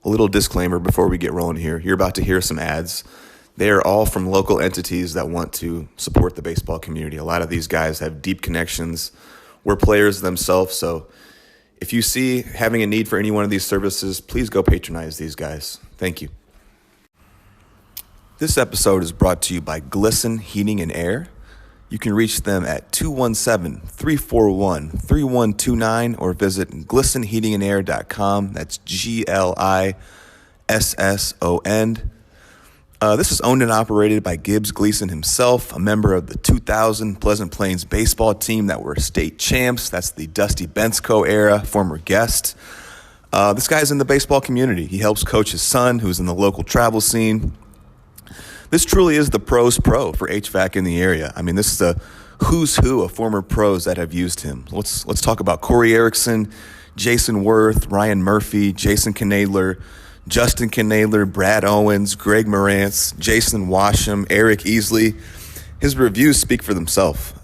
A little disclaimer before we get rolling here. You're about to hear some ads. They are all from local entities that want to support the baseball community. A lot of these guys have deep connections. We're players themselves, so if you see having a need for any one of these services, please go patronize these guys. Thank you. This episode is brought to you by Glisten Heating and Air. You can reach them at 217-341-3129 or visit glistenheatingandair.com. That's Glisson. This is owned and operated by Gibbs Gleason himself, a member of the 2000 Pleasant Plains baseball team that were state champs. That's the Dusty Bensko era, former guest. This guy's in the baseball community. He helps coach his son, who's in the local travel scene. This truly is the pros pro for HVAC in the area. I mean, this is a who's who of former pros that have used him. Let's talk about Corey Erickson, Jason Worth, Ryan Murphy, Jason Knadler, Justin Knadler, Brad Owens, Greg Morantz, Jason Washam, Eric Easley. His reviews speak for themselves.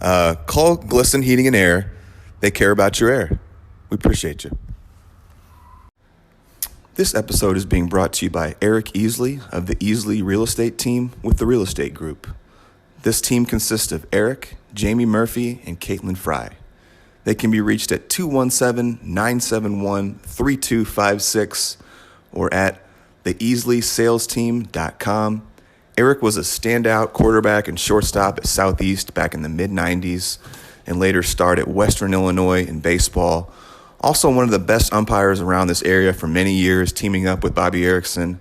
Call Glisten Heating and Air. They care about your air. We appreciate you. This episode is being brought to you by Eric Easley of the Easley Real Estate Team with the Real Estate Group. This team consists of Eric, Jamie Murphy, and Caitlin Fry. They can be reached at 217-971-3256 or at theeasleysalesteam.com. Eric was a standout quarterback and shortstop at Southeast back in the mid-90s and later starred at Western Illinois in baseball. Also one of the best umpires around this area for many years, teaming up with Bobby Erickson.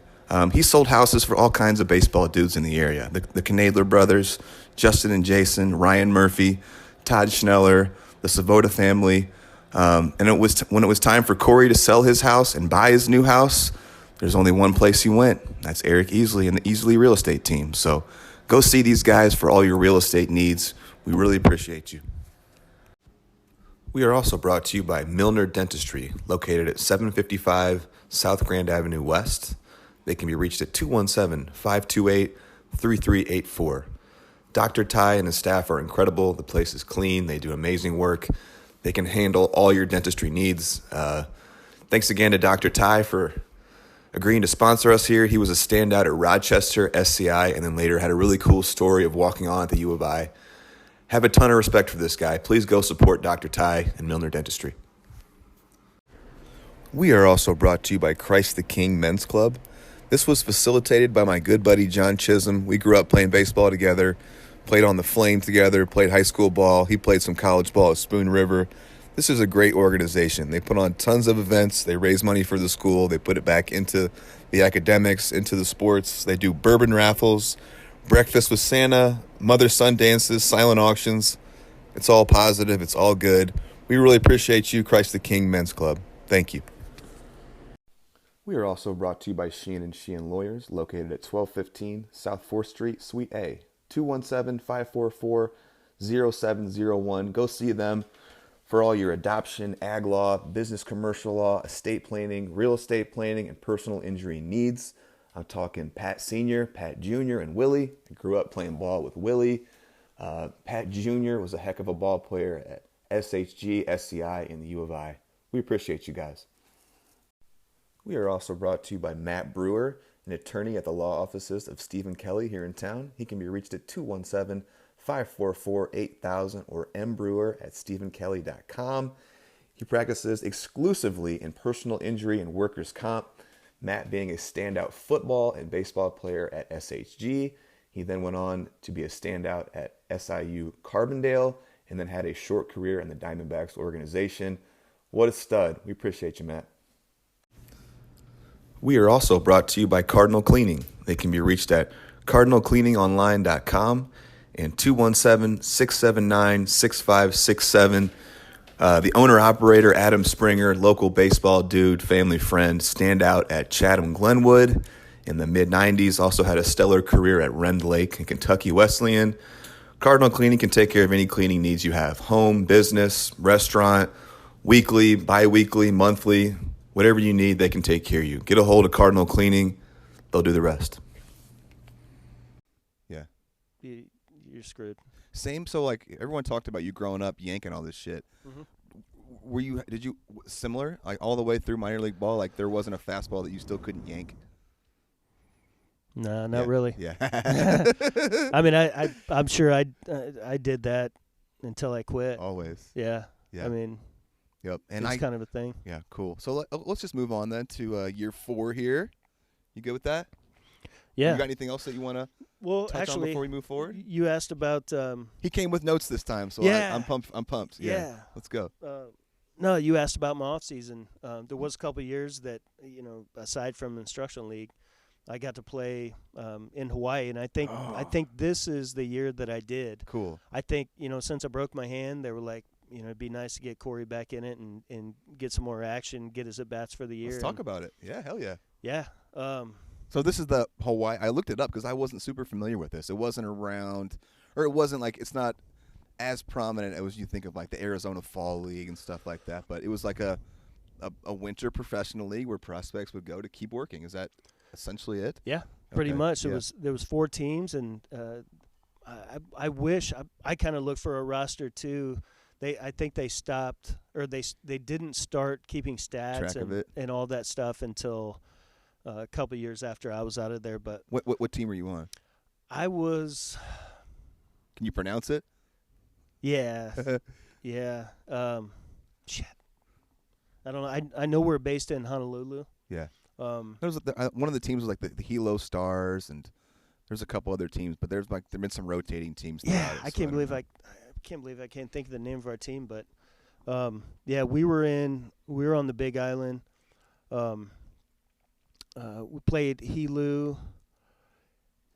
He sold houses for all kinds of baseball dudes in the area. The Knadler brothers, Justin and Jason, Ryan Murphy, Todd Schneller, the Savota family. And when it was time for Corey to sell his house and buy his new house, there's only one place he went. That's Eric Easley and the Easley Real Estate Team. So go see these guys for all your real estate needs. We really appreciate you. We are also brought to you by Milner Dentistry, located at 755 South Grand Avenue West. They can be reached at 217-528-3384. Dr. Ty and his staff are incredible. The place is clean. They do amazing work. They can handle all your dentistry needs. Thanks again to Dr. Ty for agreeing to sponsor us here. He was a standout at Rochester, SCI, and then later had a really cool story of walking on at the U of I. Have a ton of respect for this guy. Please go support Dr. Ty and Milner Dentistry. We are also brought to you by Christ the King Men's Club. This was facilitated by my good buddy John Chisholm. We grew up playing baseball together, played on the Flame together, played high school ball. He played some college ball at Spoon River. This is a great organization. They put on tons of events. They raise money for the school. They put it back into the academics, into the sports. They do bourbon raffles, breakfast with Santa, mother-son dances, silent auctions. It's all positive. It's all good. We really appreciate you, Christ the King Men's Club. Thank you. We are also brought to you by Sheehan & Sheehan Lawyers, located at 1215 South 4th Street, Suite A, 217-544-0701. Go see them for all your adoption, ag law, business commercial law, estate planning, real estate planning, and personal injury needs. I'm talking Pat Sr., Pat Jr., and Willie. I grew up playing ball with Willie. Pat Jr. was a heck of a ball player at SHG, SCI, and the U of I. We appreciate you guys. We are also brought to you by Matt Brewer, an attorney at the law offices of Stephen Kelly here in town. He can be reached at 217-544-8000 or mbrewer@stephenkelly.com. He practices exclusively in personal injury and workers' comp. Matt being a standout football and baseball player at SHG. He then went on to be a standout at SIU Carbondale and then had a short career in the Diamondbacks organization. What a stud. We appreciate you, Matt. We are also brought to you by Cardinal Cleaning. They can be reached at cardinalcleaningonline.com and 217-679-6567. The owner-operator, Adam Springer, local baseball dude, family friend, standout at Chatham Glenwood in the mid-90s. Also had a stellar career at Rend Lake and Kentucky Wesleyan. Cardinal Cleaning can take care of any cleaning needs you have. Home, business, restaurant, weekly, bi-weekly, monthly, whatever you need, they can take care of you. Get a hold of Cardinal Cleaning. They'll do the rest. Yeah. You're screwed. Same. So, like, everyone talked about you growing up yanking all this shit. Mm-hmm. Did you similar like all the way through minor league ball? Like there wasn't a fastball that you still couldn't yank. No, not really. Yeah. I mean, I'm sure I did that until I quit. Always. Yeah. Yeah. I mean, yep. And it's kind of a thing. Yeah, cool. So let's just move on then to year 4 here. You good with that? Yeah. You got anything else that you want to touch on before we move forward? You asked about. He came with notes this time, so yeah. I'm pumped. I'm pumped. Yeah. Let's go. No, you asked about my off season. There was a couple of years that aside from instructional league, I got to play in Hawaii, and I think this is the year that I did. Cool. I think since I broke my hand, they were like, it'd be nice to get Corey back in it and get some more action, get his at bats for the year. Let's talk about it. Yeah, hell yeah. Yeah. So this is the Hawaii. I looked it up because I wasn't super familiar with this. It wasn't around, or it wasn't like it's not as prominent as you think of like the Arizona Fall League and stuff like that. But it was like a winter professional league where prospects would go to keep working. Is that essentially it? Yeah, pretty much. Yeah. There was 4 teams, and I wish I kind of looked for a roster too. I think they stopped, or they didn't start keeping stats and all that stuff until a couple of years after I was out of there. But what team were you on? I was. Can you pronounce it? Yeah, yeah. Shit. I don't know. I know we're based in Honolulu. Yeah. One of the teams was like the Hilo Stars, and there's a couple other teams, but there's been some rotating teams. Yeah, I can't believe I can't think of the name of our team, but yeah, we were on the Big Island. We played Hilo.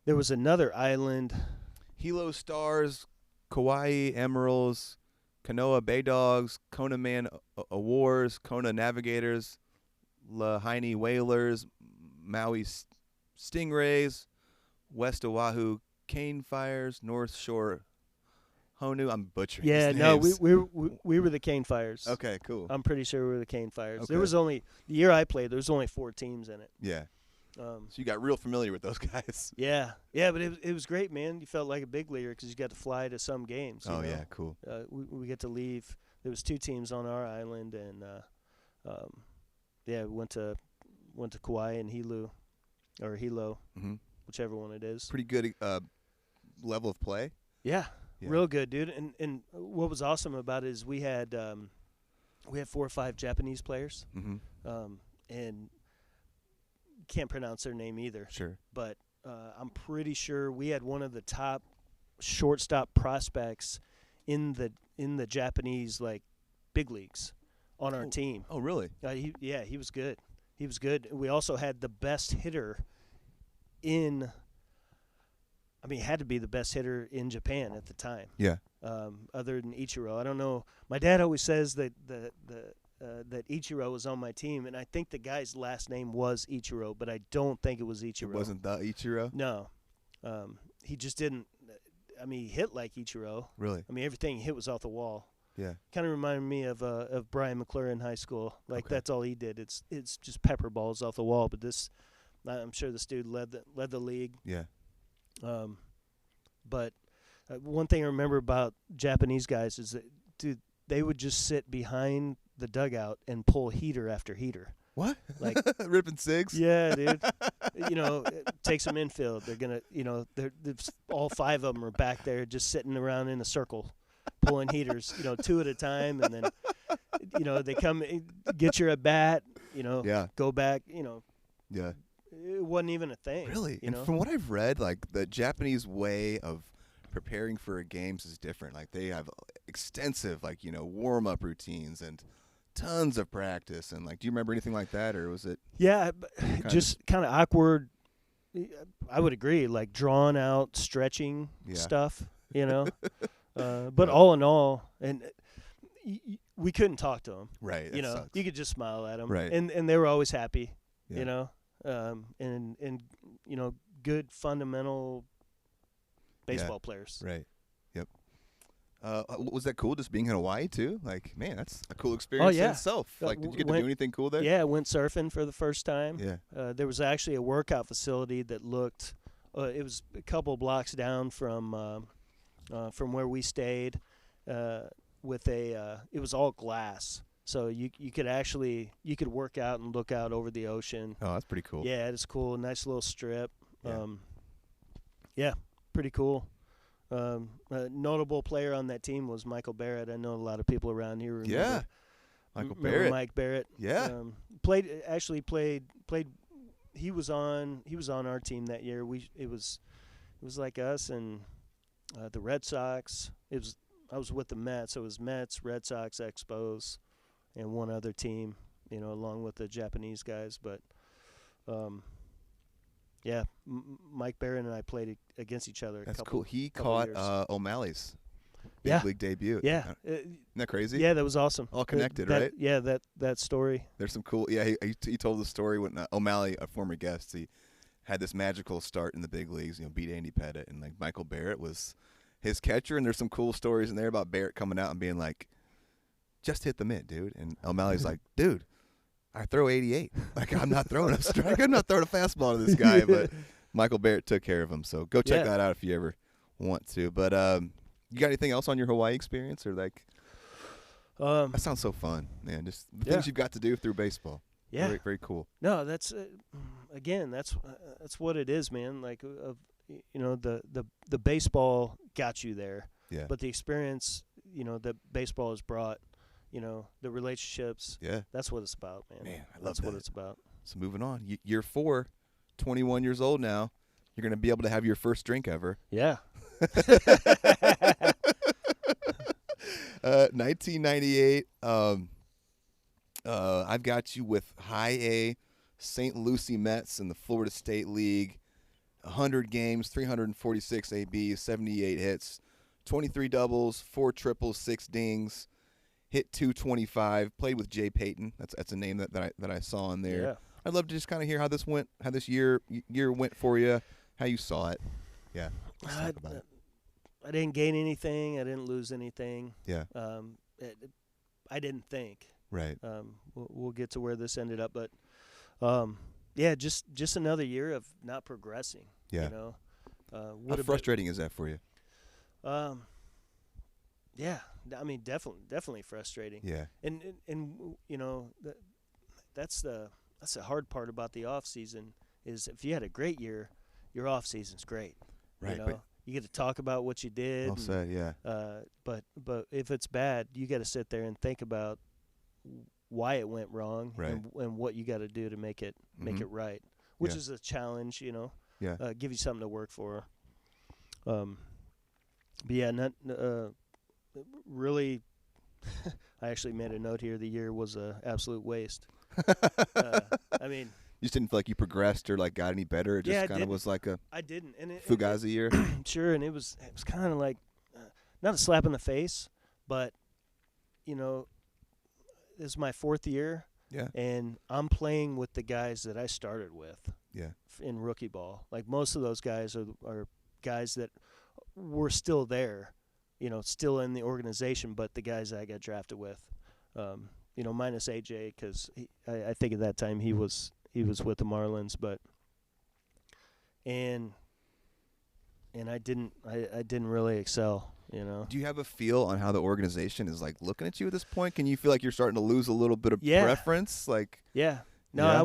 There was another island. Hilo Stars, Kauai Emeralds, Kanoa Bay Dogs, Kona Man Awards, Kona Navigators, Lahaina Whalers, Maui Stingrays, West Oahu Cane Fires, North Shore Honu. I'm butchering these names. we were the Cane Fires. Okay, cool. I'm pretty sure we were the Cane Fires. Okay. There was only the year I played. There was only 4 teams in it. Yeah. So you got real familiar with those guys. Yeah, but it was great, man. You felt like a big leaguer because you got to fly to some games. You know? Yeah, cool. We get to leave. There was 2 teams on our island, and we went to Kauai and Hilo, mm-hmm. whichever one it is. Pretty good level of play. Yeah, real good, dude. And what was awesome about it is we had 4 or 5 Japanese players, mm-hmm. And can't pronounce their name either. Sure. But I'm pretty sure we had one of the top shortstop prospects in the Japanese like big leagues on our team. Oh, really? He was good. He was good. We also had the best hitter he had to be the best hitter in Japan at the time. Yeah. Other than Ichiro. I don't know. My dad always says that that Ichiro was on my team, and I think the guy's last name was Ichiro, but I don't think it was Ichiro. It wasn't the Ichiro? No. He just didn't – he hit like Ichiro. Really? Everything he hit was off the wall. Yeah. Kind of reminded me of Brian McClure in high school. That's all he did. It's just pepper balls off the wall, but I'm sure this dude led the league. Yeah. But one thing I remember about Japanese guys is that, dude, they would just sit behind the dugout and pull heater after heater. What? Like ripping cigs? Yeah, dude. Take some infield. They're gonna, there's all 5 of them are back there just sitting around in a circle, pulling heaters. 2 at a time, and then, they come get your at bat. Go back. Yeah. It wasn't even a thing. Really? And from what I've read, like the Japanese way of preparing for games is different. Like they have extensive, warm up routines and tons of practice. And do you remember anything like that, or was it? Yeah, just kind of awkward. I would agree, like drawn out stretching stuff. But all in all, and we couldn't talk to them. Right. You could just smile at them. Right. And they were always happy. Yeah. And good fundamental baseball players. Right. Yep. Was that cool just being in Hawaii too? Like, man, that's a cool experience in itself. Did you get to do anything cool there? Yeah, I went surfing for the first time. Yeah. There was actually a workout facility that looked it was a couple blocks down from where we stayed it was all glass. So you could work out and look out over the ocean. Oh, that's pretty cool. Yeah, it's cool. Nice little strip. Yeah. Pretty cool. A notable player on that team was Michael Barrett. I know a lot of people around here remember. Yeah. Mike Barrett. Yeah. Played. He was on our team that year. It was like us and the Red Sox. I was with the Mets. So it was Mets, Red Sox, Expos, and one other team, along with the Japanese guys. But, Mike Barron and I played against each other. That's cool. He caught O'Malley's big league debut. Yeah. Isn't that crazy? Yeah, that was awesome. All connected, right? Yeah, that story. There's some cool – yeah, he told the story when O'Malley, a former guest, he had this magical start in the big leagues, beat Andy Pettitte, and like Michael Barrett was his catcher, and there's some cool stories in there about Barrett coming out and being like, just hit the mitt, dude. And O'Malley's like, dude, I throw 88. Like, I'm not throwing a strike. I'm not throwing a fastball to this guy. But Michael Barrett took care of him. So go check that out if you ever want to. But you got anything else on your Hawaii experience? Or like, that sounds so fun, man. Just the things you've got to do through baseball. Yeah. Very, very cool. No, that's, again, that's what it is, man. Like, the baseball got you there. Yeah. But the experience, that baseball has brought, the relationships. Yeah. That's what it's about, man. Man, I love That's what it's about. So moving on. Year 4, 21 years old now. You're going to be able to have your first drink ever. Yeah. 1998. I've got you with High A St. Lucie Mets in the Florida State League. 100 games, 346 ABs, 78 hits, 23 doubles, 4 triples, 6 dings. Hit 225. Played with Jay Payton. That's a name that I saw in there. Yeah. I'd love to just kind of hear how this went, how this year went for you, how you saw it. Yeah. Let's talk about it. I didn't gain anything. I didn't lose anything. Yeah. I didn't think. Right. We'll get to where this ended up, but just another year of not progressing. Yeah. How frustrating is that for you? Yeah. I mean, definitely frustrating. Yeah. And that's the hard part about the off season is if you had a great year, your off season's great. Right. You get to talk about what you did. Well said, yeah. But if it's bad, you got to sit there and think about why it went wrong, right, and what you got to do to make it right, which is a challenge, Yeah. Give you something to work for. But yeah, not really. I actually made a note here. The year was an absolute waste. I mean, you just didn't feel like you progressed or like got any better. It just kind of was like I didn't. Fugazi year. Sure, and it was kind of like not a slap in the face, but this is my 4th year. Yeah. And I'm playing with the guys that I started with. Yeah. In rookie ball, like most of those guys are guys that were still there, still in the organization, but the guys I got drafted with, minus AJ because I think at that time he was with the Marlins, but and I didn't really excel. Do you have a feel on how the organization is like looking at you at this point? Can you feel like you're starting to lose a little bit of preference? Like, no, I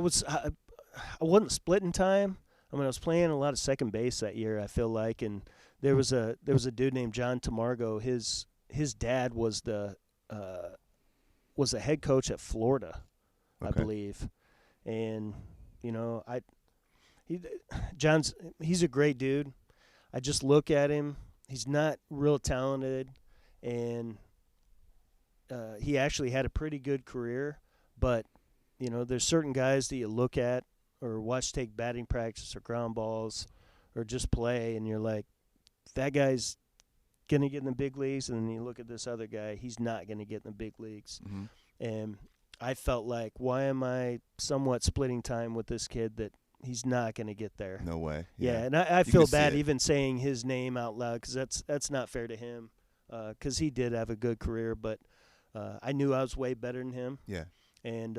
wasn't splitting time. I mean, I was playing a lot of second base that year, I feel like, and there was a dude named John Tamargo. His dad was the head coach at Florida, I believe, and he's a great dude. I just look at him. He's not real talented, and he actually had a pretty good career. But, there's certain guys that you look at or watch take batting practice or ground balls or just play, and you're like, that guy's going to get in the big leagues, and then you look at this other guy, he's not going to get in the big leagues. Mm-hmm. And I felt like, why am I somewhat splitting time with this kid that he's not going to get there? No way. Yeah, and I feel bad even saying his name out loud because that's not fair to him because he did have a good career, but I knew I was way better than him. Yeah. And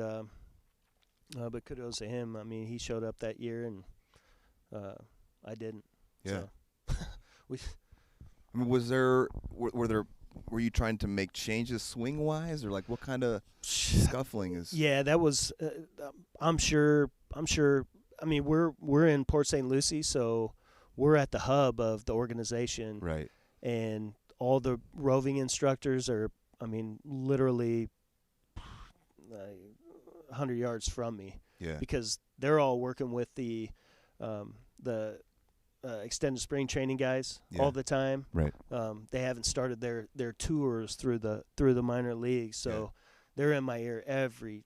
but kudos to him. I mean, he showed up that year, and I didn't. Yeah. So I mean, were there were you trying to make changes swing wise, or like what kind of scuffling is? Yeah, that was. I'm sure. I mean, we're in Port St. Lucie, so we're at the hub of the organization, Right? And all the roving instructors are, I mean, literally 100 yards from me. Yeah. Because they're all working with the extended spring training guys all the time. Right. They haven't started their tours through the minor leagues, so they're in my ear every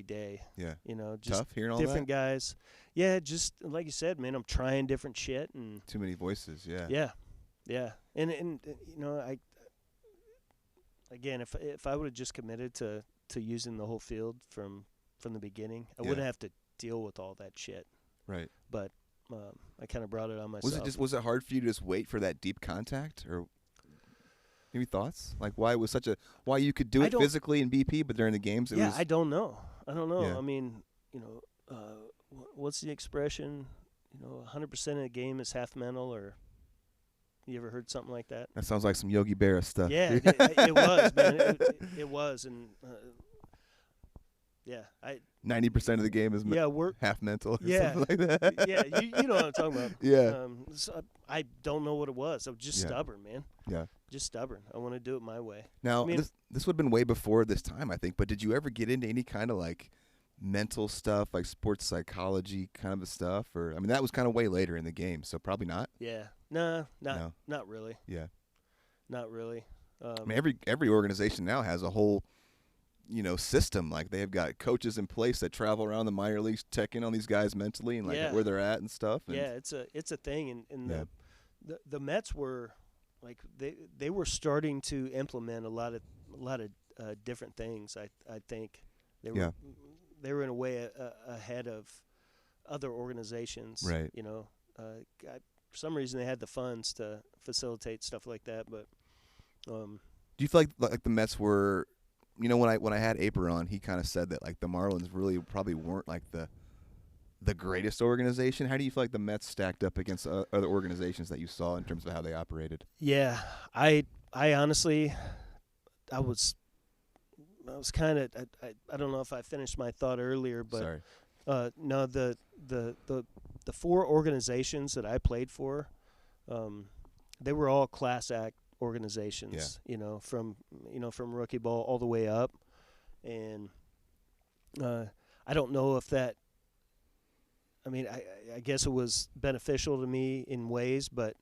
day. Yeah. You know, just tough hearing all different that? guys. Yeah, just like you said, man, I'm trying different shit and Too many voices. Yeah. Yeah. And you know, if I would have just committed to using the whole field from the beginning, I wouldn't have to deal with all that shit. Right. But I kind of brought it on myself. Was it hard for you to just wait for that deep contact, or any thoughts? Like why you could do it physically in BP, but during the games it was. I don't know. Yeah. I mean, you know, what's the expression? You know, 100% of the game is half mental, or you ever heard something like that? That sounds like some Yogi Berra stuff. Yeah, it was, man. It was, and yeah, 90% of the game is half mental or something like that. Yeah, you know what I'm talking about. Yeah. So I don't know what it was. I was just stubborn, man. Yeah. Just stubborn. I want to do it my way. Now, this would have been way before this time, I think, but did you ever get into any kind of like mental stuff, like sports psychology kind of stuff? Or, I mean, that was kind of way later in the game, so probably not. Yeah. Not really. Yeah. Not really. I mean, every organization now has a whole, you know, system. Like they've got coaches in place that travel around the minor leagues, check in on these guys mentally and like where they're at and stuff. And it's a thing. And the Mets were like they were starting to implement a lot of different things. I think they were in a way ahead of other organizations. Right. You know, for some reason they had the funds to facilitate stuff like that. But do you feel like the Mets were? You know, when I had Aper on, he kind of said that like the Marlins really probably weren't like the greatest organization. How do you feel like the Mets stacked up against other organizations that you saw in terms of how they operated? Yeah, I honestly, I was kind of I don't know if I finished my thought earlier, but sorry. No, the four organizations that I played for, they were all class act organizations, from rookie ball all the way up. And I don't know if that, I mean, I guess it was beneficial to me in ways, but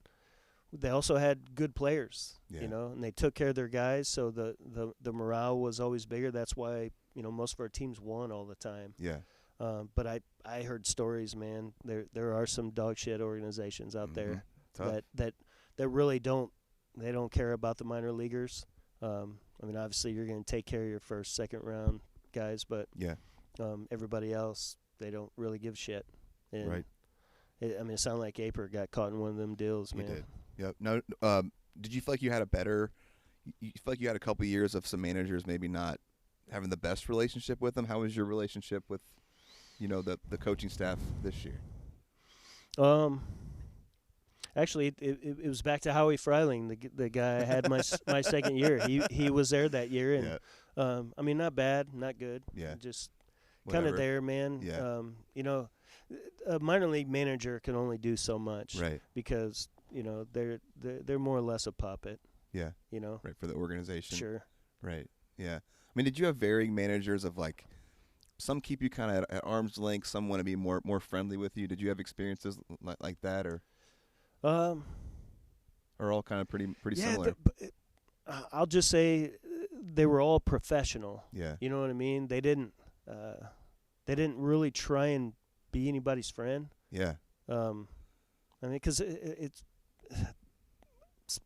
they also had good players, and they took care of their guys. So the morale was always bigger. That's why, most of our teams won all the time. Yeah. But I heard stories, man. There are some dog shit organizations out there that really don't care about the minor leaguers. I mean, obviously you're going to take care of your first, second round guys, but everybody else, they don't really give shit. And right. It sounded like Aper got caught in one of them deals, man. He did. Yep. No. Did you feel like you had you feel like you had a couple years of some managers maybe not having the best relationship with them? How was your relationship with, the coaching staff this year? Actually, it was back to Howie Freiling, the guy I had my second year. He was there that year, and I mean, not bad, not good. Yeah, just kind of there, man. Yeah. A minor league manager can only do so much, right? Because they're more or less a puppet. Yeah. Right, for the organization. Sure. Right. Yeah. I mean, did you have varying managers of like? Some keep you kind of at arm's length. Some want to be more friendly with you. Did you have experiences like that, or all kind of pretty similar? I'll just say they were all professional. Yeah. You know what I mean? They didn't really try and be anybody's friend. Yeah. I mean, because it's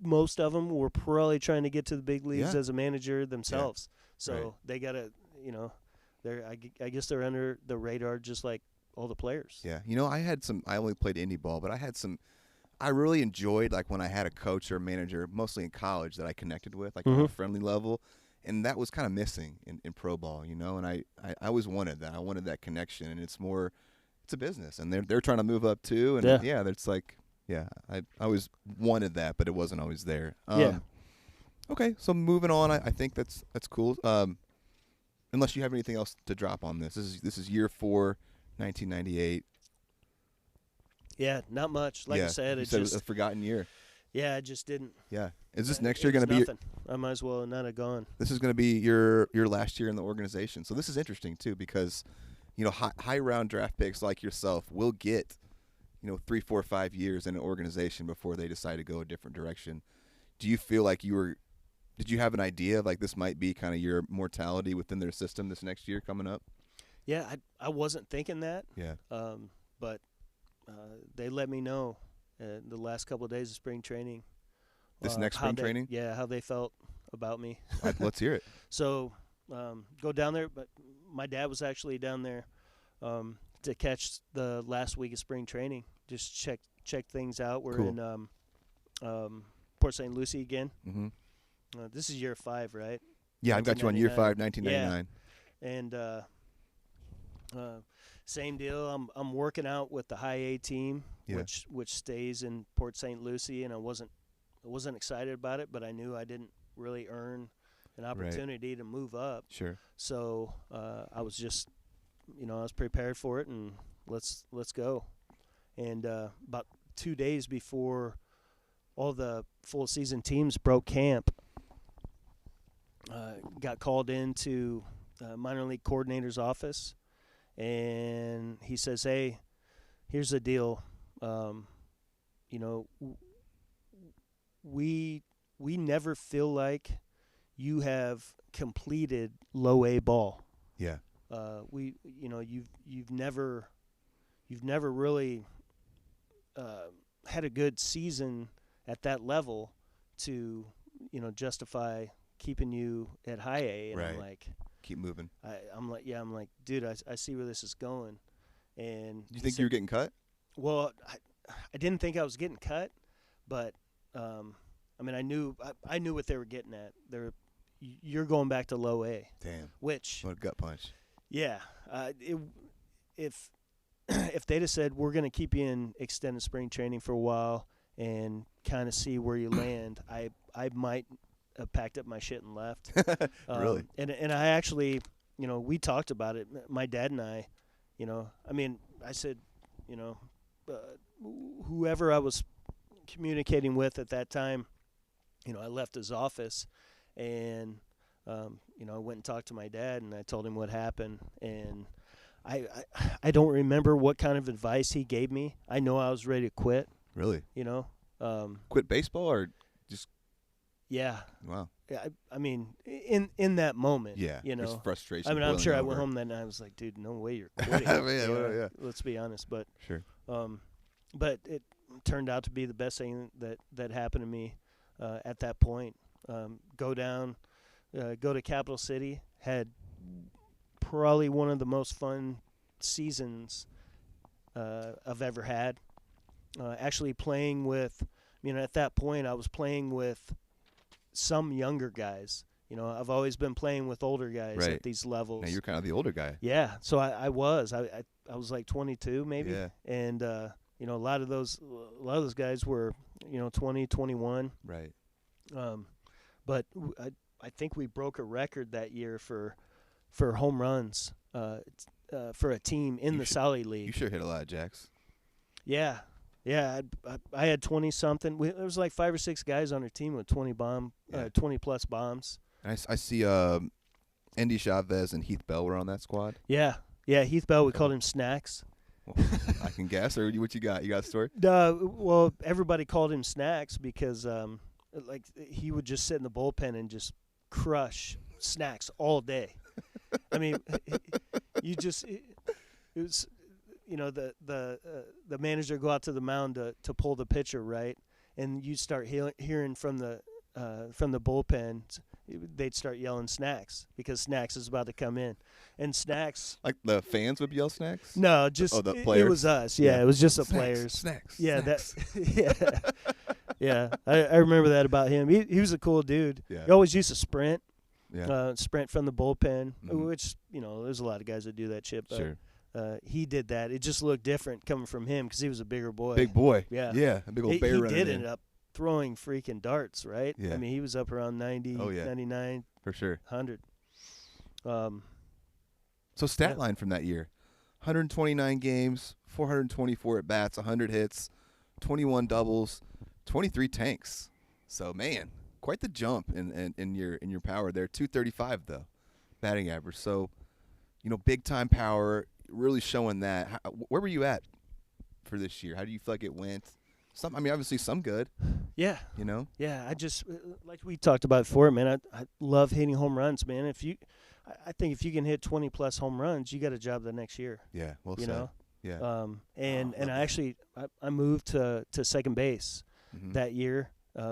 most of them were probably trying to get to the big leagues as a manager themselves. Yeah. So they gotta, I guess they're under the radar just like all the players. Yeah. I only played indie ball, but I really enjoyed like when I had a coach or a manager, mostly in college, that I connected with, like on a friendly level. And that was kind of missing in pro ball, and I always wanted that. I wanted that connection, and it's a business, and they're trying to move up too. And I always wanted that, but it wasn't always there. Okay, so moving on, I think that's cool. Unless you have anything else to drop on this. This is year 4, 1998. Yeah, not much. Like I said, it was a forgotten year. Yeah, I just didn't. Yeah. Is this next year going to be nothing? I might as well not have gone. This is going to be your last year in the organization. So this is interesting too, because high round draft picks like yourself will get 3, 4, 5 years in an organization before they decide to go a different direction. Do you feel like did you have an idea of like this might be kind of your mortality within their system this next year coming up? Yeah, I wasn't thinking that. Yeah. But they let me know the last couple of days of spring training. This next spring training? Yeah, how they felt about me. Let's hear it. So go down there. But my dad was actually down there to catch the last week of spring training. Just check things out. We're cool. in Port St. Lucie again. Mm-hmm. This is year 5, right? Yeah, I've got you on year 5, 1999. Yeah. And same deal. I'm working out with the high A team, which stays in Port St. Lucie, and I wasn't excited about it, but I knew I didn't really earn an opportunity to move up. Sure. So I was just, I was prepared for it, and let's go. And about 2 days before all the full season teams broke camp, got called into minor league coordinator's office, and he says, "Hey, here's the deal. We never feel like you have completed low A ball. Yeah. You've never really had a good season at that level to justify keeping you at high A." And right. I'm like, keep moving. I'm like, dude, I see where this is going. And you think you were getting cut? Well, I didn't think I was getting cut, but I knew what they were getting at. You're going back to low A. Damn. Which what a gut punch. Yeah. If they'd have said we're going to keep you in extended spring training for a while and kind of see where you land, I might have packed up my shit and left. Really? And I actually, we talked about it. My dad and I, I said, whoever I was communicating with at that time, I left his office, and I went and talked to my dad, and I told him what happened, and I don't remember what kind of advice he gave me. I know I was ready to quit. Really? Quit baseball or just? Yeah. Wow. Yeah, in that moment. Yeah. Just frustration. I'm sure I went home that night. I was like, dude, no way you're quitting. Yeah. Let's be honest, but sure. But it turned out to be the best thing that happened to me at that point. Go to Capital City, had probably one of the most fun seasons I've ever had. Actually playing with, at that point I was playing with some younger guys. I've always been playing with older guys right. at these levels. Now you're kind of the older guy. Yeah, so I was like 22 maybe. Yeah. And a lot of those guys were 20, 21. Right. But I think we broke a record that year for home runs for a team in the Sally League. You sure hit a lot of jacks. Yeah. I had 20-something. There was like 5 or 6 guys on our team with 20-plus bombs. I see Andy Chavez and Heath Bell were on that squad. Yeah, Heath Bell, we called him Snacks. Well, I can guess. Or what you got? You got a story? Well, everybody called him Snacks because he would just sit in the bullpen and just crush snacks all day. It was the manager go out to the mound to pull the pitcher, right, and you start hearing from the bullpen. They'd start yelling Snacks because Snacks is about to come in, and Snacks. Like the fans would yell Snacks? No, just the players? It was us. Yeah, it was just the Snacks, players. Snacks. Yeah, Snacks. Yeah. I remember that about him. He was a cool dude. Yeah. He always used to sprint. Yeah. Sprint from the bullpen, Mhm. which there's a lot of guys that do that shit. But, Sure. he did that. It just looked different coming from him because he was a bigger boy. Big boy. Yeah. Yeah. A big old bear running He did in. end up throwing freaking darts, right? Yeah. I mean, he was up around 90, 99, for sure, 100. So stat line from that year: 129 games, 424 at bats, 100 hits, 21 doubles, 23 tanks. So man, quite the jump in your power there. 235 though, batting average. So, big time power, really showing that. Where were you at for this year? How do you feel like it went? Obviously some good. Yeah. Yeah, I just, like we talked about before, man, I love hitting home runs, man. I think if you can hit 20-plus home runs, you got a job the next year. Yeah, well said. Yeah. And I actually I moved to second base that year.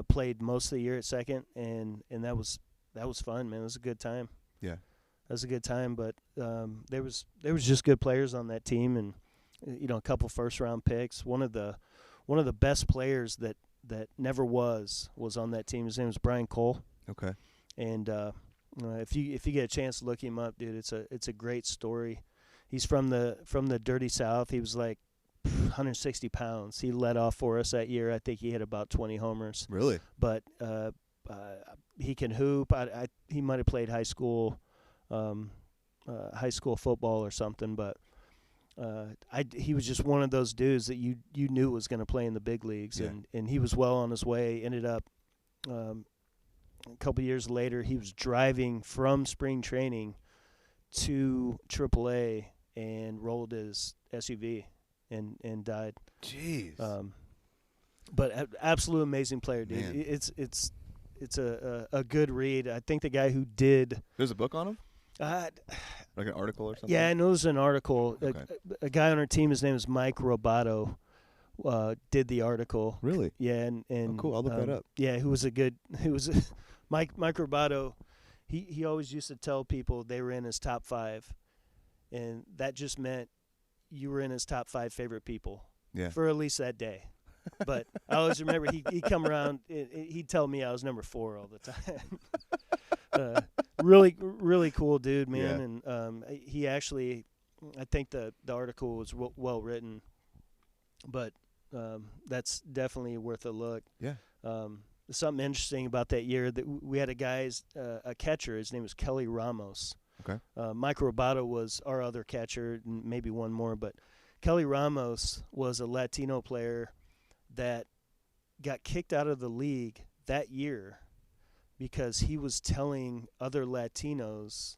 Played most of the year at second, and that was fun, man. It was a good time. Yeah, that was a good time. But there was just good players on that team, and a couple first-round picks. One of the best players that never was on that team. His name was Brian Cole. Okay. And if you get a chance to look him up, dude, it's a great story. He's from the dirty South. He was like 160 pounds. He led off for us that year. I think he hit about 20 homers. Really? But he can hoop. He might have played high school football or something. But he was just one of those dudes that you knew was going to play in the big leagues. Yeah. And he was well on his way. Ended up a couple years later, he was driving from spring training to AAA and rolled his SUV and died. Jeez. But absolute amazing player, dude. Man. It's a good read. I think the guy who did. There's a book on him? Like an article or something? Yeah, I know there's an article. Okay. A guy on our team, his name is Mike Robato, did the article. Really? Yeah, and cool. I'll look that up. Yeah, Mike Robato. He always used to tell people they were in his top 5, and that just meant you were in his top 5 favorite people. Yeah. For at least that day. But I always remember he'd come around. He'd tell me I was number 4 all the time. Really, really cool dude, man. Yeah. And he actually, I think the article was well written, but that's definitely worth a look. Yeah. Something interesting about that year that we had a catcher. His name was Kelly Ramos. Okay. Mike Robato was our other catcher, and maybe one more, but Kelly Ramos was a Latino player that got kicked out of the league that year because he was telling other Latinos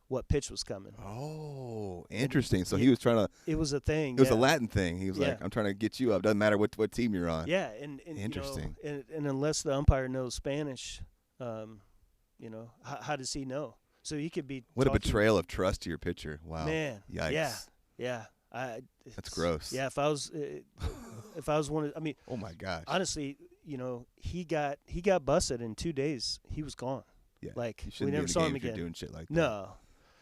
what pitch was coming. Oh, interesting. So he was trying to – it was a thing. It was a Latin thing. He was like, I'm trying to get you up. Doesn't matter what team you're on. Yeah. And interesting. And unless the umpire knows Spanish, how does he know? So he could be What a betrayal of trust to your pitcher. Wow. Man. Yikes. Yeah. That's gross. Yeah, if I was one of, I mean, oh my gosh. Honestly, he got busted in 2 days. He was gone. Yeah. Like we never saw him again. Doing shit like that. No.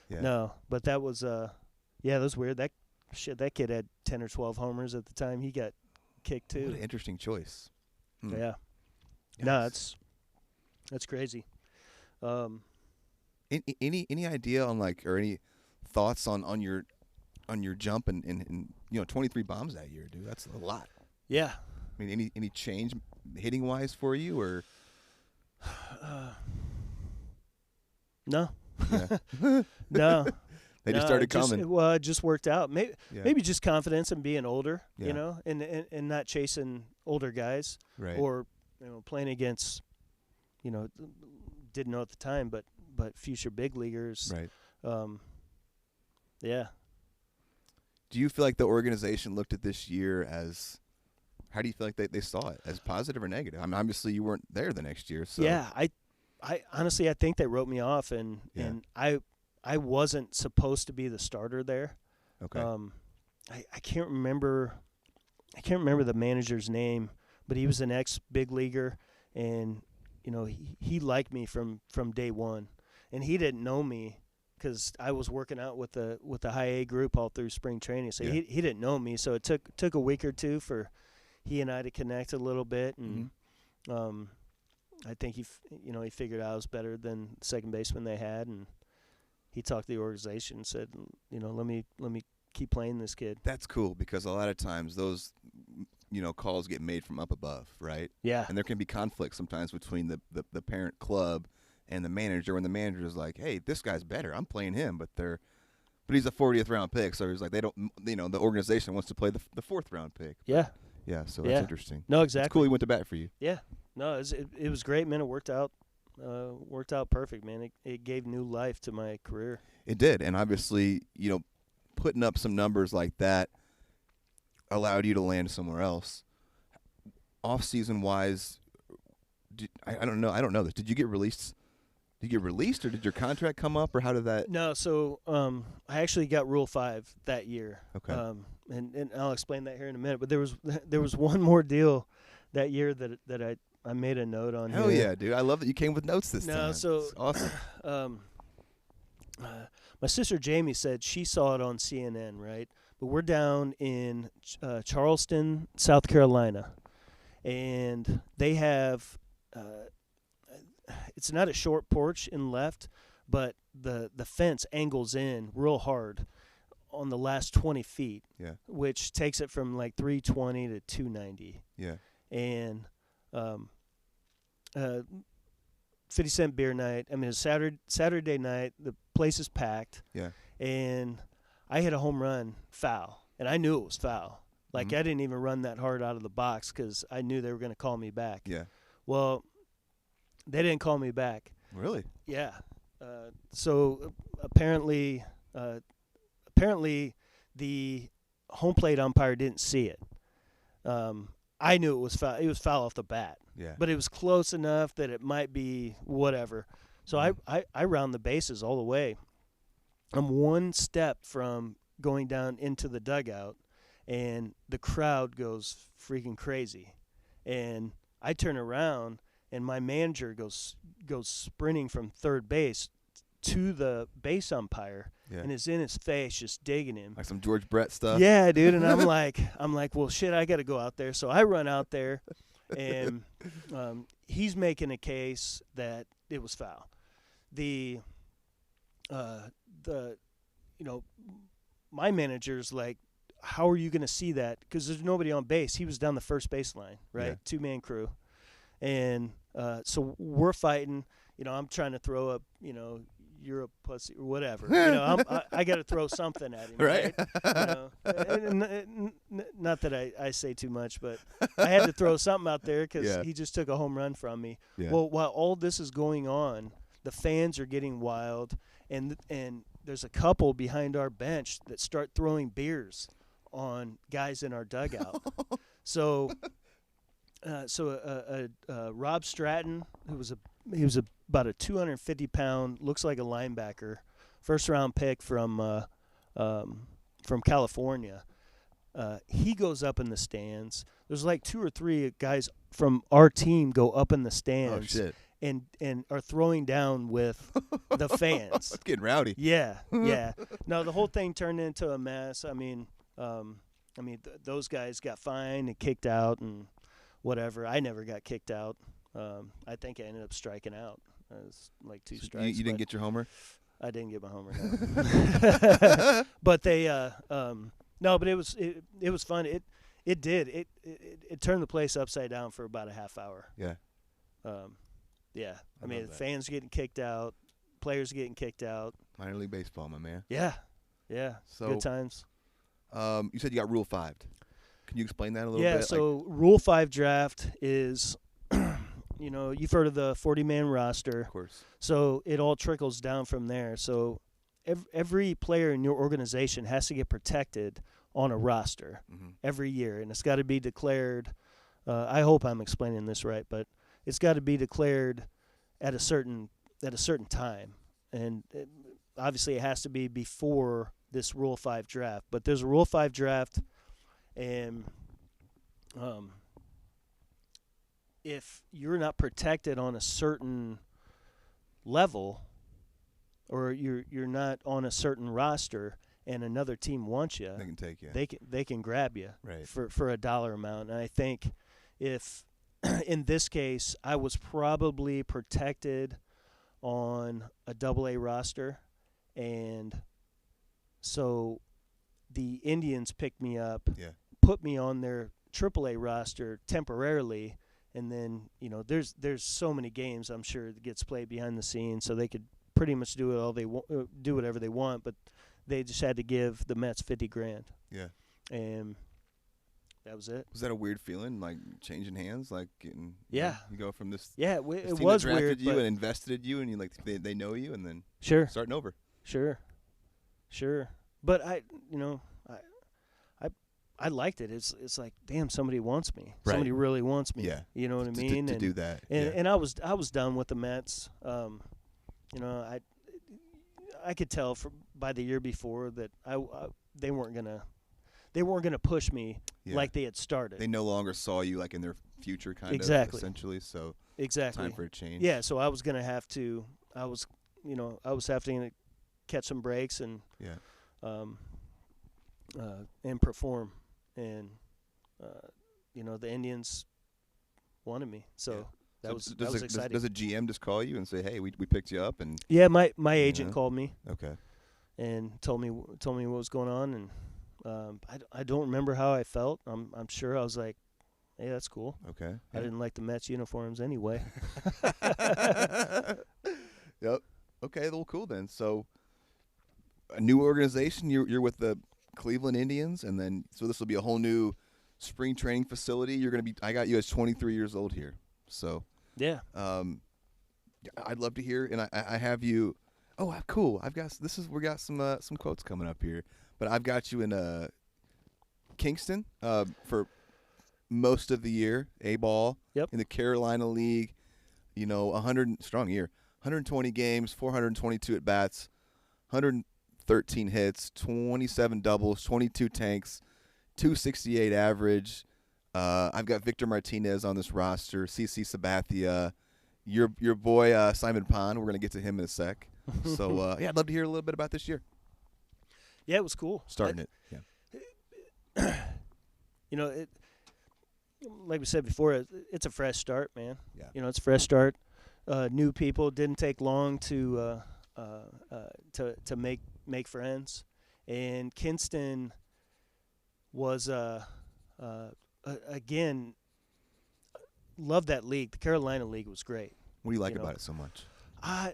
Yeah. No, but that was that was weird. That kid had 10 or 12 homers at the time. He got kicked too. What an interesting choice. Yeah. Yes. No, that's crazy. Any idea on or any thoughts on your jump and 23 bombs that year, dude? That's a lot. Yeah. I mean, any change hitting wise for you or? No. Yeah. No. They just started coming. It just worked out. Maybe just confidence and being older, and not chasing older guys, right? Or playing against, didn't know at the time, but future big leaguers, right? Yeah. Do you feel like the organization looked at this year as? How do you feel like they saw it, as positive or negative? I mean, obviously you weren't there the next year, so yeah. I honestly, I think they wrote me off, and I wasn't supposed to be the starter there. Okay. I can't remember the manager's name, but he was an ex-big leaguer, and he liked me from day one, and he didn't know me because I was working out with the high A group all through spring training. So he didn't know me, so it took a week or two for he and I to connect a little bit, and I think he figured I was better than the second baseman they had, and he talked to the organization and said, let me keep playing this kid. That's cool because a lot of times those calls get made from up above, right? Yeah. And there can be conflict sometimes between the parent club and the manager, when the manager is like, hey, this guy's better, I'm playing him, but he's a 40th round pick, so he's like, they don't, the organization wants to play the 4th round pick. Yeah. Yeah, so that's interesting. No, exactly. It's cool he went to bat for you. Yeah. No, it was great, man. It worked out perfect, man. It gave new life to my career. It did, and obviously, putting up some numbers like that allowed you to land somewhere else. Off-season wise, I don't know this. Did you get released? Did you get released, or did your contract come up, or how did that? No, so I actually got Rule 5 that year. Okay. And I'll explain that here in a minute. But there was one more deal that year that I made a note on. Hell here. yeah, dude! I love that you came with notes this time. No, so it's awesome. My sister Jamie said she saw it on CNN, right? But we're down in Charleston, South Carolina, and they have it's not a short porch in left, but the fence angles in real hard on the last 20 feet, which takes it from like 320 to 290. Yeah. And 50-cent beer night. I mean, it's Saturday night. The place is packed. Yeah. And I hit a home run foul, and I knew it was foul. Like, I didn't even run that hard out of the box because I knew they were going to call me back. Yeah. Well, they didn't call me back. Really? Yeah. So apparently the home plate umpire didn't see it. I knew it was foul. It was foul off the bat. Yeah. But it was close enough that it might be whatever. So I round the bases all the way. I'm one step from going down into the dugout, and the crowd goes freaking crazy. And I turn around, and my manager goes sprinting from third base to the base umpire, and is in his face just digging him. Like some George Brett stuff? Yeah, dude. And I'm like, well, shit, I got to go out there. So I run out there, and he's making a case that it was foul. My manager's like, how are you going to see that? Because there's nobody on base. He was down the first baseline, right? Yeah. Two-man crew. And so we're fighting. I'm trying to throw up, you're a pussy or whatever. I got to throw something at him, right? Not that I say too much, but I had to throw something out there because he just took a home run from me. Yeah. Well, while all this is going on, the fans are getting wild, and there's a couple behind our bench that start throwing beers on guys in our dugout. So Rob Stratton, he was about a 250-pound, looks like a linebacker, first-round pick from California. He goes up in the stands. There's like 2 or 3 guys from our team go up in the stands. Oh, shit. And are throwing down with the fans. It's getting rowdy. Yeah. No, the whole thing turned into a mess. Those guys got fined and kicked out and whatever. I never got kicked out. I think I ended up striking out. It was like 2 strikes. You didn't get your homer? I didn't get my homer. No. But they, no, but it was fun. It did. It turned the place upside down for about a half hour. Yeah. Yeah. The fans getting kicked out, players getting kicked out. Minor league baseball, my man. Yeah. Yeah. So, good times. You said you got Rule 5. Can you explain that a little bit? Yeah, so Rule 5 draft is, you've heard of the 40-man roster. Of course. So it all trickles down from there. So every player in your organization has to get protected on a roster every year, and it's got to be declared. I hope I'm explaining this right, but it's got to be declared at a certain time, and obviously it has to be before this Rule 5 draft. But there's a Rule 5 draft, and if you're not protected on a certain level, or you're not on a certain roster, and another team wants you, they can take you. They can grab you right. for a dollar amount. And I think if in this case I was probably protected on a AA roster, and so the Indians picked me up, put me on their AAA roster temporarily, and then there's so many games I'm sure that gets played behind the scenes, so they could pretty much do whatever they want, but they just had to give the Mets $50,000. Yeah. And that was it. Was that a weird feeling, like changing hands, like getting? Yeah. You go from this. Yeah, it was that drafted weird. You and invested you, and you like they know you, and then sure starting over. Sure. But I liked it. It's like, damn, somebody wants me. Right. Somebody really wants me. Yeah. You know what I mean? To do that. And I was done with the Mets. I could tell by the year before that they weren't gonna push me like they had started. They no longer saw you like in their future, kind of essentially. So exactly, time for a change. Yeah, so I was gonna have to. I was having to catch some breaks and perform, and the Indians wanted me, so. That was exciting. Does a GM just call you and say, "Hey, we picked you up"? And yeah, my agent called me. Okay. And told me what was going on, and I don't remember how I felt. I'm sure I was like, "Hey, that's cool." Okay. Yeah. I didn't like the Mets uniforms anyway. Yep. Okay. Well, cool then. So, a new organization. You're with the Cleveland Indians, and then so this will be a whole new spring training facility. You're gonna be. I got you as 23 years old here. So. Yeah. I'd love to hear, and I have you. Oh, cool! We got some quotes coming up here, but I've got you in Kingston for most of the year. A-ball. Yep. In the Carolina League, 100 year, 120 games, 422 at bats, 113 hits, 27 doubles, 22 tanks, 268 average. I've got Victor Martinez on this roster, CC Sabathia, your boy Simon Pond. We're going to get to him in a sec. So, I'd love to hear a little bit about this year. Yeah, it was cool. Starting it, yeah. Like we said before, it's a fresh start, man. Yeah. It's a fresh start. New people. It didn't take long to make friends. And Kinston was again, love that league. The Carolina League was great. What do you like about it so much? I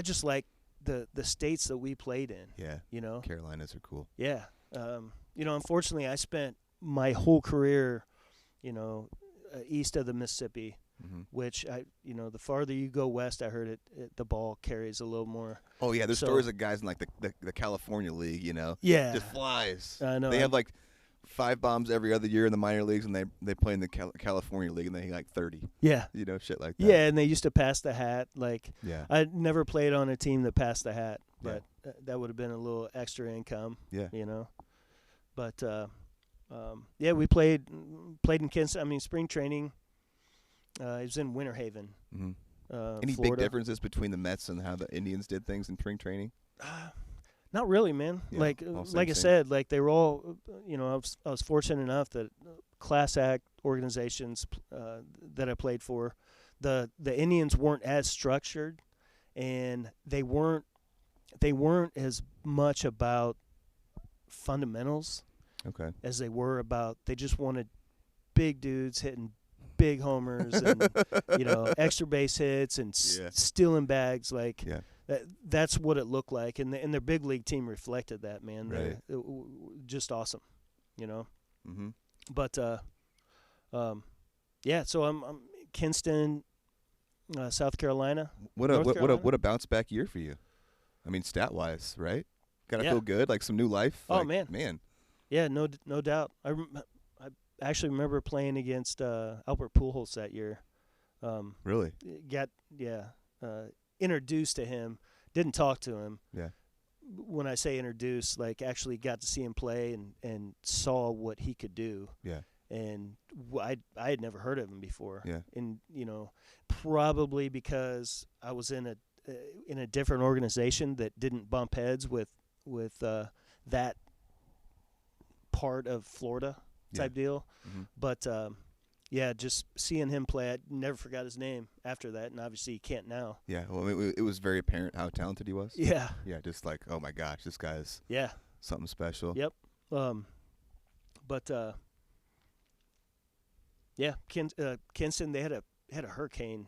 just like the states that we played in. Yeah. Carolinas are cool. Yeah. Unfortunately, I spent my whole career, east of the Mississippi, which the farther you go west, I heard the ball carries a little more. Oh yeah, there's stories of guys in like the California League, Yeah. just flies. I know. They have like 5 bombs every other year in the minor leagues, and they play in the California League, and they hit like 30. Yeah. Shit like that. Yeah, and they used to pass the hat. Like, yeah. I never played on a team that passed the hat, but that would have been a little extra income. Yeah. But we played in Kinston. I mean, spring training. It was in Winter Haven. Mm-hmm. Any Florida. big differences between the Mets and how the Indians did things in spring training? Not really, man. Yeah, like I said, like they were all, I was fortunate enough that class act organizations that I played for, the Indians weren't as structured, and they weren't as much about fundamentals as they were about, they just wanted big dudes hitting big homers and extra base hits and stealing bags. Like that's what it looked like, and their big league team reflected that, man. Right. Just awesome, Mm-hmm. But so I'm Kinston, South Carolina. What a bounce back year for you. I mean, stat wise, right? Gotta feel good, like some new life. Oh man. Yeah, no doubt. I actually remember playing against Albert Pujols that year. Really? Introduced to him. Didn't talk to him. Yeah. When I say introduced, like actually got to see him play and saw what he could do. Yeah. And I had never heard of him before. Yeah. And probably because I was in a different organization that didn't bump heads with that part of Florida type deal. Mm-hmm. But just seeing him play, I never forgot his name after that, and obviously you can't now. Yeah, well, it was very apparent how talented he was. Yeah. Yeah, just like, oh my gosh, this guy's something special. Yep. Yeah, Kinston. They had a hurricane.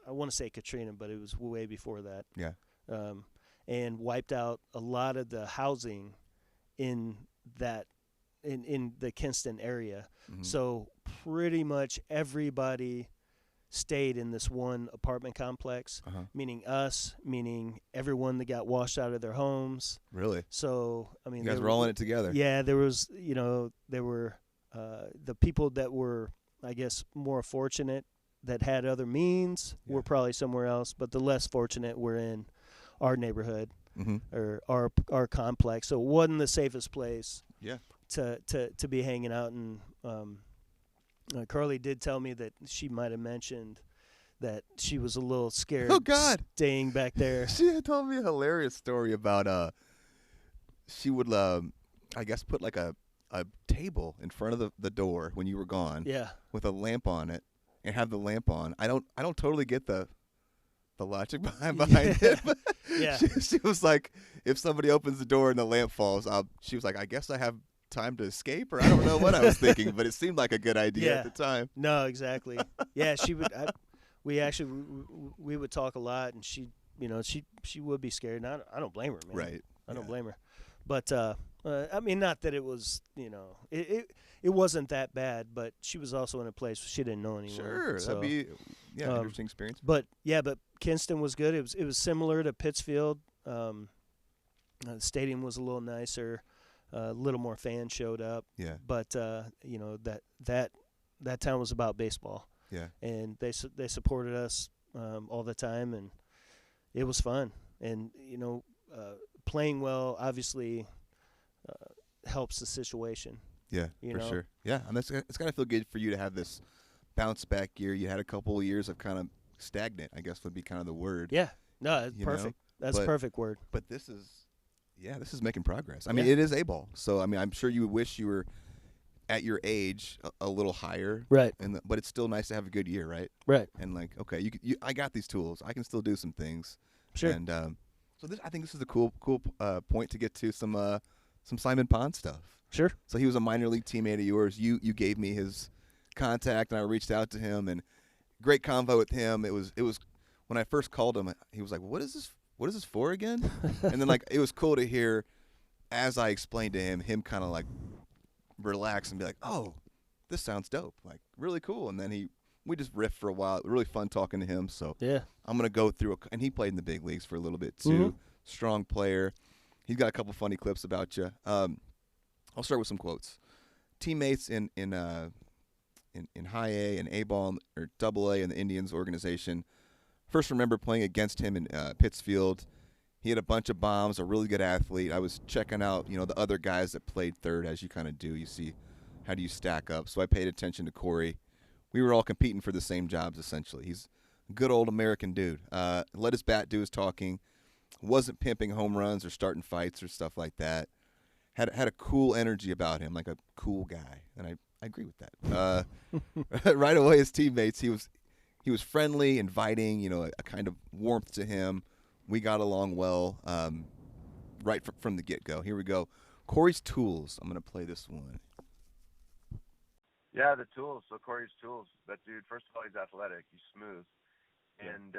I want to say Katrina, but it was way before that. Yeah. And wiped out a lot of the housing in the Kinston area. Mm-hmm. So pretty much everybody stayed in this one apartment complex, meaning everyone that got washed out of their homes. Really? So, I mean, you guys were all in it together. Yeah, there was, there were the people that were, I guess, more fortunate that had other means were probably somewhere else, but the less fortunate were in our neighborhood or our complex. So it wasn't the safest place to be hanging out. And Carlie did tell me that she might have mentioned that she was a little scared staying back there. She had told me a hilarious story about she would I guess put like a table in front of the door when you were gone with a lamp on it and have the lamp on. I don't totally get the logic behind it. But she was like, if somebody opens the door and the lamp falls, she was like, I guess I have time to escape, or I don't know what I was thinking, but it seemed like a good idea at the time. No, exactly. Yeah, she would. We would talk a lot, and she would be scared. And I don't blame her, man. Right. I don't blame her. But I mean, not that it was, it wasn't that bad, but she was also in a place where she didn't know anyone. Sure, so, that'd be an interesting experience. But Kinston was good. It was similar to Pittsfield. The stadium was a little nicer. A little more fans showed up. Yeah. But that town was about baseball. Yeah. And they supported us all the time, and it was fun. And playing well obviously helps the situation. Yeah, for sure. Yeah, and it's got to feel good for you to have this bounce back year. You had a couple of years of kind of stagnant, I guess would be kind of the word. Yeah. No, it's perfect. That's a perfect word. But this is making progress. I mean, it is A-ball. So, I mean, I'm sure you wish you were at your age a little higher. Right. But it's still nice to have a good year, right? Right. And like, okay, I got these tools. I can still do some things. Sure. And so I think this is a cool point to get to some Simon Pond stuff. Sure. So he was a minor league teammate of yours. You gave me his contact, and I reached out to him, and great convo with him. It was when I first called him, he was like, "What is this for again?" And then it was cool to hear as I explained to him kind of like relax and be like, "Oh, this sounds dope, like really cool." And then we just riffed for a while. Really fun talking to him. So I'm gonna go through and he played in the big leagues for a little bit too. Mm-hmm. Strong player. He's got a couple funny clips about you. I'll start with some quotes. Teammates in high A and A-ball or double A in the Indians organization. First remember playing against him in Pittsfield. He had a bunch of bombs, a really good athlete. I was checking out, the other guys that played third, as you kind of do. You see how do you stack up. So I paid attention to Corey. We were all competing for the same jobs, essentially. He's a good old American dude. Let his bat do his talking. Wasn't pimping home runs or starting fights or stuff like that. Had a cool energy about him, like a cool guy, and I agree with that. Right away, his teammates, he was friendly, inviting, a kind of warmth to him. We got along well right from the get-go. Here we go. Corey's tools. I'm going to play this one. Yeah, the tools. So Corey's tools. That dude, first of all, he's athletic. He's smooth. And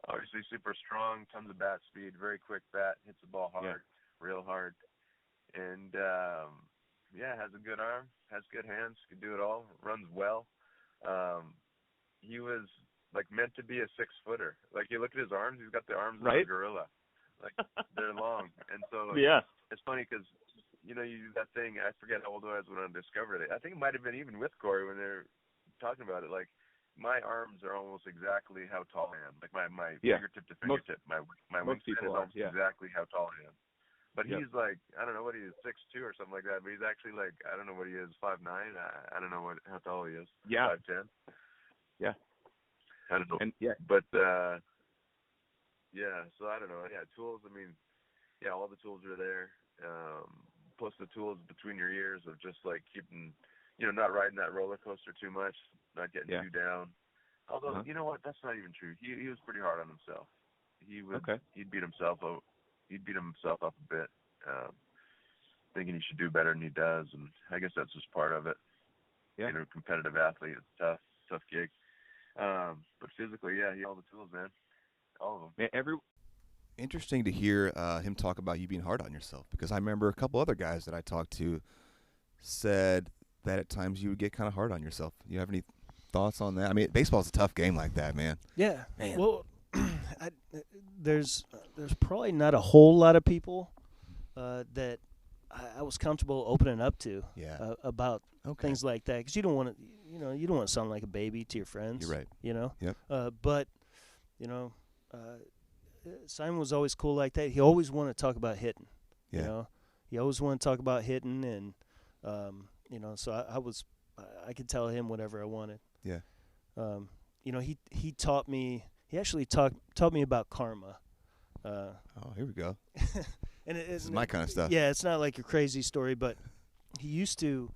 obviously super strong, tons of bat speed, very quick bat, hits the ball hard, real hard. And, has a good arm, has good hands, can do it all, runs well. He was, meant to be a 6-footer. You look at his arms, he's got the arms of a gorilla. They're long. And so it's funny because, you do that thing, I forget how old I was when I discovered it. I think it might have been even with Corey when they were talking about it. My arms are almost exactly how tall I am. My fingertip to fingertip. My wingspan is almost exactly how tall I am. But he's I don't know what he is, 6'2" or something like that. But he's actually I don't know what he is, 5'9". I don't know how tall he is. Yeah. 5'10". Yeah. I don't know. And But so I don't know. Yeah, tools. I mean, all the tools are there. Plus the tools between your ears of just keeping, not riding that roller coaster too much, not getting too down. Although you know what, that's not even true. He was pretty hard on himself. He'd beat himself up a bit. thinking he should do better than he does, and I guess that's just part of it. Yeah. You know, competitive athlete, it's tough gig. But physically, yeah, he had all the tools, man, all of them. Interesting to hear him talk about you being hard on yourself, because I remember a couple other guys that I talked to said that at times you would get kind of hard on yourself. You have any thoughts on that? I mean, baseball's a tough game like that, man. Yeah. Man. Well, there's probably not a whole lot of people that I was comfortable opening up to about things like that, because you don't want to sound like a baby to your friends. You're right. You know. Yep. But Simon was always cool like that. He always wanted to talk about hitting. Yeah. You know, he always wanted to talk about hitting, and so I could tell him whatever I wanted. Yeah. He taught me. He actually taught me about karma. Here we go. And this is my kind of stuff. Yeah, it's not like a crazy story, but he used to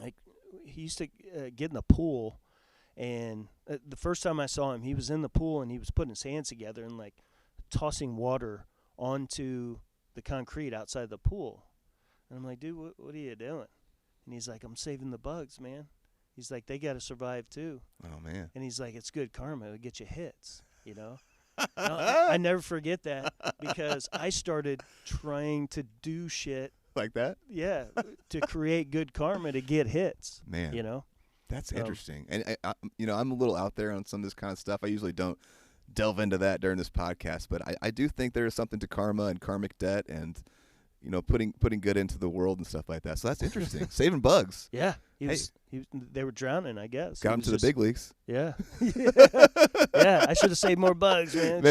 get in the pool, and the first time I saw him, he was in the pool and he was putting his hands together and like tossing water onto the concrete outside the pool. And I'm like, dude, what are you doing? And he's like, I'm saving the bugs, man. He's like, they got to survive too. Oh, man. And he's like, it's good karma. It'll get you hits, you know? I never forget that, because I started trying to do shit. Like that? Yeah, to create good karma to get hits. Man. You know? That's interesting. And, I'm a little out there on some of this kind of stuff. I usually don't delve into that during this podcast, but I do think there is something to karma and karmic debt and, putting good into the world and stuff like that. So that's interesting. Saving bugs. Yeah. They were drowning, I guess. Got him to the big leagues. Yeah. Yeah, I should have saved more bugs, man.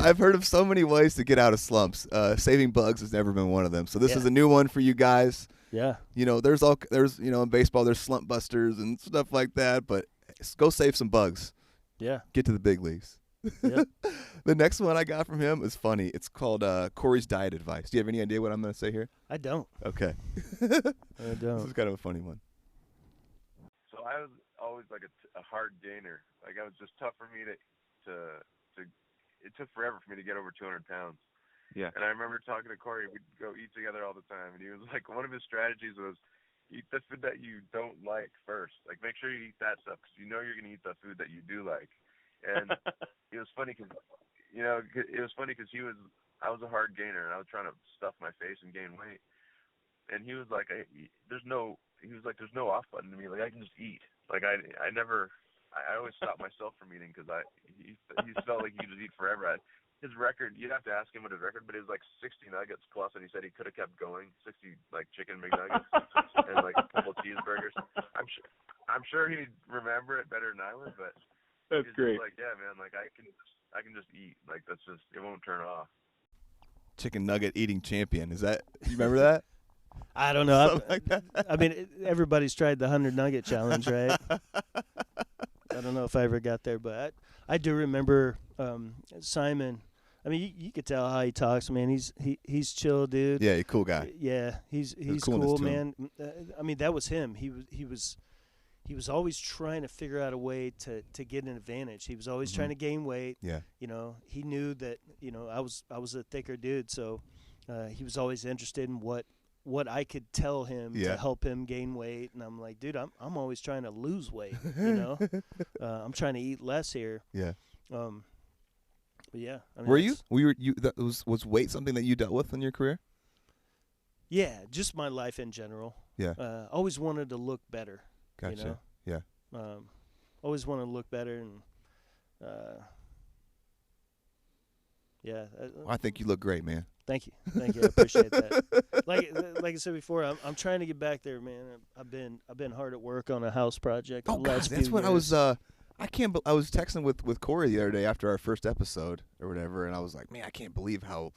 I've heard of so many ways to get out of slumps. Saving bugs has never been one of them. So this is a new one for you guys. Yeah. There's in baseball there's slump busters and stuff like that, but go save some bugs. Yeah. Get to the big leagues. Yep. The next one I got from him is funny. It's called Corey's Diet Advice. Do you have any idea what I'm going to say here? I don't. Okay. I don't. This is kind of a funny one. So I was always like a hard gainer. Like, I was just tough for me to it took forever for me to get over 200 pounds. Yeah. And I remember talking to Corey. We'd go eat together all the time, and he was like, one of his strategies was eat the food that you don't like first. Like, make sure you eat that stuff, because you're going to eat the food that you do like. And it was funny because I was a hard gainer, and I was trying to stuff my face and gain weight. And he was like, there's no off button to me. Like, I can just eat. Like, I always stopped myself from eating, because he felt like he could just eat forever. His record, you'd have to ask him what his record, but it was like 60 nuggets plus, and he said he could have kept going, 60 like chicken McNuggets and like a couple cheeseburgers. I'm sure he'd remember it better than I would, but that's great. Like, yeah, man, like I can just eat. Like, that's just, it won't turn off. Chicken nugget eating champion. Is that, you remember that? I don't know. Something like that? I mean, everybody's tried the 100 nugget challenge, right? I don't know if I ever got there, but I do remember Simon. I mean, you could tell how he talks, man. He's chill, dude. Yeah, cool guy. Yeah, he's cool, man. I mean, that was him. He was always trying to figure out a way to get an advantage. He was always trying to gain weight. Yeah. He knew that, I was a thicker dude, so he was always interested in what I could tell him to help him gain weight. And I'm like, dude, I'm always trying to lose weight, I'm trying to eat less here. Yeah. But yeah. I mean, was weight something that you dealt with in your career? Yeah, just my life in general. Yeah. Always wanted to look better. Gotcha. Yeah. Always wanted to look better, and yeah. I think you look great, man. Thank you. I appreciate that. Like I said before, I'm trying to get back there, man. I've been hard at work on a house project. Oh God, that's what years. I was. I was texting with Corey the other day after our first episode or whatever, and I was like, man, I can't believe how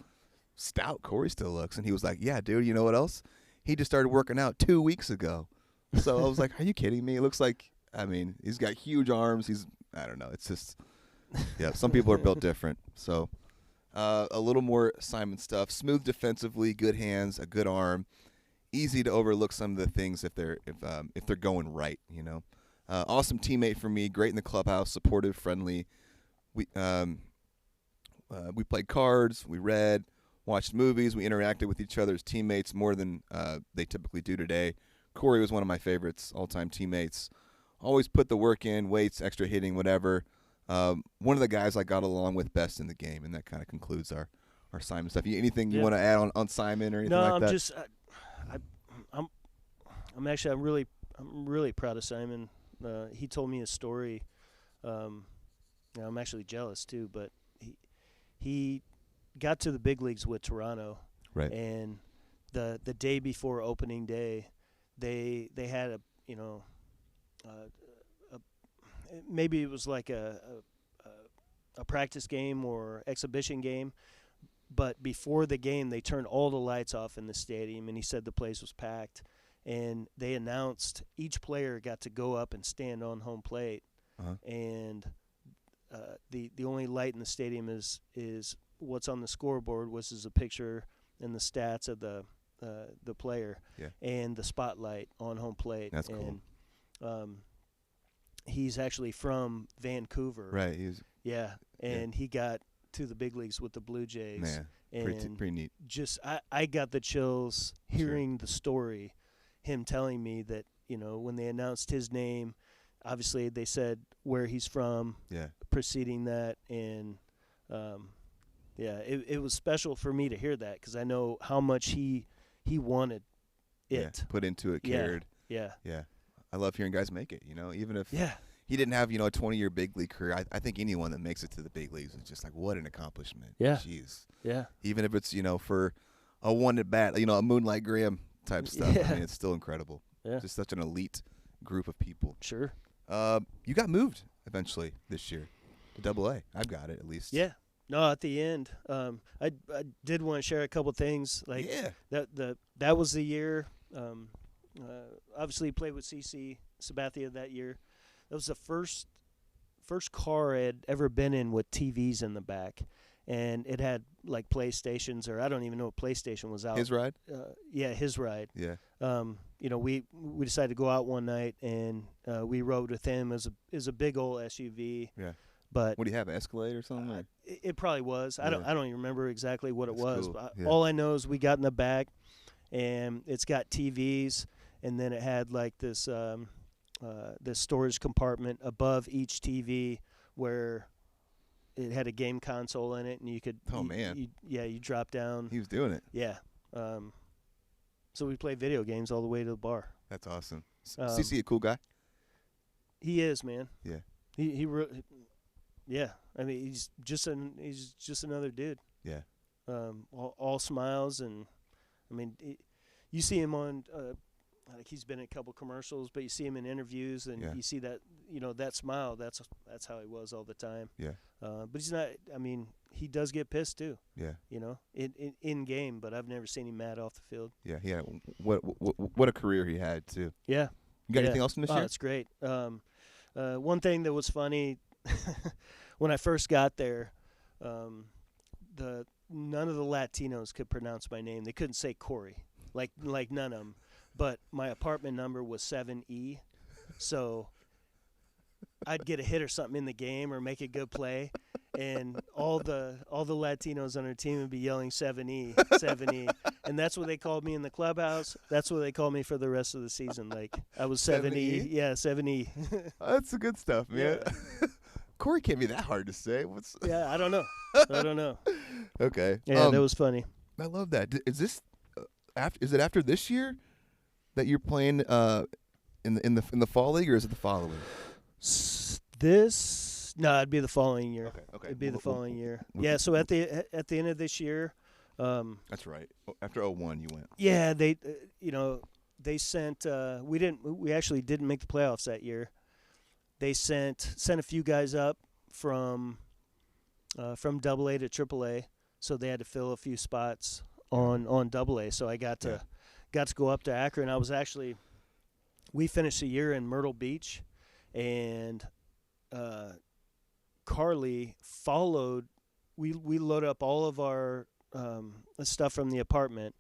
stout Corey still looks. And he was like, yeah, dude, you know what else? He just started working out 2 weeks ago. So I was like, are you kidding me? It looks like, I mean, he's got huge arms. I don't know. It's just, yeah, some people are built different. So a little more Simon stuff. Smooth defensively, good hands, a good arm. Easy to overlook some of the things if they're going right, Awesome teammate for me, great in the clubhouse, supportive, friendly. We played cards, we read, watched movies. We interacted with each other as teammates more than they typically do today. Corey was one of my favorites, all-time teammates. Always put the work in, weights, extra hitting, whatever. One of the guys I got along with best in the game, and that kind of concludes our Simon stuff. Anything you want to add on Simon or anything like that? No, I'm just I'm really proud of Simon. He told me a story. I'm actually jealous too, but he got to the big leagues with Toronto, right? And the day before opening day, they had maybe it was like a practice game or exhibition game, but before the game they turned all the lights off in the stadium, and he said the place was packed, and they announced each player got to go up and stand on home plate, and the only light in the stadium is what's on the scoreboard, which is a picture and the stats of the player, and the spotlight on home plate. That's cool. And he's actually from Vancouver, right? And he got to the big leagues with the Blue Jays. Man, and pretty neat. Just I got the chills hearing the story, him telling me that when they announced his name, obviously they said where he's from, preceding that, and it was special for me to hear that because I know how much he wanted it. Put into it, cared. Yeah. I love hearing guys make it, even if he didn't have, a 20-year big league career. I think anyone that makes it to the big leagues is just like, what an accomplishment. Yeah. Jeez. Yeah. Even if it's, for a one at bat, a Moonlight Graham type stuff. Yeah. I mean, it's still incredible. Yeah. Just such an elite group of people. Sure. You got moved eventually this year to AA. I've got it at least. Yeah. No, at the end, I did want to share a couple things. That was the year. Obviously, played with CC Sabathia that year. That was the first car I had ever been in with TVs in the back, and it had like PlayStations, or I don't even know what PlayStation was out. His ride? His ride. Yeah. We decided to go out one night, and we rode with him as a big old SUV. Yeah. But what do you have, Escalade or something? It probably was. I don't even remember exactly what it was. Cool. But all I know is we got in the back, and it's got TVs, and then it had like this this storage compartment above each TV where it had a game console in it, and you could. Oh man. You drop down. He was doing it. Yeah. So we played video games all the way to the bar. That's awesome. CC a cool guy? He is, man. Yeah. He really. Yeah, I mean he's just another dude. Yeah. All smiles, and I mean you see him on like he's been in a couple commercials, but you see him in interviews, and you see that that smile. That's how he was all the time. Yeah. But he's not. I mean he does get pissed too. Yeah. In game, but I've never seen him mad off the field. Yeah. Yeah. What a career he had too. Yeah. You got anything else from this year? That's great. One thing that was funny. When I first got there, none of the Latinos could pronounce my name. They couldn't say Corey, like none of them. But my apartment number was 7E, so I'd get a hit or something in the game or make a good play, and all the Latinos on our team would be yelling 7E, 7E, and that's what they called me in the clubhouse. That's what they called me for the rest of the season. Like I was 7E, yeah, 7E. That's the good stuff, man. Yeah. Corey can't be that hard to say. Yeah, I don't know. Okay. Yeah, that was funny. I love that. Is this is it after this year that you're playing in the fall league, or is it the following? It'd be the following year. Okay. It'd be the following year. Yeah. So at the end of this year. That's right. After 01, you went. Yeah, they they sent. We actually didn't make the playoffs that year. They sent a few guys up from AA to AAA, so they had to fill a few spots on AA. So I got to go up to Akron. We finished the year in Myrtle Beach, and Carlie followed. We loaded up all of our stuff from the apartment.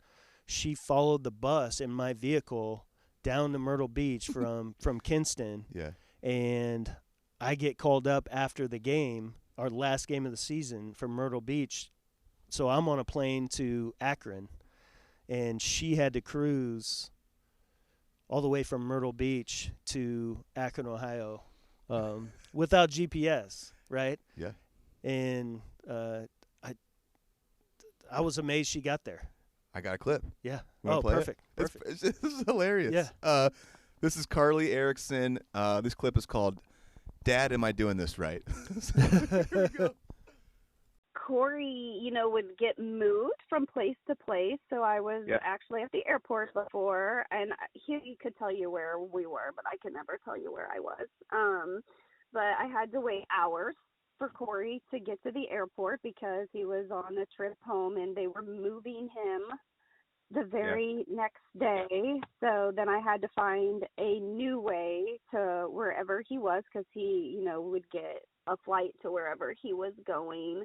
She followed the bus in my vehicle down to Myrtle Beach from Kinston. Yeah. And I get called up after the game, our last game of the season, from Myrtle Beach so I'm on a plane to Akron, and she had to cruise all the way from Myrtle Beach to Akron, Ohio, without GPS, right? Yeah. And I was amazed she got there. I got a clip. Yeah. Perfect. Perfect. This is hilarious. Yeah. This is Carlie Erickson. This clip is called "Dad, Am I Doing This Right?" Here we go. Corey, would get moved from place to place. So I was actually at the airport before, and he could tell you where we were, but I could never tell you where I was. But I had to wait hours for Corey to get to the airport because he was on a trip home, and they were moving him the very next day. So then I had to find a new way to wherever he was, because he, would get a flight to wherever he was going.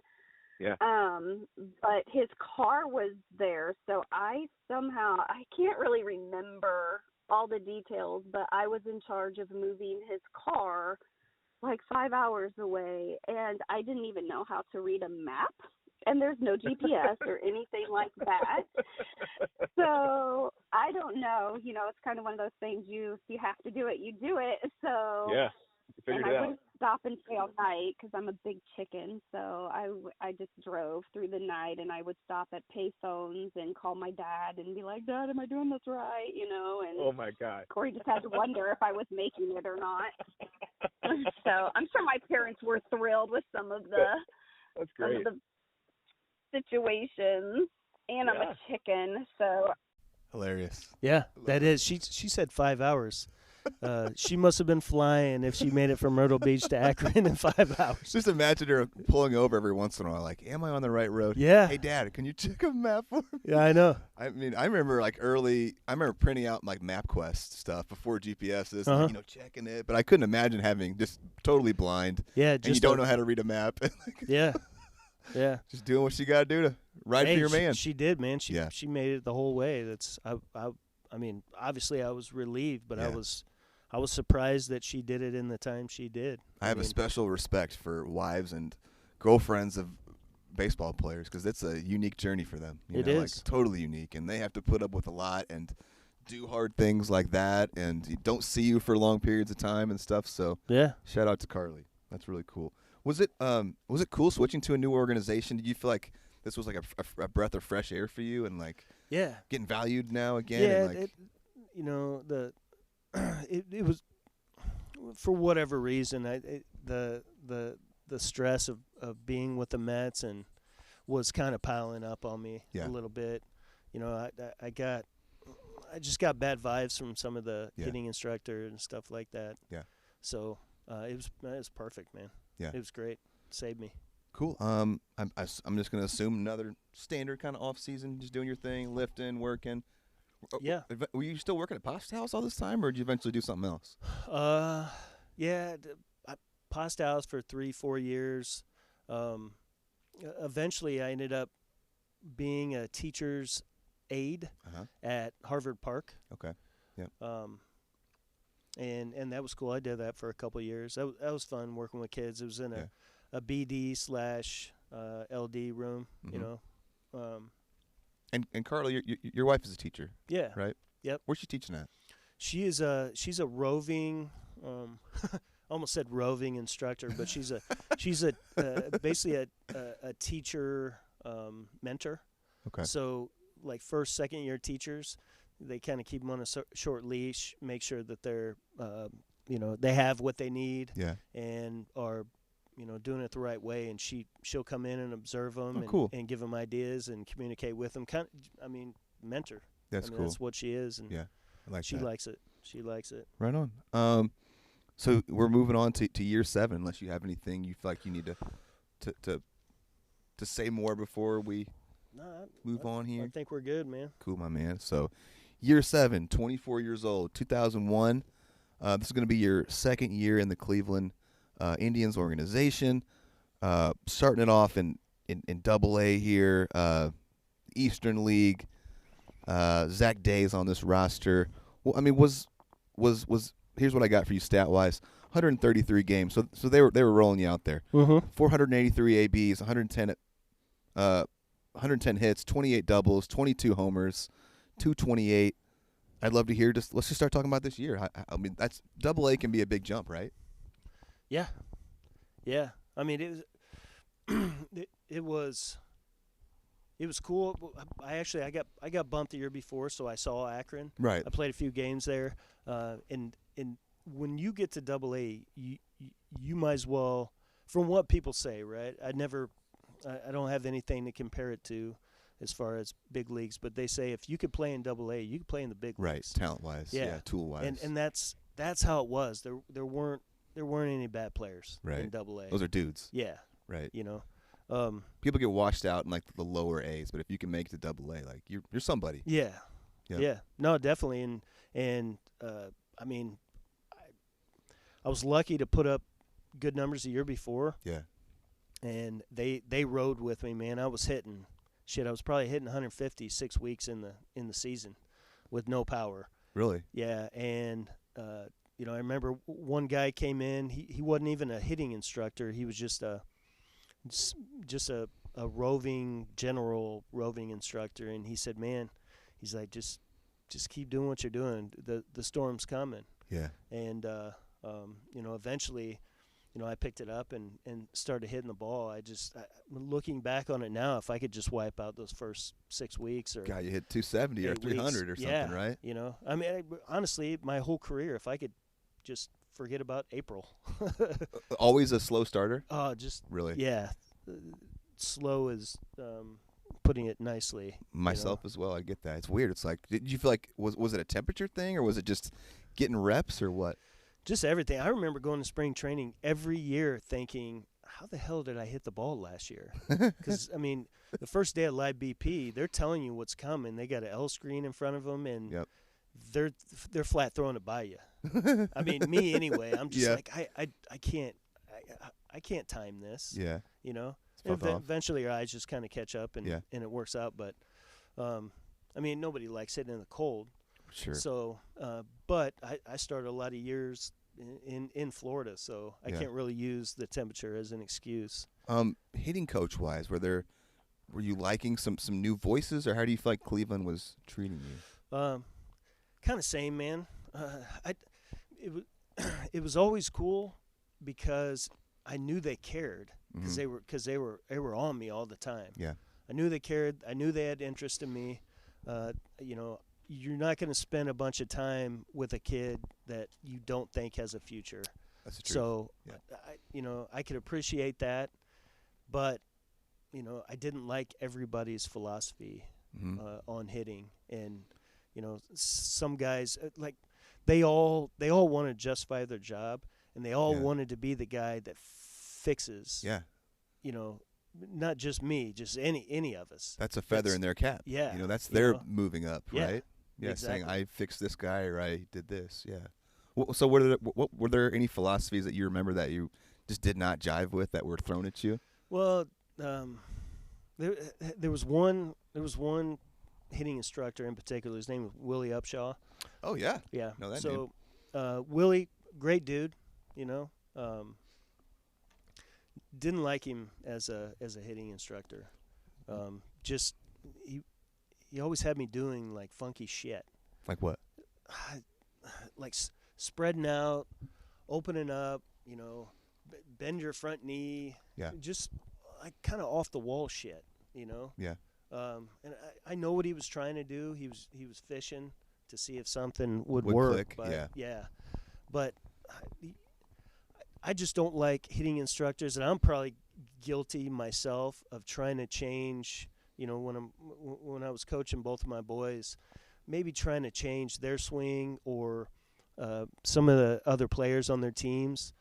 Yeah. But his car was there, so I can't really remember all the details, but I was in charge of moving his car like 5 hours away, and I didn't even know how to read a map, and there's no GPS or anything like that. So I don't know, it's kind of one of those things, if you have to do it, you do it. So yeah, you figured and it I out. wouldn't stop and stay all night because I'm a big chicken. So I just drove through the night, and I would stop at payphones and call my dad and be like, "Dad, am I doing this right?" And Oh my God. Corey just had to wonder if I was making it or not. So I'm sure my parents were thrilled with some of the That's great. some of the situations. And I'm a chicken, so Hilarious. Yeah, that is. She said 5 hours. She must have been flying if she made it from Myrtle Beach to Akron in 5 hours. Just imagine her pulling over every once in a while, like, "Am I on the right road?" Yeah. "Hey, Dad, can you check a map for me?" Yeah, I know. I mean, I remember printing out like MapQuest stuff before GPSs, like, checking it. But I couldn't imagine having just totally blind. Yeah, and you don't know how to read a map. Yeah, yeah. Just doing what you got to do to ride for your man. She did, man. She made it the whole way. I mean, obviously I was relieved, but I was surprised that she did it in the time she did. I have a special respect for wives and girlfriends of baseball players because it's a unique journey for them. It is. Like, totally unique, and they have to put up with a lot and do hard things like that, and don't see you for long periods of time and stuff. So yeah, shout out to Carlie. That's really cool. Was it cool switching to a new organization? Did you feel like this was like a breath of fresh air for you, and like getting valued now again? Yeah, and like, it was, for whatever reason, the stress of being with the Mets and was kind of piling up on me a little bit. I just got bad vibes from some of the hitting instructor and stuff like that. Yeah. So it was perfect, man. Yeah. It was great. Saved me. Cool. I'm just gonna assume another standard kind of off season, just doing your thing, lifting, working. Yeah. Were you still working at Pasta House all this time, or did you eventually do something else? Yeah. Pasta House for 3-4 years. Eventually, I ended up being a teacher's aide at Harvard Park. Okay. Yeah. And that was cool. I did that for a couple of years. That was fun working with kids. It was in a BD/LD room, And Carlie, your wife is a teacher. Yeah. Right. Yep. Where's she teaching at? She's a roving, almost said roving instructor, but she's basically a teacher mentor. Okay. So like first, second year teachers, they kind of keep them on a short leash, make sure that they're, they have what they need, and are, doing it the right way. And she'll come in and observe them and give them ideas and communicate with them. Mentor. That's cool. That's what she is, and I like she that. likes it. She likes it. Right on. So we're moving on to year 7. Unless you have anything you feel like you need to say more before we move on here. I think we're good, man. Cool, my man. So year 7, 24 years old, 2001. This is going to be your second year in the Cleveland Indians organization. Starting it off in Double-A here, Eastern League. Zach Day's on this roster. Well, I mean, was here's what I got for you stat wise: 133 games. So they were rolling you out there. 483 ABs, 110 110 hits, 28 doubles, 22 homers, 228. I'd love to hear. Let's just start talking about this year. I mean, that's Double-A can be a big jump, right? Yeah. I mean, it was cool. I got bumped the year before, so I saw Akron. Right. I played a few games there, and when you get to Double-A, you might as well, from what people say, right? I don't have anything to compare it to as far as big leagues, but they say if you could play in Double-A, you could play in the big right. leagues. Talent-wise, yeah, tool-wise. And that's how it was. There weren't any bad players in Double-A. Those are dudes. Yeah. Right. People get washed out in like the lower A's, but if you can make it to Double-A, like you're somebody. Yeah. Yep. Yeah. No, definitely. And I mean, I was lucky to put up good numbers the year before. Yeah. And they rode with me, man. I was probably hitting 150 6 weeks in the season with no power. Really? Yeah. And I remember one guy came in. He wasn't even a hitting instructor. He was just a general roving instructor. And he said, "Man," he's like, just keep doing what you're doing. The storm's coming. Yeah. And eventually, I picked it up and started hitting the ball. Looking back on it now, if I could just wipe out those first 6 weeks or God, you hit 270 or 300 or something, right? I mean, honestly, my whole career, if I could just forget about April. Always a slow starter? Just really? Yeah. Slow is putting it nicely. Myself as well. I get that. It's weird. It's like, did you feel like was it a temperature thing or was it just getting reps or what? Just everything. I remember going to spring training every year thinking, how the hell did I hit the ball last year? Because, I mean, the first day at Live BP, they're telling you what's coming. They got an L screen in front of them, and they're flat throwing it by you. I mean, me anyway. I'm just like, I can't time this. Yeah. Eventually your eyes just kind of catch up, and it works out. But, I mean, nobody likes hitting in the cold. Sure. So, but I started a lot of years in Florida, so I can't really use the temperature as an excuse. Hitting coach wise, were you liking some new voices, or how do you feel like Cleveland was treating you? Kind of same, man. It was always cool because I knew they cared because they were on me all the time. Yeah. I knew they cared. I knew they had interest in me. You're not going to spend a bunch of time with a kid that you don't think has a future. That's the truth. So, I could appreciate that, but, I didn't like everybody's philosophy on hitting. And, some guys, like, they all want to justify their job, and they all wanted to be the guy that fixes. Yeah. Not just me, just any of us. That's a feather in their cap. Yeah. That's their moving up, yeah, right? Yeah, exactly. Saying I fixed this guy or I did this. Yeah. So were there any philosophies that you remember that you just did not jive with that were thrown at you? Well, there was one hitting instructor in particular. His name was Willie Upshaw. Oh yeah. Yeah. Know that so name. Willie, great dude. Didn't like him as a hitting instructor. Just he always had me doing like funky shit. Like what? Like spreading out, opening up. Bend your front knee. Yeah. Just like kind of off the wall shit. Yeah. And I know what he was trying to do. He was fishing to see if something would work. Click. But, But I just don't like hitting instructors, and I'm probably guilty myself of trying to change. When I was coaching both of my boys, maybe trying to change their swing or some of the other players on their teams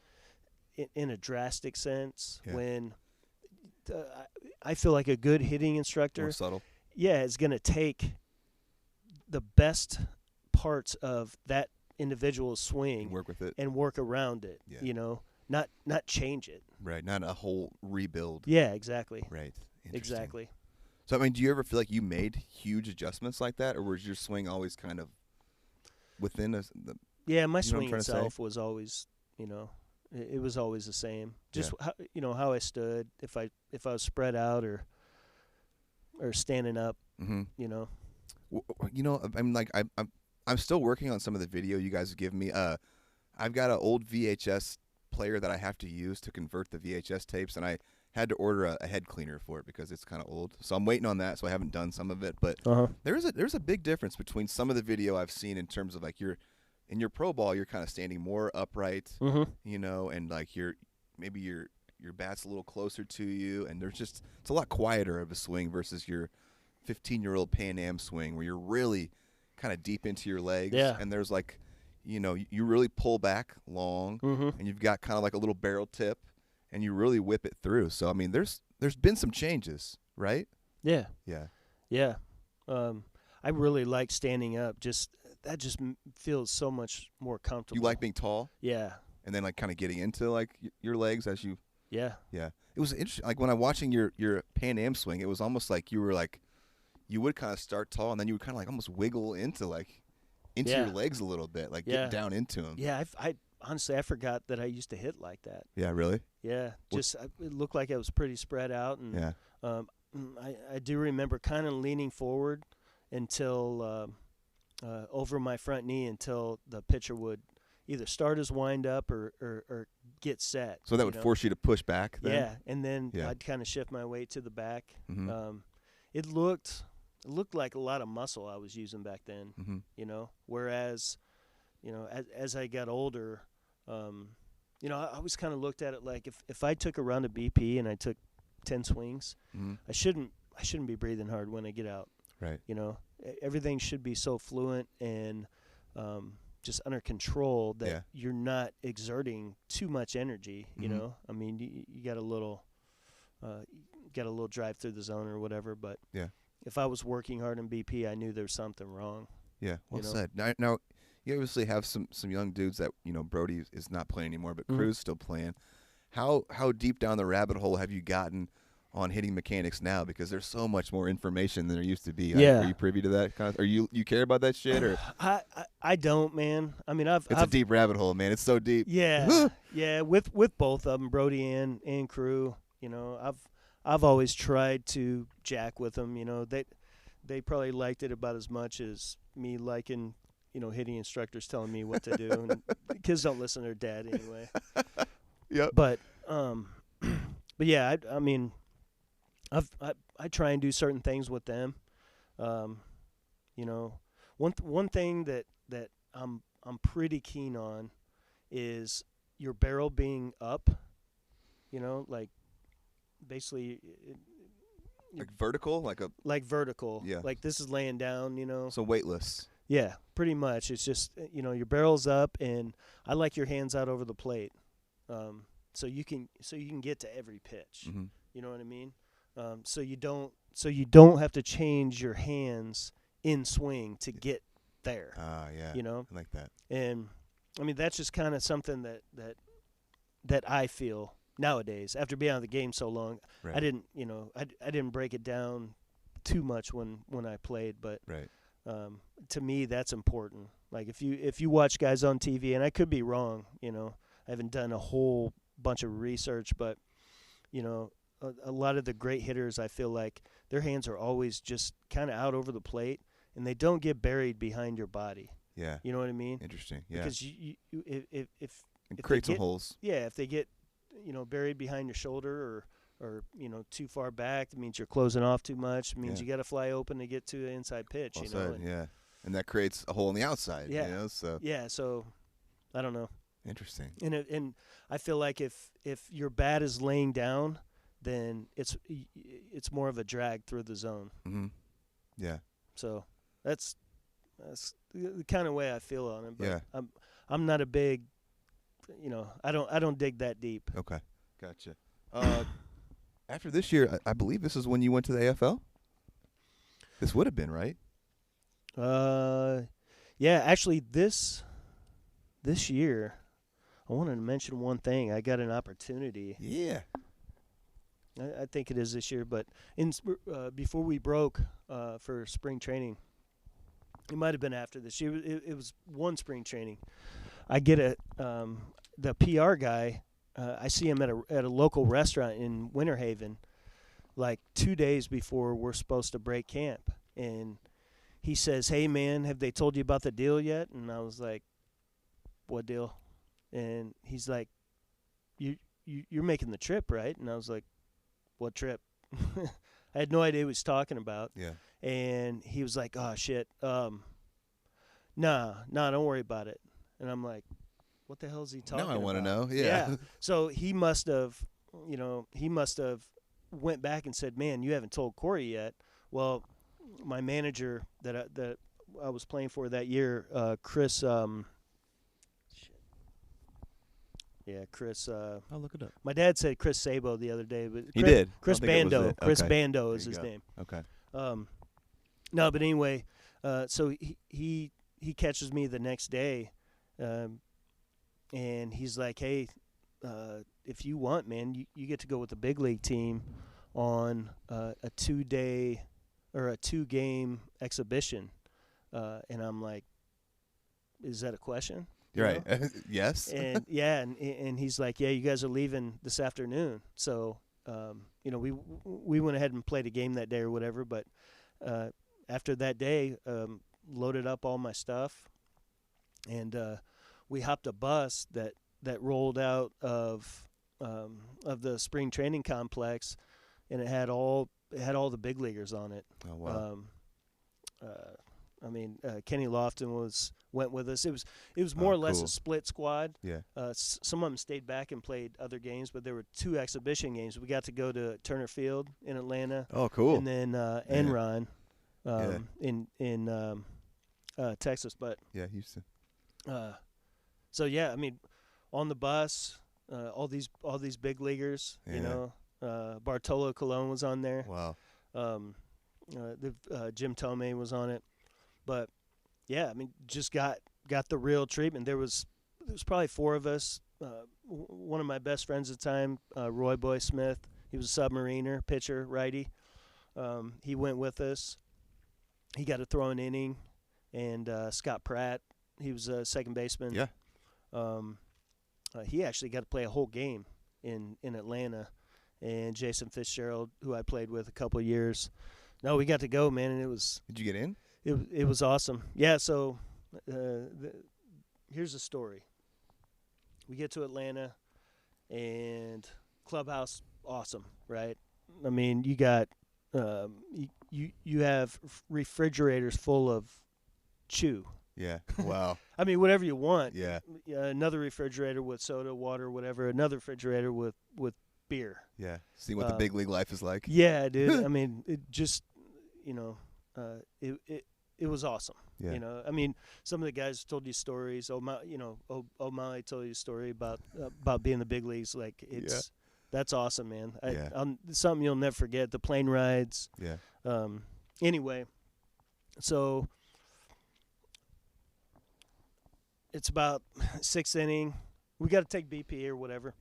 in a drastic sense. Yeah. When I feel like a good hitting instructor, more subtle. Yeah, is going to take the best parts of that individual's swing and work with it and work around it. Yeah. Not change it. Right, not a whole rebuild. Yeah, exactly. Right. Exactly. So, I mean, do you ever feel like you made huge adjustments like that, or was your swing always kind of within Yeah, my swing itself was always, it was always the same. Just how I stood, if I was spread out or or standing up. You know. You know, I'm still working on some of the video you guys have given me. I've got an old VHS player that I have to use to convert the VHS tapes, and I had to order a head cleaner for it because it's kind of old. So I'm waiting on that, so I haven't done some of it. But there's a big difference between some of the video I've seen in terms of like in your pro ball, you're kind of standing more upright, you know, and like maybe your bat's a little closer to you, and it's a lot quieter of a swing versus your 15-year-old Pan Am swing where you're really kind of deep into your legs, and there's like, you know, you really pull back long, and you've got kind of like a little barrel tip, and you really whip it through. So I mean, there's been some changes, right? Yeah. I really like standing up. That just feels so much more comfortable. You like being tall? Yeah. And then like kind of getting into like your legs as you. Yeah. Yeah. It was interesting. Like when I'm watching your Pan Am swing, it was almost like you would kind of start tall, and then you would kind of like almost wiggle into your legs a little bit, like get down into them. Yeah, I honestly forgot that I used to hit like that. Yeah, really? Yeah, it looked like I was pretty spread out, and I do remember kind of leaning forward until over my front knee until the pitcher would either start his wind up or get set. So that would force you to push back then? Yeah, and then I'd kind of shift my weight to the back. It looked like a lot of muscle I was using back then, you know, whereas, you know, as I got older, you know, I always kind of looked at it like if I took a round of BP and I took 10 swings, I shouldn't be breathing hard when I get out. Right. You know, everything should be so fluent and just under control that you're not exerting too much energy, you know. I mean, you got a little drive through the zone or whatever, but if I was working hard in BP, I knew there was something wrong. Yeah, well said. Now, you obviously have some young dudes that, you know, Brody is not playing anymore, but Crew's still playing. How deep down the rabbit hole have you gotten on hitting mechanics now? Because there's so much more information than there used to be. Yeah. Are you privy to that kind of? Are you care about that shit or? I don't, man. I mean, it's a deep rabbit hole, man. It's so deep. Yeah, yeah. With both of them, Brody and Crew. You know, I've always tried to jack with them. You know, they probably liked it about as much as me liking, you know, hitting instructors telling me what to do. And kids don't listen to their dad anyway. Yep. But yeah, I mean, I try and do certain things with them. You know, one thing that I'm pretty keen on is your barrel being up. You know, like basically like vertical, like vertical. Yeah. Like this is laying down. You know. So weightless. Yeah, pretty much. It's just, you know, your barrel's up, and I like your hands out over the plate, so you can get to every pitch. You know what I mean? So you don't have to change your hands in swing to get there. Yeah. You know, I like that. And I mean that's just kind of something that I feel nowadays after being out of the game so long. Right. I didn't break it down too much when I played, but right. To me, that's important. Like if you watch guys on TV, and I could be wrong, you know, I haven't done a whole bunch of research, but you know, a lot of the great hitters, I feel like their hands are always just kind of out over the plate, and they don't get buried behind your body. Yeah. You know what I mean? Interesting. Yeah. Because if it creates some holes. Yeah, if they get, you know, buried behind your shoulder or you know, too far back, it means you're closing off too much. It means you got to fly open to get to the inside pitch. Well you know, said, and that creates a hole on the outside. Yeah, you know, so so I don't know. Interesting. And I feel like if your bat is laying down, then it's more of a drag through the zone. Yeah. So that's the kind of way I feel on it. But yeah. I'm not a big, you know, I don't dig that deep. Okay, gotcha. After this year, I believe this is when you went to the AFL? This would have been, right? Yeah, actually this year, I wanted to mention one thing. I got an opportunity. Yeah. I think it is this year, but before we broke for spring training, it might have been after this year. It was one spring training. I get the PR guy. I see him at a local restaurant in Winter Haven, like 2 days before we're supposed to break camp. And he says, "Hey, man, have they told you about the deal yet?" And I was like, "What deal?" And he's like, You're making the trip, right?" And I was like, "What trip?" I had no idea what he was talking about. Yeah. And he was like, "Oh, shit. Nah, don't worry about it." And I'm like, what the hell is he talking about? Now I want to know. Yeah. So he must have went back and said, "Man, you haven't told Corey yet." Well, my manager that I was playing for that year, Chris. Chris. I'll look it up. My dad said Chris Sabo the other day, but He did. Chris Bando. Chris Okay. Bando is his go. name. Okay. No, but anyway, so he catches me the next day, and he's like, "Hey, if you want, man, you get to go with the big league team on a 2-day or a 2-game exhibition." And I'm like, "Is that a question?" You're right. Yes. And and he's like, "Yeah, you guys are leaving this afternoon." So, we went ahead and played a game that day or whatever. But after that day, loaded up all my stuff, and we hopped a bus that rolled out of the spring training complex, and it had all the big leaguers on it. Oh wow. Kenny Lofton went with us. It was more or less cool. a split squad. Yeah. Some of them stayed back and played other games, but there were 2 exhibition games. We got to go to Turner Field in Atlanta. Oh, cool. And then Enron in Texas. But yeah, Houston. so yeah, on the bus, all these big leaguers. Yeah. Bartolo Colon was on there. Wow. Jim Tomei was on it. But yeah, just got the real treatment. There was probably 4 of us. One of my best friends at the time, Roy Boy Smith, he was a submariner, pitcher, righty. He went with us. He got to throw an inning, and Scott Pratt, he was a second baseman. Yeah. He actually got to play a whole game in Atlanta, and Jason Fitzgerald, who I played with a couple of years. No, we got to go, man, and it was. Did you get in? It was awesome. Yeah, so here's the story. We get to Atlanta, and clubhouse, awesome, right? You got you have refrigerators full of chew. Yeah. Wow. Whatever you want. Yeah. Another refrigerator with soda, water, whatever. Another refrigerator with beer. Yeah. See what the big league life is like. Yeah, dude. It just, it was awesome. Yeah. Some of the guys told you stories. O'Malley told you a story about being in the big leagues. Like, that's awesome, man. Something you'll never forget. The plane rides. Yeah. Anyway, so it's about 6th inning. We got to take BP or whatever.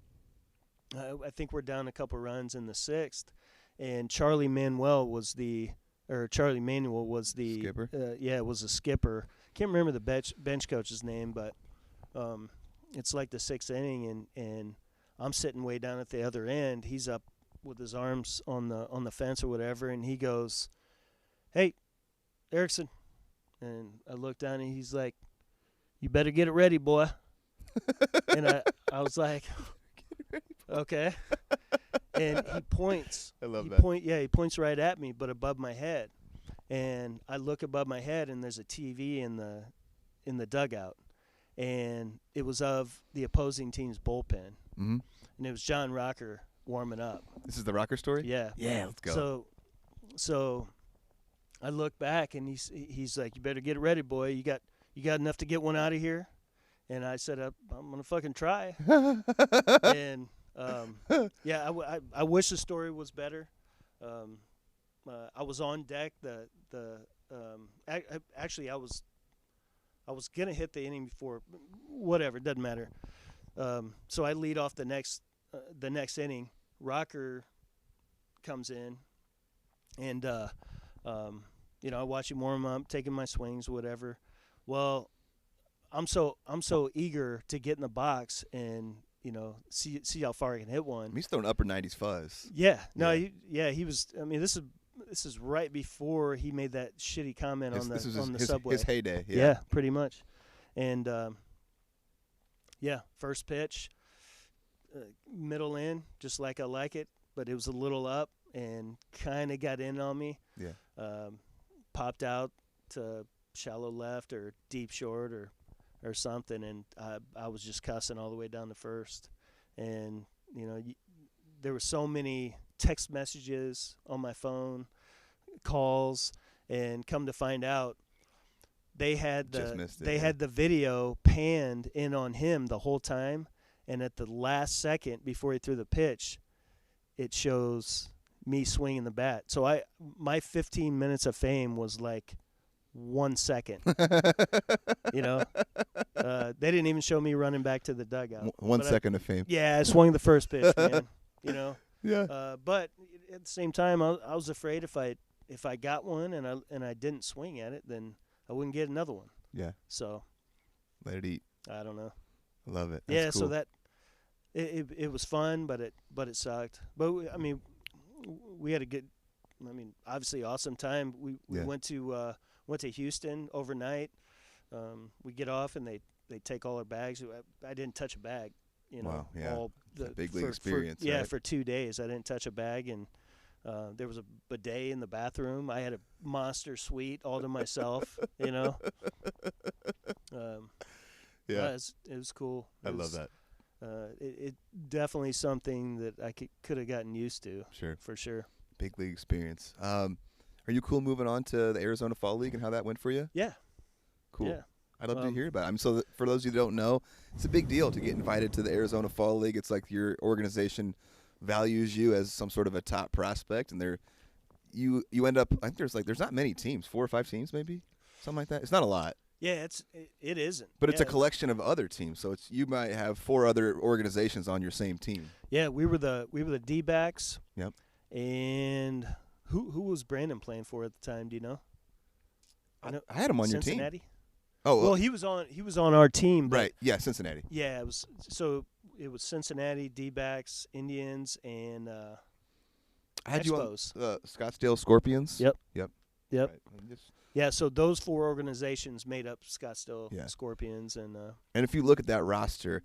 I think we're down a couple runs in the 6th, and Charlie Manuel was the skipper. Was a skipper. Can't remember the bench coach's name, but it's like the 6th inning, and I'm sitting way down at the other end. He's up with his arms on the fence or whatever, and he goes, "Hey, Erickson," and I look down, and he's like, "You better get it ready, boy." And I was like, "Okay." And he points. I love that. He points right at me, but above my head. And I look above my head, and there's a TV in the dugout, and it was of the opposing team's bullpen. Mm-hmm. And it was John Rocker warming up. This is the Rocker story? Yeah. Yeah, let's go. So I look back, and he's like, "You better get it ready, boy. You got enough to get one out of here?" And I said, "I'm gonna fucking try." And I wish the story was better. I was on deck. Actually, I was gonna hit the inning before. Whatever, it doesn't matter. So I lead off the next inning. Rocker comes in, and I watch him warm up, taking my swings, whatever. Well, I'm so eager to get in the box, and see how far I can hit one. He's throwing upper 90s fuzz. Yeah. No. Yeah. He was. I mean, this is right before he made that shitty comment on the subway. His heyday. Yeah, pretty much. And first pitch, middle in, just like I like it, but it was a little up and kind of got in on me. Yeah. Popped out to shallow left or deep short or something, and I was just cussing all the way down to first. And there were so many text messages on my phone, calls, and come to find out they had the video panned in on him the whole time, and at the last second before he threw the pitch, it shows me swinging the bat. So my 15 minutes of fame was like 1 second. They didn't even show me running back to the dugout. 1 second of fame. Yeah, I swung the first pitch, man. Yeah. But at the same time, I was afraid if I got one and I didn't swing at it, then I wouldn't get another one. Yeah. So let it eat. I don't know. I love it. That's cool. So that it was fun, but it sucked. But we had a good, obviously awesome time. We went to Houston overnight. We get off and they take all our bags. I didn't touch a bag. Wow, yeah. All the big league experience. Right? For 2 days I didn't touch a bag, and there was a bidet in the bathroom. I had a monster suite all to myself. Yeah, it was cool. I love that. It definitely something that I could have gotten used to. Sure, for sure. Big league experience. Are you cool moving on to the Arizona Fall League and how that went for you? Yeah. Cool. Yeah. I'd love to hear about it. So for those of you who don't know, it's a big deal to get invited to the Arizona Fall League. It's like your organization values you as some sort of a top prospect, and you end up. I think there's not many teams, 4 or 5 teams maybe, something like that. It's not a lot. Yeah, it isn't. But it's a collection of other teams, so you might have 4 other organizations on your same team. Yeah, we were the D-backs. Yep. And who was Brandon playing for at the time? Do you know? I had him on your team. Cincinnati. Oh, well, he was on our team. Right. Yeah, Cincinnati. Yeah, it was Cincinnati, D-backs, Indians, and I had Expos. You on Scottsdale Scorpions. Yep. Right. Yeah, so those 4 organizations made up Scottsdale Scorpions, and if you look at that roster,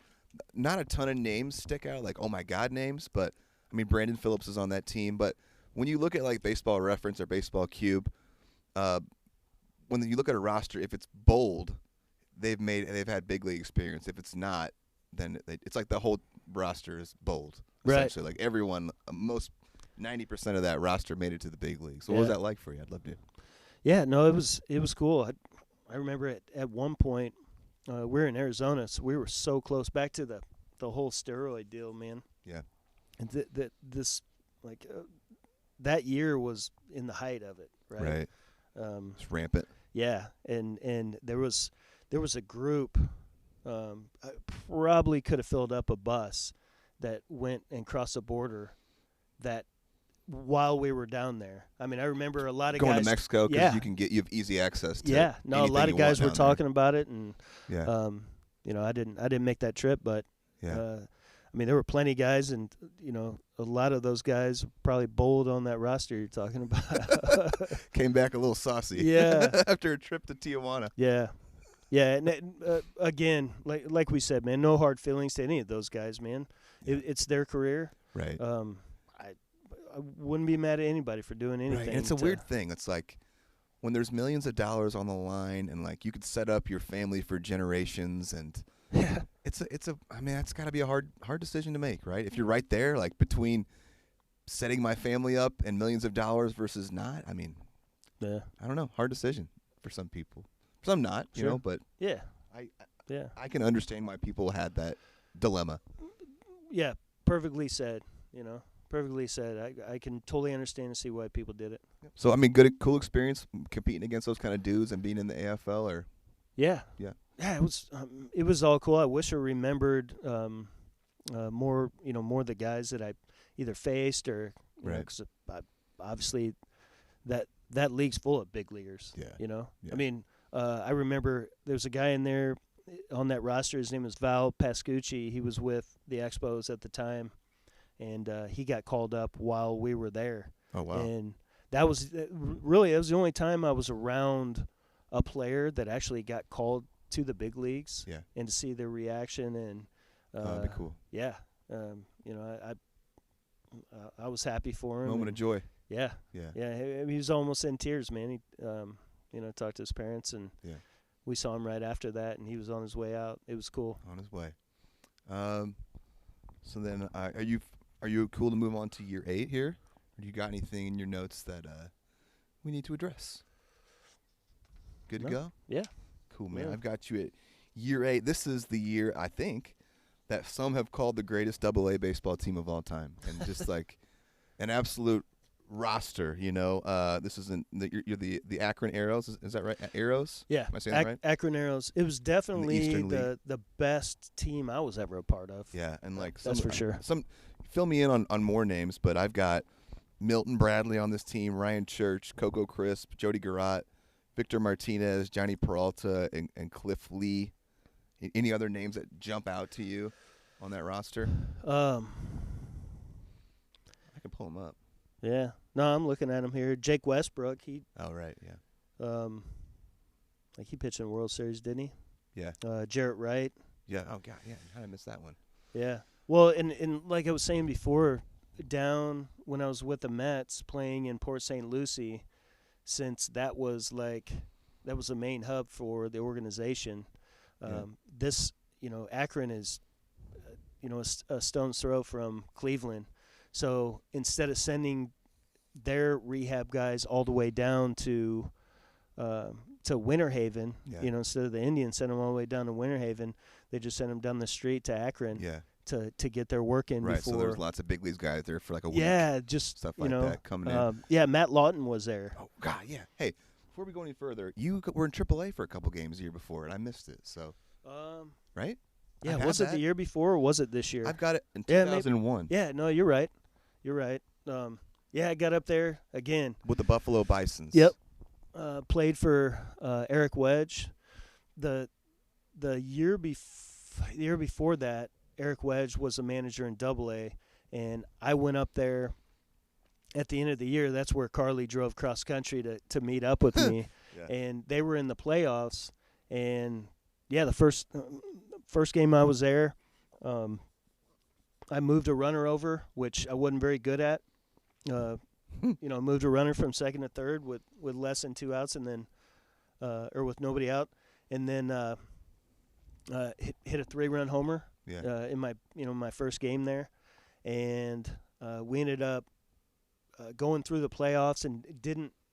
not a ton of names stick out, like oh my god names, but Brandon Phillips is on that team. But when you look at like Baseball Reference or Baseball Cube, when you look at a roster, if it's bold, they've had big league experience. If it's not, then it's like the whole roster is bold. Essentially, like everyone, most 90% of that roster made it to the big league. So what was that like for you? I'd love to. Yeah, no, it was cool. I remember at one point we're in Arizona, so we were so close back to the whole steroid deal, man. Yeah, and that year was in the height of it, right? Right. It's rampant. Yeah, and there was a group. I probably could have filled up a bus that went and crossed the border. That. While we were down there, I remember a lot of going guys to Mexico because you have easy access to. Yeah, no, a lot of guys were talking about it, and I didn't make that trip, but there were plenty of guys, and a lot of those guys probably bold on that roster you're talking about. Came back a little saucy. Yeah, after a trip to Tijuana. Yeah, and again, like we said, man, no hard feelings to any of those guys, man. It's their career, right? I wouldn't be mad at anybody for doing anything. Right. And it's a weird thing. It's like when there's millions of dollars on the line, and like you could set up your family for generations, and it's that's got to be a hard decision to make, right? If you're right there, like between setting my family up and millions of dollars versus not, I don't know, hard decision for some people. Some not, sure. But I can understand why people had that dilemma. Yeah, perfectly said. Perfectly said. I can totally understand and see why people did it. So cool experience competing against those kind of dudes and being in the AFL, or yeah, it was all cool. I wish I remembered more of the guys that I either faced or because obviously that league's full of big leaguers. Yeah. I remember there was a guy in there. on that roster. His name was Val Pascucci. He was with the Expos at the time, and he got called up while we were there. Oh, wow. And that was really, it was the only time I was around a player that actually got called to the big leagues. Yeah. And to see their reaction, and that'd be cool. Yeah. You know, I was happy for him. Moment of joy. Yeah. Yeah. Yeah. He was almost in tears, man. He, you know, talked to his parents, and we saw him right after that, and he was on his way out. It was cool. On his way. So then, are you cool to move on to year 8 here? Or do you got anything in your notes that we need to address? Good to go? Yeah. Cool, man. Yeah. I've got you at year 8. This is the year, I think, that some have called the greatest AA baseball team of all time, and just like an absolute roster. You know, this is you're the Akron Arrows. Is that right? Arrows? Yeah. Am I saying that right? Akron Arrows. It was definitely the best team I was ever a part of. Yeah, and like that's for sure. Fill me in on more names, but I've got Milton Bradley on this team, Ryan Church, Coco Crisp, Jody Garrett, Victor Martinez, Johnny Peralta, and Cliff Lee. Any other names that jump out to you on that roster? I can pull them up. Yeah. No, I'm looking at him here. Jake Westbrook. Oh, right, yeah. Like he pitched in the World Series, didn't he? Yeah. Jarrett Wright. Yeah. Oh, God, yeah. How did I miss that one? Yeah. Well, and like I was saying before, down when I was with the Mets playing in Port St. Lucie, since that was the main hub for the organization. This, you know, Akron is, you know, a stone's throw from Cleveland. So instead of sending their rehab guys all the way down to Winter Haven, you know, instead of the Indians sending them all the way down to Winter Haven, they just sent them down the street to Akron to get their work in. Right, before. so there's lots of big leagues guys there for like a week. Yeah, just stuff like that coming in. Yeah, Matt Lawton was there. Oh, God, yeah. Hey, before we go any further, you were in AAA for a couple games the year before, and I missed it. So, right? Yeah, was it the year before or was it this year? I've got it in 2001. Yeah, no, you're right. You're right. I got up there again. With the Buffalo Bisons. Yep. Played for Eric Wedge. The year before that, Eric Wedge was a manager in AA, and I went up there at the end of the year. That's where Carlie drove cross country to meet up with me, and they were in the playoffs. And yeah, the first game I was there, I moved a runner over, which I wasn't very good at. You know, moved a runner from second to third with less than 2 outs, and then or with nobody out, and then hit a 3-run homer in my first game there, and we ended up going through the playoffs and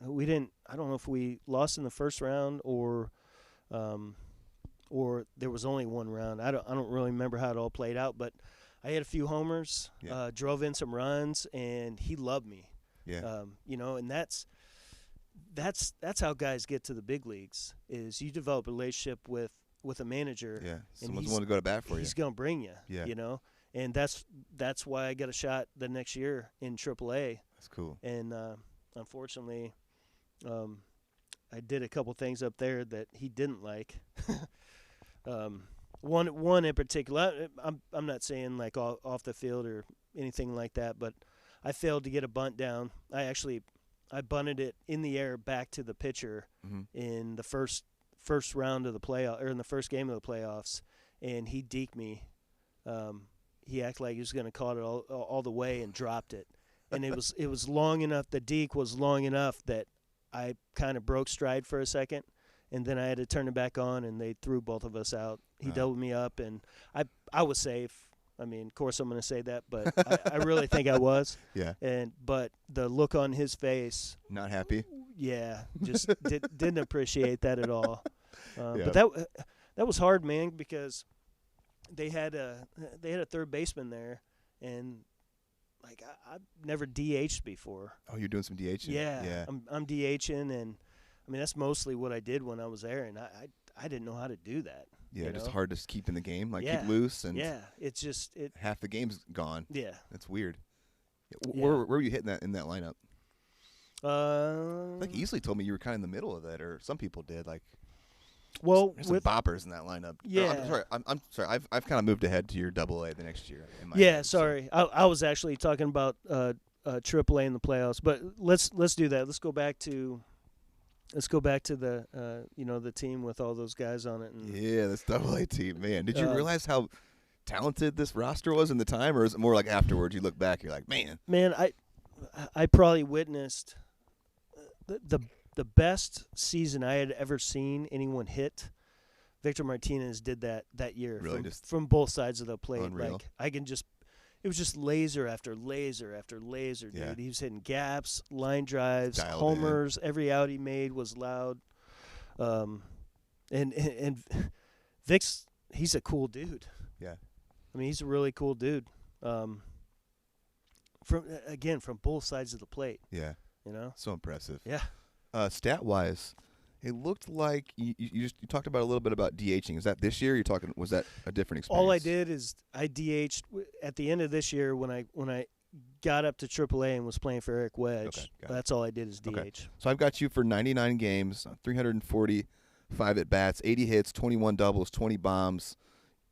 we didn't. I don't know if we lost in the first round or there was only one round. I don't really remember how it all played out, but I had a few homers, drove in some runs, and he loved me. Yeah. You know, and that's how guys get to the big leagues. Is you develop a relationship with a manager. Yeah. Someone's willing to go to bat for you. He's gonna bring you. Yeah. You know, and that's why I got a shot the next year in AAA. That's cool. And unfortunately, I did a couple things up there that he didn't like. One in particular, I'm not saying like off the field or anything like that, but I failed to get a bunt down. I bunted it in the air back to the pitcher in the first round of the playoff, or in the first game of the playoffs, and he deked me. He acted like he was going to call it all the way and dropped it, and it was long enough. The deke was long enough that I kind of broke stride for a second, and then I had to turn it back on, and they threw both of us out. He doubled me up, and I was safe. I mean, of course I'm going to say that, but I really think I was. Yeah. But the look on his face. Not happy? Yeah, just didn't appreciate that at all. But that was hard, man, because they had a third baseman there, and like I've never DH'd before. Oh, you're doing some DHing? Yeah. I'm DHing, and I mean that's mostly what I did when I was there, and I didn't know how to do that. Yeah, just hard to keep in the game, keep loose, and it's just half the game's gone. Yeah, that's weird. Where were you hitting that in that lineup? Like easily told me you were kind of in the middle of that, or some people did. Like, Well, there's some boppers in that lineup. Yeah. I'm sorry. I've kind of moved ahead to your AA the next year. Sorry. I was actually talking about AAA in the playoffs, but let's do that. Let's go back to the the team with all those guys on it. And, this AA team, man. Did you realize how talented this roster was in the time, or is it more like afterwards you look back, you're like, man, I probably witnessed the best season I had ever seen anyone hit. Victor Martinez did that year, really, from both sides of the plate. Unreal. Like it was just laser after laser after laser, dude. Yeah. He was hitting gaps, line drives, Dialed homers. Every out he made was loud. And Vic's, he's a cool dude. Yeah. I mean, he's a really cool dude. From both sides of the plate. Yeah. So impressive. Yeah. Stat wise, it looked like you talked about a little bit about DHing. Is that this year? Was that a different experience? All I did is I DH'd at the end of this year when I got up to AAA and was playing for Eric Wedge. Okay, that's all I did is DH. Okay. So I've got you for 99 games, 345 at bats, 80 hits, 21 doubles, 20 bombs,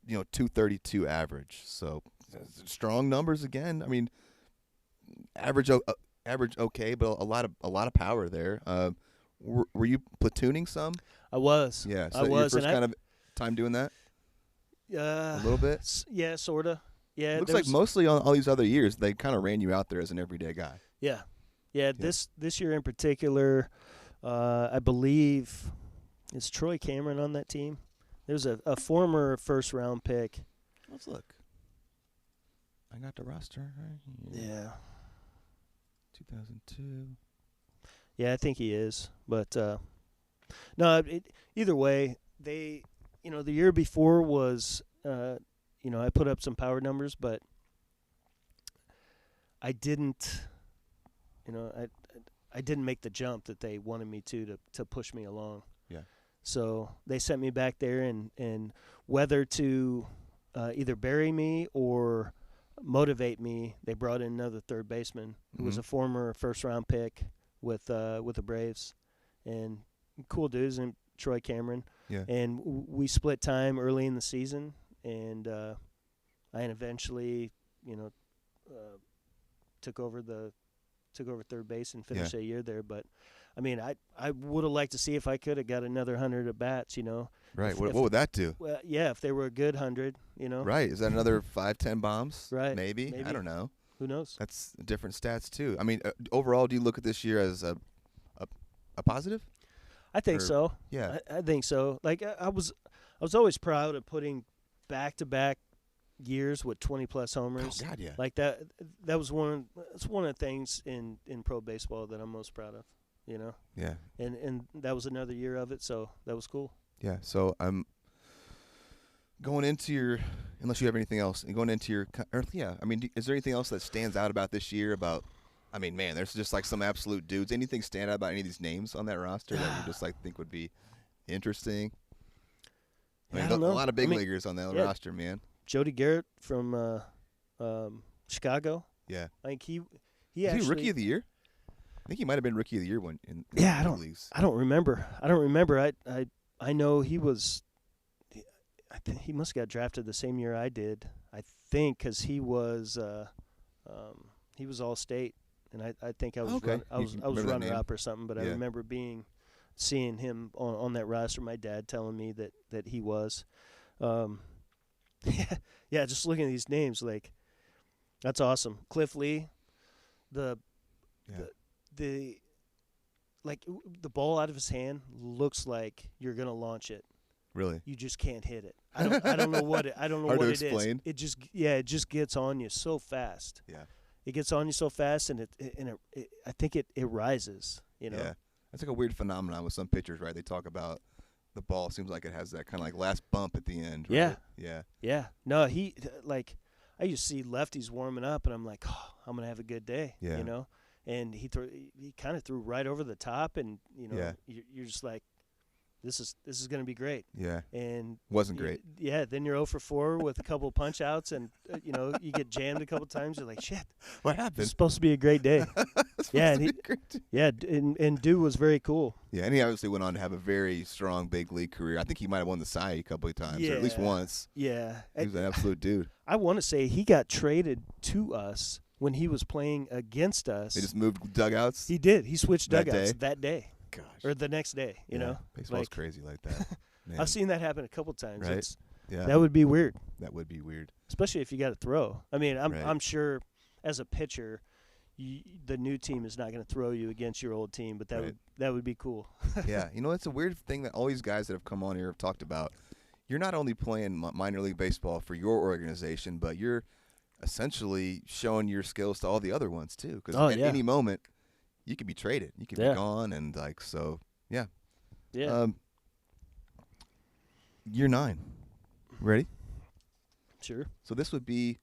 232 average. So strong numbers again. I mean, average okay, but a lot of power there. Were you platooning some? I was. Yeah. So I was. Your first kind of time doing that? A little bit? Yeah, sort of. Yeah. It looks like mostly on all these other years, they kind of ran you out there as an everyday guy. Yeah. Yeah, this year in particular, I believe, is Troy Cameron on that team? There's a former first-round pick. Let's look. I got the roster right here. Yeah. 2002. Yeah, I think he is. But, no, either way, the year before was, I put up some power numbers, but I didn't, I didn't make the jump that they wanted me to push me along. Yeah. So they sent me back there, and whether to either bury me or motivate me, they brought in another third baseman who was a former first-round pick with the Braves, and cool dudes, and Troy Cameron. Yeah. And we split time early in the season, and I eventually, took over third base and finished a year there. But I mean, I would have liked to see if I could have got another 100 at bats. Right. What would that do? Well, yeah, if they were a good 100, Right. Is that another 5-10 bombs? Right. Maybe. I don't know. Who knows? That's different stats too. I mean, overall, do you look at this year as a positive? I think so. Yeah. I think so. Like I was always proud of putting back-to-back years with 20-plus homers. Oh God, yeah. Like that was one of the things in pro baseball that I'm most proud of. Yeah. And that was another year of it, so that was cool. Yeah. So I'm going into your, unless you have anything else, going into your, I mean, is there anything else that stands out about this year? I mean, man, there's just like some absolute dudes. Anything stand out about any of these names on that roster that you just like think would be interesting? I don't know. A lot of big leaguers on that roster, man. Jody Garrett from Chicago. Yeah. I think he Is actually he Rookie of the Year? I think he might have been Rookie of the Year one in I don't remember. I know he was. I think he must have got drafted the same year I did. I think because he was all state, and I think I was I was runner up or something. But I remember seeing him on that roster. My dad telling me that he was. Yeah, just looking at these names, like, that's awesome. Cliff Lee, the ball out of his hand looks like you're gonna launch it. Really? You just can't hit it. I don't know what it. I don't know Hard what to it explain. is. It just gets on you so fast. Yeah. It gets on you so fast, and I think it rises. Yeah. That's like a weird phenomenon with some pitchers, right? They talk about the ball seems like it has that kind of like last bump at the end. Right? Yeah. Yeah. No, I used to see lefties warming up, and I'm like, oh, I'm gonna have a good day. Yeah. And he kind of threw right over the top, and you're just like, this is going to be great. Yeah. And wasn't great. Yeah. Then you're 0 for 4 with a couple punch outs, and you get jammed a couple times. You're like, shit. What happened? It's supposed to be a great day. And dude was very cool. Yeah, and he obviously went on to have a very strong big league career. I think he might have won the Cy a couple of times, or at least once. Yeah. He was an absolute dude. I want to say he got traded to us when he was playing against us. They just moved dugouts? He did. He switched dugouts that day. Gosh. Or the next day, you know? Baseball's crazy like that. Man. I've seen that happen a couple times. Right? Yeah. That would be weird. That would be weird. Especially if you got to throw. I mean, I'm sure as a pitcher, the new team is not going to throw you against your old team, but that would be cool. Yeah. You know, it's a weird thing that all these guys that have come on here have talked about. You're not only playing minor league baseball for your organization, but you're essentially showing your skills to all the other ones too. Because at any moment, you could be traded. You could be gone, and yeah. Yeah. Year 9. Ready? Sure. So this would be.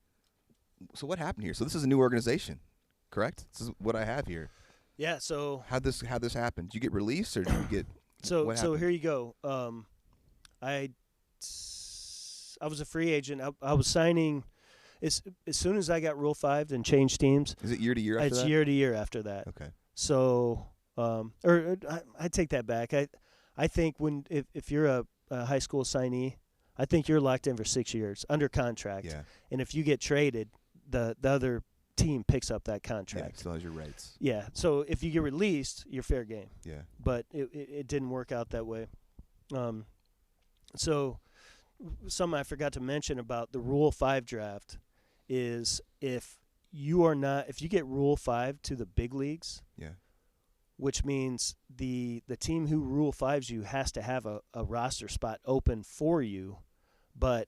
So what happened here? So this is a new organization, correct? This is what I have here. Yeah. So how'd this happen? Did you get released, or did you get? So here you go. I was a free agent. I was signing as soon as I got Rule 5 and changed teams. Is it year to year after that? It's year to year after that. Okay. So, I take that back. I think if you're a high school signee, I think you're locked in for 6 years under contract. Yeah. And if you get traded, the other team picks up that contract. Yeah, still has your rights. Yeah. So if you get released, you're fair game. Yeah. But it didn't work out that way. So something I forgot to mention about the Rule 5 draft is if you get Rule 5 to the big leagues, which means the team who Rule 5s you has to have a roster spot open for you, but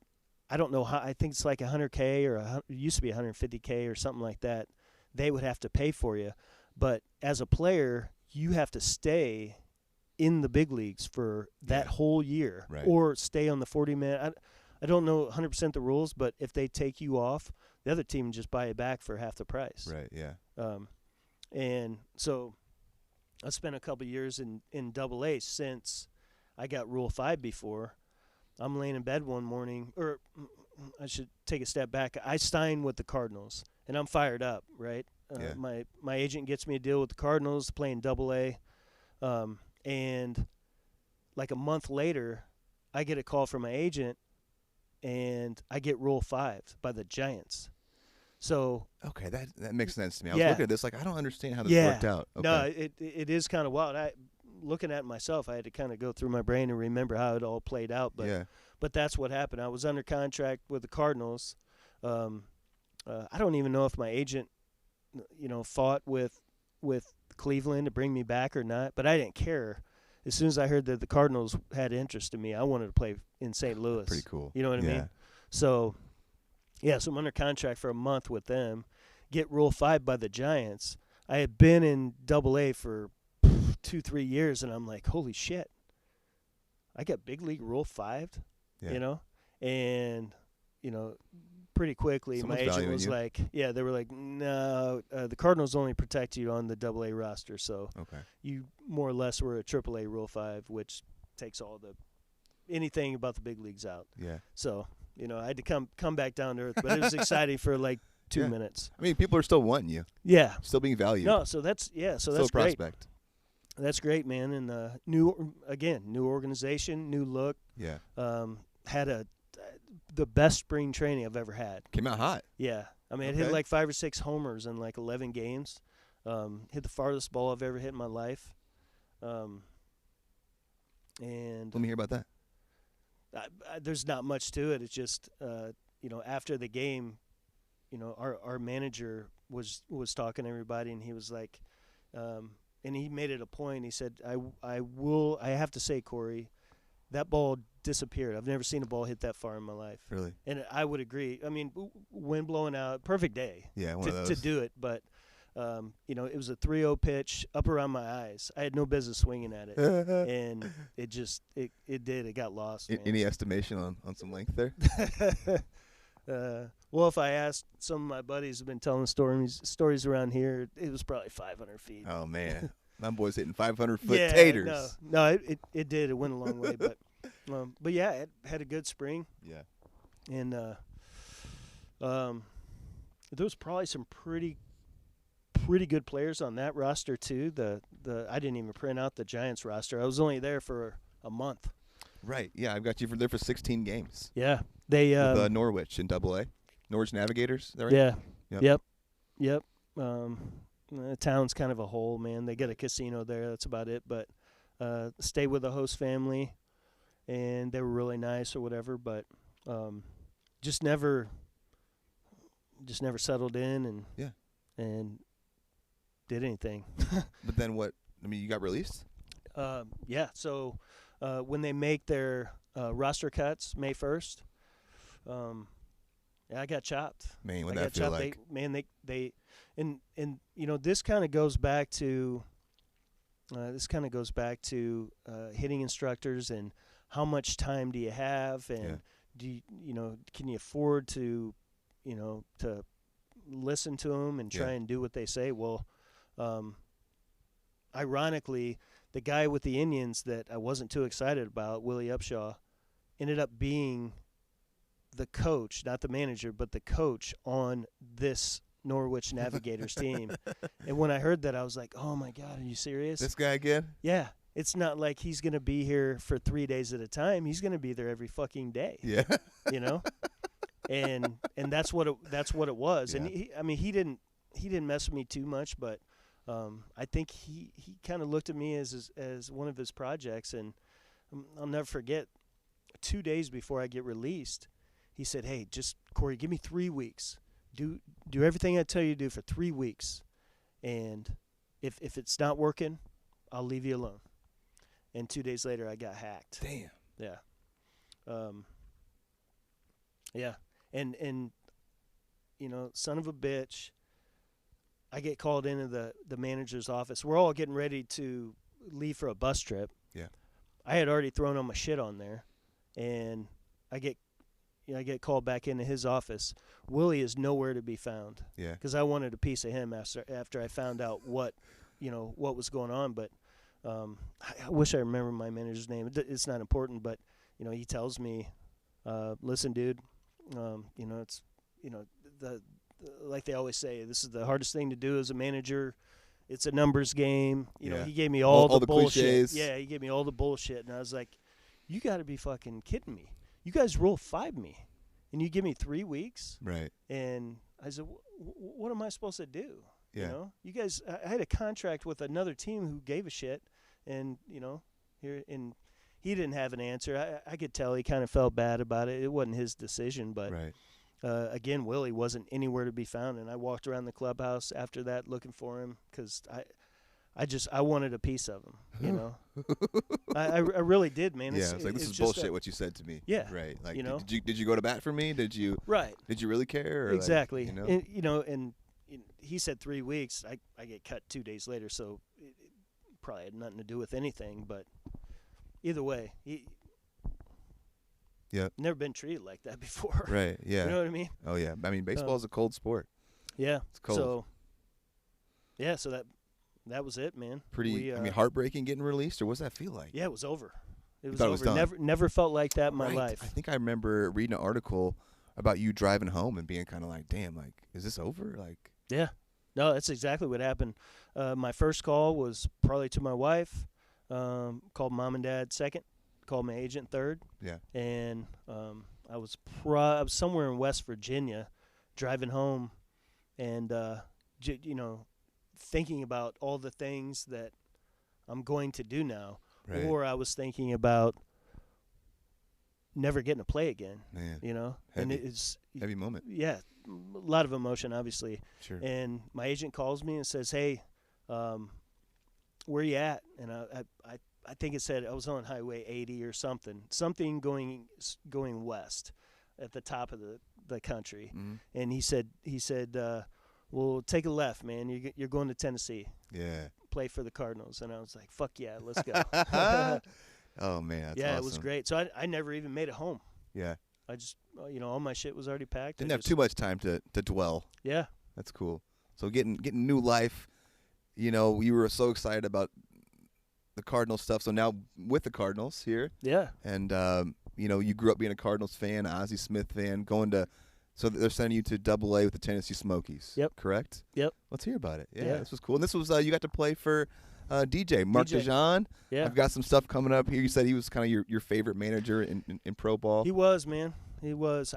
I don't know how. I think it's like $100K or it used to be $150K or something like that. They would have to pay for you, but as a player, you have to stay in the big leagues for that whole year, or stay on the 40-man. I don't know 100% the rules, but if they take you off, the other team just buy it back for half the price. Right. Yeah. And so I spent a couple years in Double-A since I got Rule 5 before. I'm laying in bed one morning, or I should take a step back. I signed with the Cardinals, and I'm fired up, right? My agent gets me a deal with the Cardinals playing Double-A, and like a month later, I get a call from my agent, and I get Rule 5 by the Giants. So okay, that makes sense to me. I was looking at this like I don't understand how this worked out. Okay. No, it is kind of wild. Looking at it myself, I had to kind of go through my brain and remember how it all played out. But that's what happened. I was under contract with the Cardinals. I don't even know if my agent, fought with Cleveland to bring me back or not, but I didn't care. As soon as I heard that the Cardinals had interest in me, I wanted to play in St. Louis. Pretty cool. You know what I mean? So, so I'm under contract for a month with them. Get Rule 5 by the Giants. I had been in Double-A for 2-3 years, and I'm like, holy shit. I got big league Rule 5, and, pretty quickly Someone's my agent was you. like, they were like, no, the Cardinals only protect you on the Double-A roster, so you more or less were a Triple-A Rule 5, which takes anything about the big leagues out. Yeah. So, I had to come back down to earth, but it was exciting for like 2 minutes. I mean, people are still wanting you. Yeah. Still being valued. No, so that's still that's a prospect. Great. That's great, man. And new organization, new look. Yeah. Had the best spring training I've ever had. Came out hot. Yeah. I mean, it hit like 5 or 6 homers in like 11 games. Hit the farthest ball I've ever hit in my life. And let me hear about that. There's not much to it. It's just, after the game, our manager was talking to everybody, and he was like, and he made it a point. He said, I have to say, Corey, that ball disappeared. I've never seen a ball hit that far in my life. Really? And I would agree. I mean, wind blowing out, perfect day. Yeah, one of those. To do it, but it was a 3-0 pitch up around my eyes. I had no business swinging at it, and it just it got lost. Any estimation on some length there? Well, if I asked some of my buddies who've been telling stories around here, it was probably 500 feet. Oh man, My boy's hitting 500-foot taters. No, it did. It went a long way, but yeah, it had a good spring. Yeah, and there was probably some pretty good players on that roster too. I didn't even print out the Giants roster. I was only there for a month. Right. Yeah, I've got you there for 16 games. Yeah, they with, Norwich in AA, Norwich Navigators. Is that right? Yeah. Yep. The town's kind of a hole, man. They got a casino there. That's about it. But stayed with a host family, and they were really nice or whatever. But just never settled in and did anything. But then what? I mean, you got released? Yeah. So when they make their roster cuts May 1st, I got chopped. Man, what that feel like? They and this kind of goes back to hitting instructors and how much time do you have, and do can you afford to to listen to them and try and do what they say? Well, ironically, the guy with the Indians that I wasn't too excited about, Willie Upshaw, ended up being the coach, not the manager, but the coach on this Norwich Navigators team. And when I heard that, I was like, oh, my God, are you serious? This guy again? Yeah. It's not like he's going to be here for 3 days at a time. He's going to be there every fucking day. Yeah. And that's what it was. Yeah. And he didn't mess with me too much, but I think he kind of looked at me as one of his projects. And I'll never forget, 2 days before I get released, he said, hey, just, Corey, give me 3 weeks. Do everything I tell you to do for 3 weeks. And if it's not working, I'll leave you alone. And 2 days later, I got hacked. Damn. Yeah. Yeah. And son of a bitch, I get called into the manager's office. We're all getting ready to leave for a bus trip. Yeah. I had already thrown all my shit on there, and I get called back into his office. Willie is nowhere to be found. Yeah. Because I wanted a piece of him after I found out what was going on. But I wish I remember my manager's name. It's not important, but he tells me, listen, dude, it's like they always say, this is the hardest thing to do as a manager. It's a numbers game. He gave me all the bullshit. Cliches. Yeah, he gave me all the bullshit, and I was like, you got to be fucking kidding me. You guys Rule 5 me, and you give me 3 weeks? Right. And I said, what am I supposed to do? Yeah. You guys, I had a contract with another team who gave a shit, and, and he didn't have an answer. I could tell he kind of felt bad about it. It wasn't his decision, but right. Again, Willie wasn't anywhere to be found, and I walked around the clubhouse after that looking for him because I wanted a piece of him, I really did, man. Yeah, it's like, this is bullshit what you said to me. Yeah. Right. Like, did you go to bat for me? Did you? Right. Did you really care? Or exactly. Like, And he said 3 weeks. I get cut 2 days later, so it probably had nothing to do with anything. But either way, never been treated like that before. Right. Yeah. You know what I mean? Oh yeah. I mean, baseball is a cold sport. Yeah. It's cold. So that was it, man. Pretty. Heartbreaking getting released, or what's that feel like? Yeah, it was over. It was over. It was done. Never felt like that in my life. I think I remember reading an article about you driving home and being kind of like, damn, like, is this over? Like. Yeah. No, that's exactly what happened. My first call was probably to my wife. Called mom and dad second. Called my agent third. Yeah. And I was somewhere in West Virginia, driving home, and thinking about all the things that I'm going to do now. Right. Or I was thinking about never getting to play again. Man. Heavy. And it's heavy moment. Yeah, a lot of emotion, obviously. Sure. And my agent calls me and says, "Hey, where you at?" And I think it said I was on Highway 80 or something going west at the top of the country. Mm-hmm. And he said, well, take a left, man. You're going to Tennessee. Yeah. Play for the Cardinals. And I was like, fuck yeah, let's go. Oh man, that's yeah, awesome. It was great. So I never even made it home. Yeah. I just all my shit was already packed. Didn't have too much time to dwell. Yeah. That's cool. So getting new life you know, you were so excited about the Cardinals stuff. So now with the Cardinals here. Yeah. And, you know, you grew up being a Cardinals fan, Ozzie Smith fan, so they're sending you to Double-A with the Tennessee Smokies. Yep. Correct? Yep. Let's hear about it. Yeah. Yeah. This was cool. And this was, you got to play for DJ, Mark Dejohn. Yeah. I've got some stuff coming up here. You said he was kind of your favorite manager in pro ball. He was, man. He was.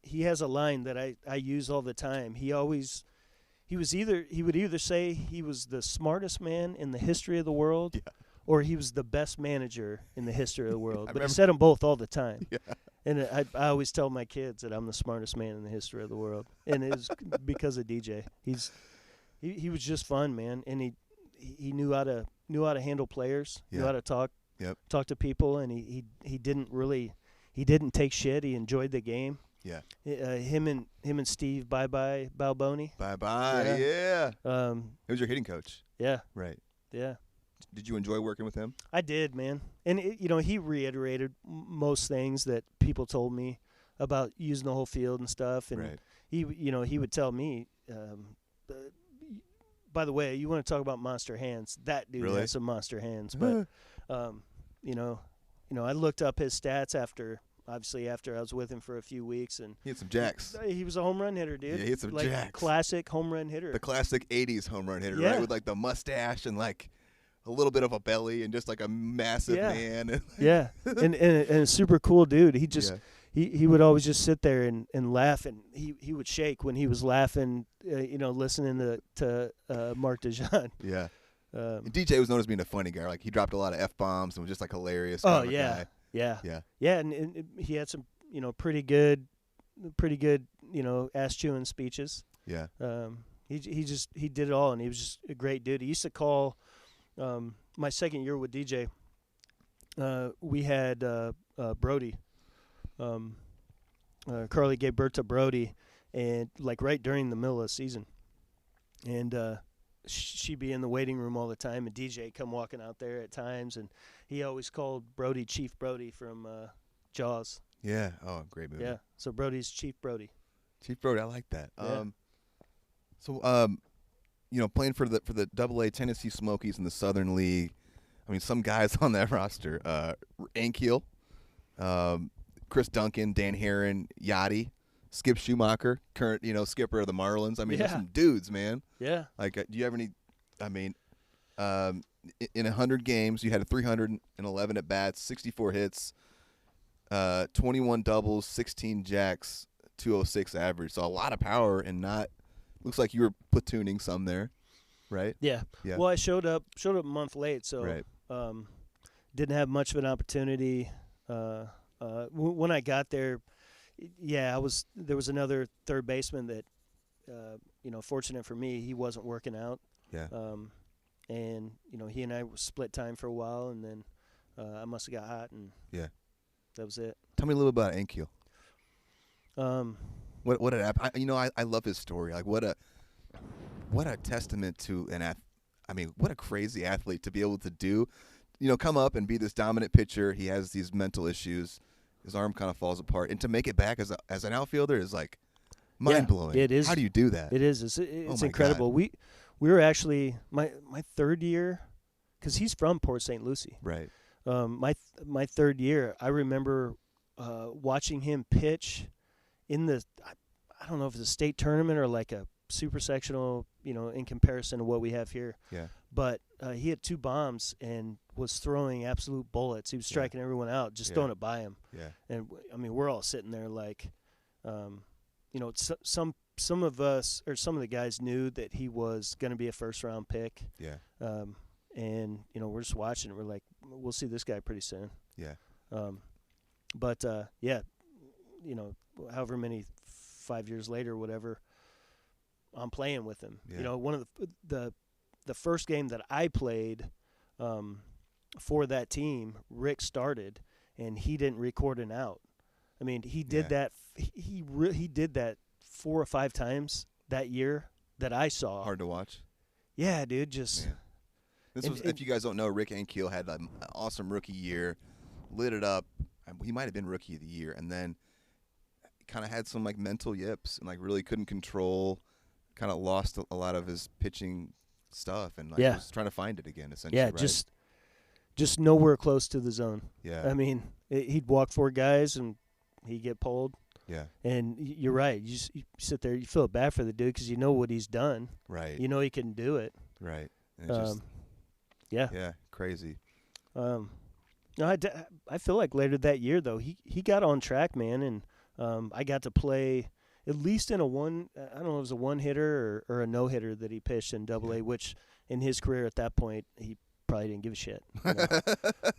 He has a line that I use all the time. He would either say he was the smartest man in the history of the world, or he was the best manager in the history of the world. But he said them both all the time. Yeah. And I always tell my kids that I'm the smartest man in the history of the world, and it's because of DJ. He was just fun, man, and he knew how to handle players, knew how to talk to people, and he didn't take shit. He enjoyed the game. Yeah. Him and Steve Bye Balboni. Bye. Yeah. He was your hitting coach. Yeah. Right. Yeah. Did you enjoy working with him? I did, man. And he reiterated most things that people told me about using the whole field and stuff. And he would tell me, by the way, you want to talk about monster hands? That dude has some monster hands. But I looked up his stats after I was with him for a few weeks, and he had some jacks. He was a home run hitter, dude. Yeah, he had some jacks. Classic home run hitter. The classic '80s home run hitter, right? With like the mustache and like a little bit of a belly and just like a massive man. Yeah, and a super cool dude. He just he would always just sit there and laugh, and he would shake when he was laughing, listening to Mark Dejohn. Yeah. DJ was known as being a funny guy. Like he dropped a lot of F-bombs and was just like hilarious. Oh yeah. Guy. Yeah, and he had some, pretty good, ass chewing speeches. Yeah. He did it all, and he was just a great dude. He used to call. My second year with DJ, we had Brody. Carlie gave birth to Brody, and like right during the middle of the season, and she'd be in the waiting room all the time, and DJ come walking out there at times, and he always called Brody Chief Brody from Jaws. Yeah. Oh, great movie. Yeah. So Brody's Chief Brody. Chief Brody, I like that. Yeah. Playing for the Double-A Tennessee Smokies in the Southern League. I mean, some guys on that roster: Ankiel, Chris Duncan, Dan Herron, Yachty, Skip Schumacher, current skipper of the Marlins. I mean, there's some dudes, man. Yeah. Like, do you have any? I mean, in 100 games, you had 311 at bats, 64 hits, 21 doubles, 16 jacks, 206 average. So a lot of power, and not. Looks like you were platooning some there, right? Yeah. Well, I showed up a month late, so didn't have much of an opportunity. When I got there, there was another third baseman that, fortunate for me, he wasn't working out. Yeah. And he and I split time for a while, and then I must have got hot, and that was it. Tell me a little about Ankiel. What had happened? I love his story. Like what a testament to what a crazy athlete to be able to do. Come up and be this dominant pitcher. He has these mental issues. His arm kind of falls apart, and to make it back as an outfielder is like mind blowing. It is. How do you do that? It is. It's incredible. God. We were actually my third year, because he's from Port St. Lucie. Right. My third year, I remember watching him pitch in I don't know if it's a state tournament or like a super sectional, in comparison to what we have here. Yeah. But he had 2 bombs and was throwing absolute bullets. He was striking everyone out, just throwing it by him. Yeah. And I mean, we're all sitting there like, some of us or some of the guys knew that he was going to be a first-round pick. Yeah. And we're just watching it. We're like, we'll see this guy pretty soon. Yeah. However many 5 years later, whatever, I'm playing with him. Yeah. One of the first game that I played for that team, Rick started, and he didn't record an out. I mean, he did that. He did that 4 or 5 times that year that I saw. Hard to watch. Yeah, dude. Just. Yeah. This was, if you guys don't know, Rick Ankiel had an awesome rookie year, lit it up. He might have been rookie of the year, and then kind of had some like mental yips and like really couldn't control kind of lost a lot of his pitching stuff and was trying to find it again, essentially. Yeah, right? just nowhere close to the zone. Yeah. I mean, he'd walk 4 guys and he'd get pulled. Yeah. And you're right. You sit there, you feel bad for the dude because you know what he's done. Right. You know he can do it. Right. And it's yeah, crazy. No, I feel like later that year though he got on track, man, and I got to play at least in I don't know if it was a one hitter or a no hitter that he pitched in Double A, which in his career at that point he probably didn't give a shit. You know?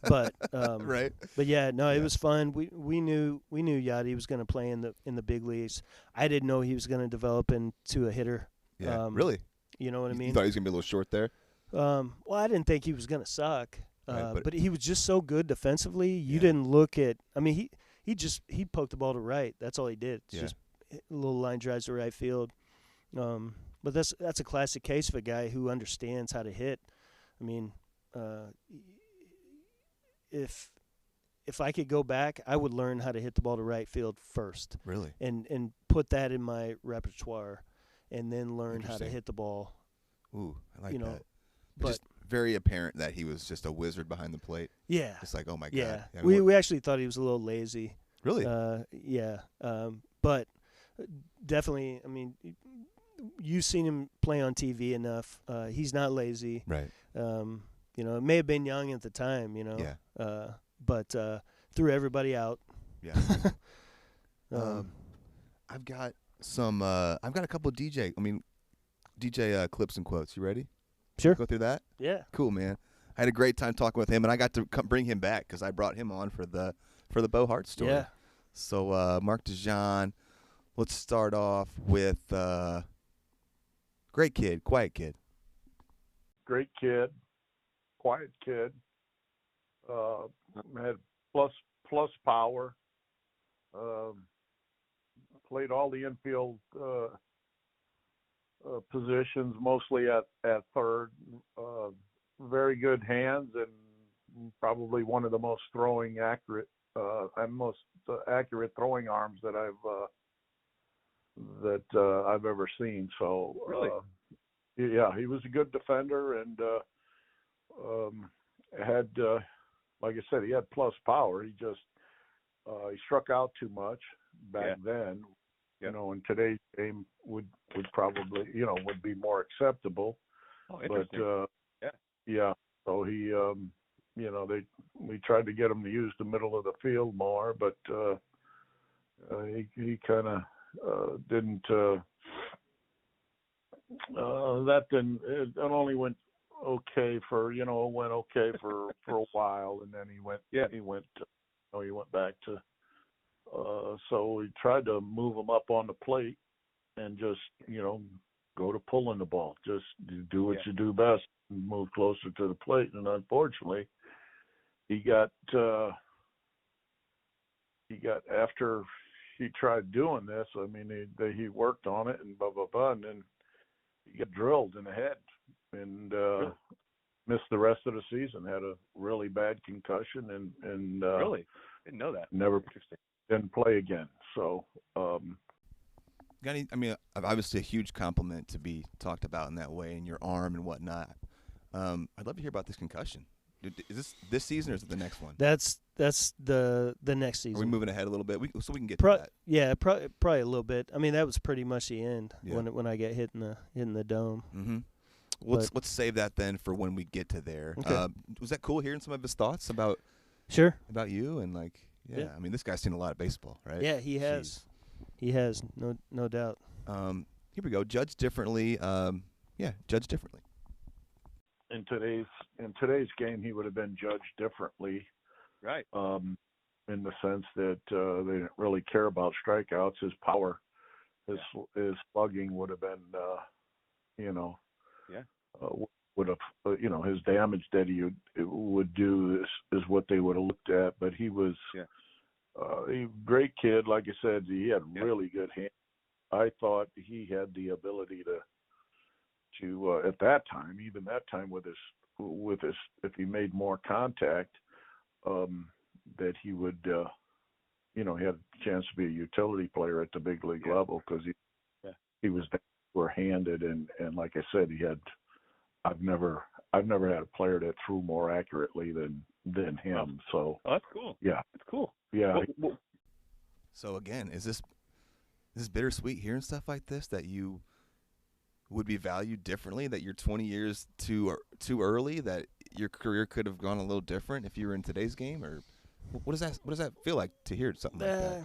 But right. But yeah, no, it was fun. We knew Yachty was going to play in the big leagues. I didn't know he was going to develop into a hitter. Yeah, really. You know what I mean? You thought he was going to be a little short there? Well, I didn't think he was going to suck. Right, but he was just so good defensively. You didn't look at. I mean, he poked the ball to right. That's all he did. It's just little line drives to right field. But that's a classic case of a guy who understands how to hit. I mean, if I could go back, I would learn how to hit the ball to right field first. Really? And put that in my repertoire, and then learn how to hit the ball. Ooh, I like that. But just very apparent that he was just a wizard behind the plate. Yeah. It's like, oh my God. Yeah. Yeah, we actually thought he was a little lazy. Really? Yeah. But definitely, I mean, you've seen him play on TV enough. He's not lazy. Right. You know, it may have been young at the time, you know. Yeah. But threw everybody out. Yeah. I've got a couple of DJ clips and quotes. You ready? Sure. Go through that? Yeah. Cool, man. I had a great time talking with him, and I got to bring him back because I brought him on for the Bo Hart story. Yeah. So Mark Dejohn, let's start off with great kid, quiet kid. Great kid, quiet kid. Had plus power. Played all the infield positions, mostly at third. Very good hands and probably one of the most accurate throwing arms that I've ever seen. So really, yeah, he was a good defender and had, like I said, he had plus power. He just he struck out too much back then. You know, in today's game would probably, would be more acceptable. Oh, interesting. But yeah. So he, we tried to get him to use the middle of the field more, but he kind of didn't. It only went okay for for a while, and then he went back to. So we tried to move him up on the plate and just, go to pulling the ball. Just do what you do best and move closer to the plate. And unfortunately, he got after he tried doing this, I mean, he worked on it and and then he got drilled in the head and missed the rest of the season. Had a really bad concussion and really? Didn't know that. Never didn't play again. So obviously a huge compliment to be talked about in that way, and your arm and whatnot. I'd love to hear about this concussion. Is this season or is it the next one? That's the next season. Are we moving ahead a little bit so we can get to that? Yeah, probably a little bit. I mean, that was pretty much the end when I get hit in the dome. Mm-hmm. Let's save that then for when we get to there. Okay. Was that cool hearing some of his thoughts about you and Yeah, I mean, this guy's seen a lot of baseball, right? Yeah, he has. Jeez. He has, no doubt. Here we go. Judge differently. Judge differently. In today's game, he would have been judged differently, right? In the sense that they didn't really care about strikeouts. His power, his slugging would have been, would have, his damage that he would do is what they would have looked at. But he was a great kid. Like I said, he had really good hands. I thought he had the ability to at that time, even that time with his, if he made more contact, that he would, he had a chance to be a utility player at the big league level because he was were handed, and like I said, I've never had a player that threw more accurately than him. So that's cool. Yeah, that's cool. Yeah. So again, is this bittersweet hearing stuff like this, that you would be valued differently, that you're 20 years too early, that your career could have gone a little different if you were in today's game? Or what does that feel like to hear something like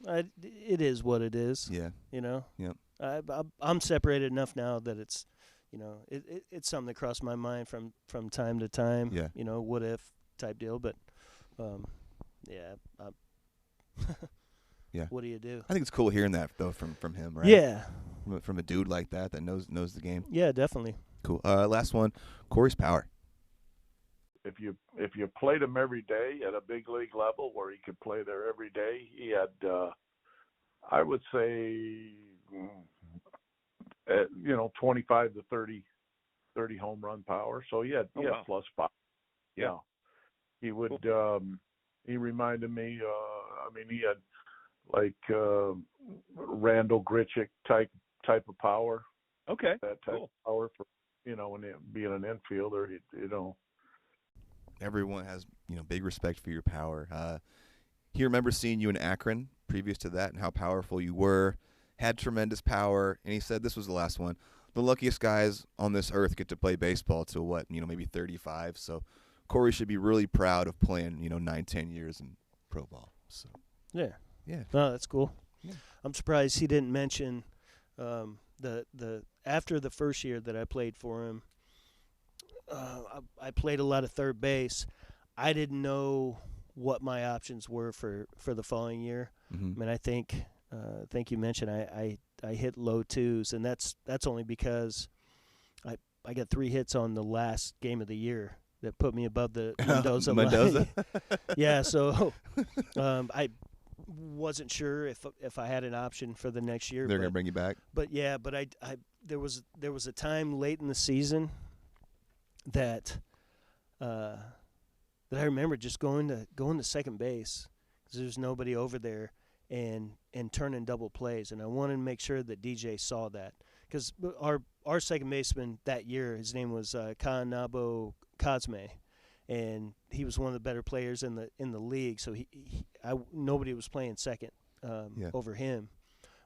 that? It is what it is. Yeah. Yep. I'm separated enough now that it's, it's something that crossed my mind from time to time. Yeah. What if type deal, but yeah. Yeah. What do you do? I think it's cool hearing that though from him, right? Yeah. From a dude like that knows the game. Yeah, definitely. Cool. Last one, Corey's power. If you played him every day at a big league level where he could play there every day, he had, I would say, 25 to 30 home run power. So he had plus five. Yeah. He would. He reminded me. He had like Randall Grichuk type of power. Okay. That type of power for when being an infielder. Everyone has big respect for your power. He remembers seeing you in Akron previous to that and how powerful you were. Had tremendous power, and he said this was the last one. The luckiest guys on this earth get to play baseball till maybe 35. So Corey should be really proud of playing 9-10 years in pro ball. So yeah. No, that's cool. Yeah. I'm surprised he didn't mention the after the first year that I played for him. I played a lot of third base. I didn't know what my options were for the following year. Mm-hmm. I think you mentioned I hit low twos, and that's only because I got 3 hits on the last game of the year that put me above the Mendoza line. Yeah, so I wasn't sure if I had an option for the next year. They're gonna bring you back. But there was a time late in the season that I remember just going to second base because there was nobody over there and turning double plays, and I wanted to make sure that DJ saw that because our second baseman that year, his name was Kanabo Cosme, and he was one of the better players in the league. So nobody was playing second over him,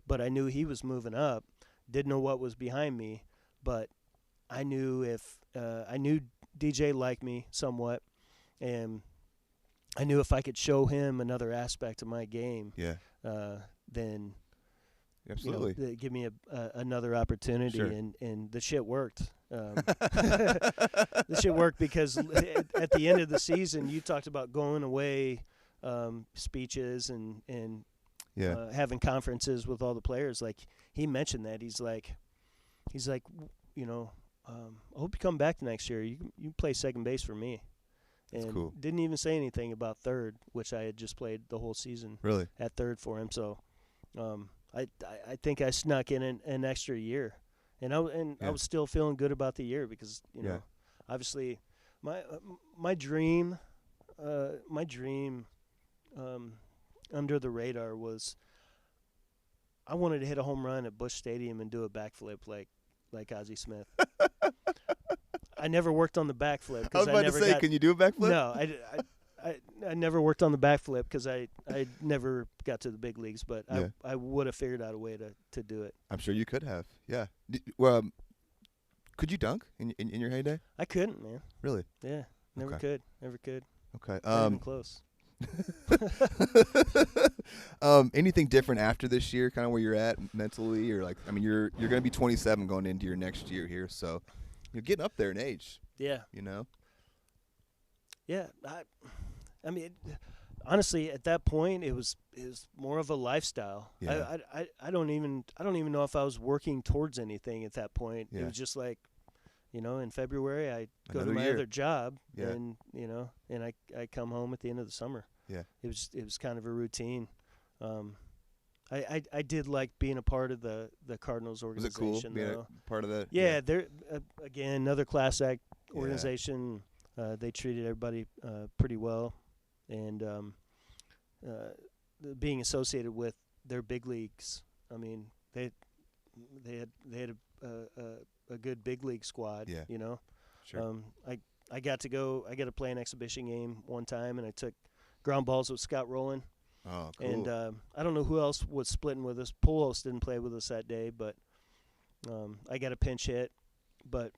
but I knew he was moving up. Didn't know what was behind me, but I knew I knew DJ liked me somewhat, and I knew if I could show him another aspect of my game, then absolutely they'd give me another opportunity, sure. and the shit worked. The shit worked because at the end of the season, you talked about going away speeches and having conferences with all the players. Like he mentioned that he's like, I hope you come back next year. You play second base for me. And cool. Didn't even say anything about third, which I had just played the whole season really at third for him. So I think I snuck in an extra year, and I was still feeling good about the year because obviously my dream under the radar was I wanted to hit a home run at Busch Stadium and do a backflip like Ozzie Smith. I never worked on the backflip. I was about to say, can you do a backflip? No, I never worked on the backflip because I never got to the big leagues, but I would have figured out a way to do it. I'm sure you could have. Yeah. Could you dunk in your heyday? I couldn't, man. Really? Yeah. Never could. Okay. Not even close. Anything different after this year, kind of where you're at mentally, or you're going to be 27 going into your next year here, so you're getting up there in age. Yeah. Yeah. Honestly, at that point, it was more of a lifestyle. Yeah. I don't even know if I was working towards anything at that point. Yeah. It was just like, in February I go Another to my year. other job, Yeah. and and I come home at the end of the summer. Yeah. It was kind of a routine. I did like being a part of the Cardinals Was it organization. cool being though. a part of that? Yeah, they're again another class act Yeah. organization. They treated everybody pretty well, and being associated with their big leagues. they had a good big league squad. Yeah. You know. Sure. I got to play an exhibition game one time, and I took ground balls with Scott Rowland. Oh, cool. And I don't know who else was splitting with us. Poulos didn't play with us that day, but I got a pinch hit. But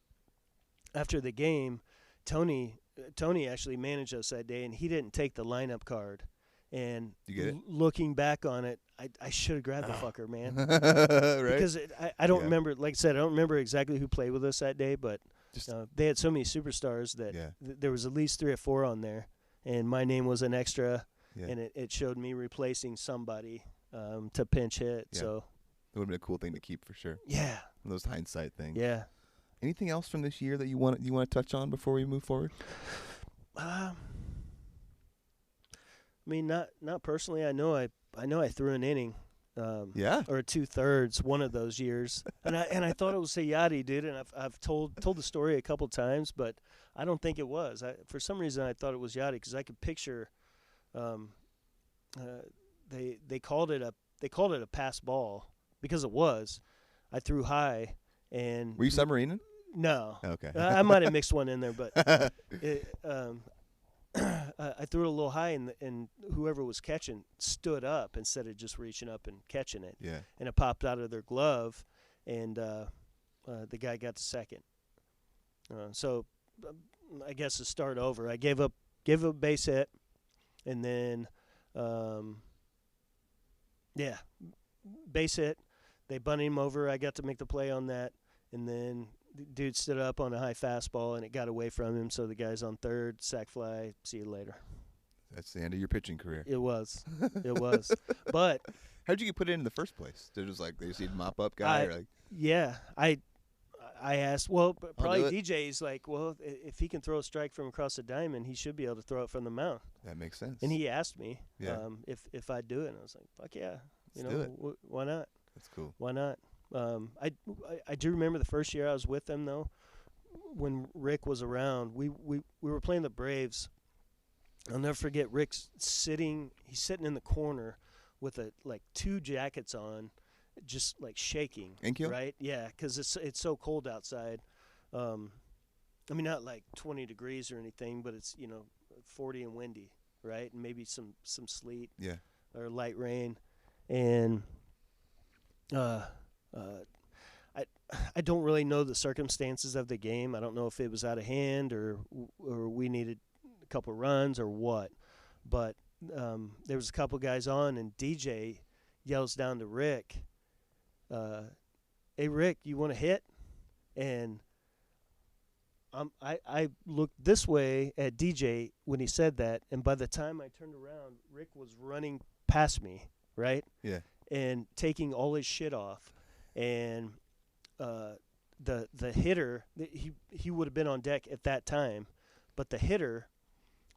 after the game, Tony actually managed us that day, and he didn't take the lineup card. And you get it? Looking back on it, I should have grabbed the fucker, man. Right? Because I don't remember. Like I said, I don't remember exactly who played with us that day, but they had so many superstars that there was at least 3 or 4 on there, and my name was an extra. Yeah. And it showed me replacing somebody to pinch hit. Yeah. So it would have been a cool thing to keep for sure. Yeah. Those hindsight things. Yeah. Anything else from this year that you want to touch on before we move forward? I mean, not personally. I know I threw an inning. Or 2/3 one of those years, and I thought it was Hayati, dude. And I've told the story a couple times, but I don't think it was. For some reason I thought it was Yachty because I could picture. They called it a pass ball because it was. I threw high, and were you submarining? No. Okay. I might have mixed one in there, but I threw it a little high, and whoever was catching stood up instead of just reaching up and catching it. Yeah. And it popped out of their glove, and the guy got to second. So I guess to start over, I gave up a base hit. And then, base hit. They bunted him over. I got to make the play on that. And then the dude stood up on a high fastball, and it got away from him. So the guy's on third, sac fly, see you later. That's the end of your pitching career. It was. It was. But how'd you get put in the first place? They're just like, they just need a mop-up guy? Or like? Yeah. I asked, probably DJ's like, well, if he can throw a strike from across the diamond, he should be able to throw it from the mound. That makes sense. And he asked me if I'd do it. And I was like, fuck yeah. Why not? That's cool. Why not? I do remember the first year I was with them, though, when Rick was around. We were playing the Braves. I'll never forget Rick's sitting in the corner with 2 jackets on, just like shaking. Inkill? Right? Yeah, because it's so cold outside. I mean, not like 20 degrees or anything, but it's 40 and windy, right? And maybe some sleet. Yeah. Or light rain, and I don't really know the circumstances of the game. I don't know if it was out of hand or we needed a couple runs or what, but there was a couple guys on, and DJ yells down to Rick, hey, Rick, you want to hit? And I looked this way at DJ when he said that, and by the time I turned around, Rick was running past me, right? Yeah. And taking all his shit off. And the hitter, he would have been on deck at that time, but the hitter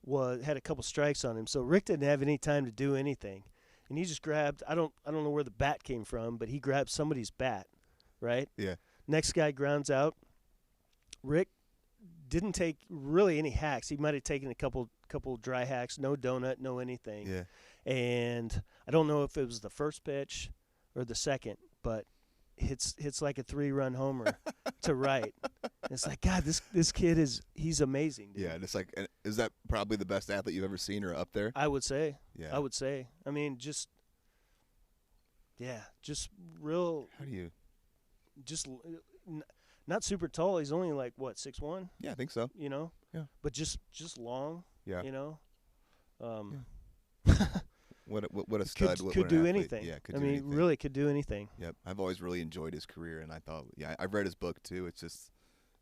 had a couple strikes on him, so Rick didn't have any time to do anything. And he just grabbed, I don't know where the bat came from, but he grabbed somebody's bat, right? Yeah. Next guy grounds out. Rick didn't take really any hacks. He might have taken a couple dry hacks, no donut, no anything. Yeah. And I don't know if it was the first pitch or the second, but hits like a 3-run homer to right. And it's like, God, this kid he's amazing, dude. Yeah, and it's like, is that probably the best athlete you've ever seen or up there? I would say. Yeah. I would say. I mean, just real. How do you? Just not super tall. He's only like what, 6'1"? Yeah, I think so. Yeah. But just long. Yeah. Yeah. What a stud! Could do anything. Yeah, could do anything. Really could do anything. Yep, I've always really enjoyed his career, and I thought, I've read his book too. It's just,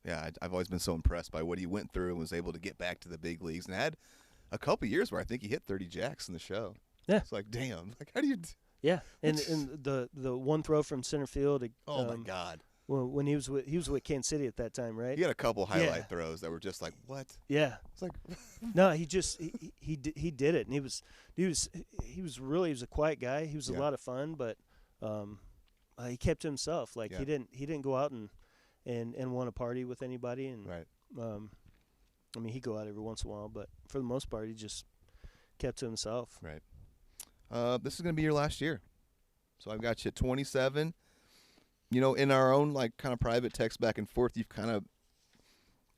I've always been so impressed by what he went through and was able to get back to the big leagues, and had a couple years where I think he hit 30 jacks in the show. Yeah, it's like, damn, like how do you? Yeah, and the one throw from center field. Oh my God. Well, when he was with Kansas City at that time, right? He had a couple highlight throws that were just like, what? Yeah. It's like, no, he did it, and he was a quiet guy. He was a lot of fun, but he kept to himself. Like he didn't go out and want to party with anybody. And right. I mean, he'd go out every once in a while, but for the most part, he just kept to himself. Right. This is going to be your last year, so I've got you at 27. in our own like kind of private text back and forth, you've kind of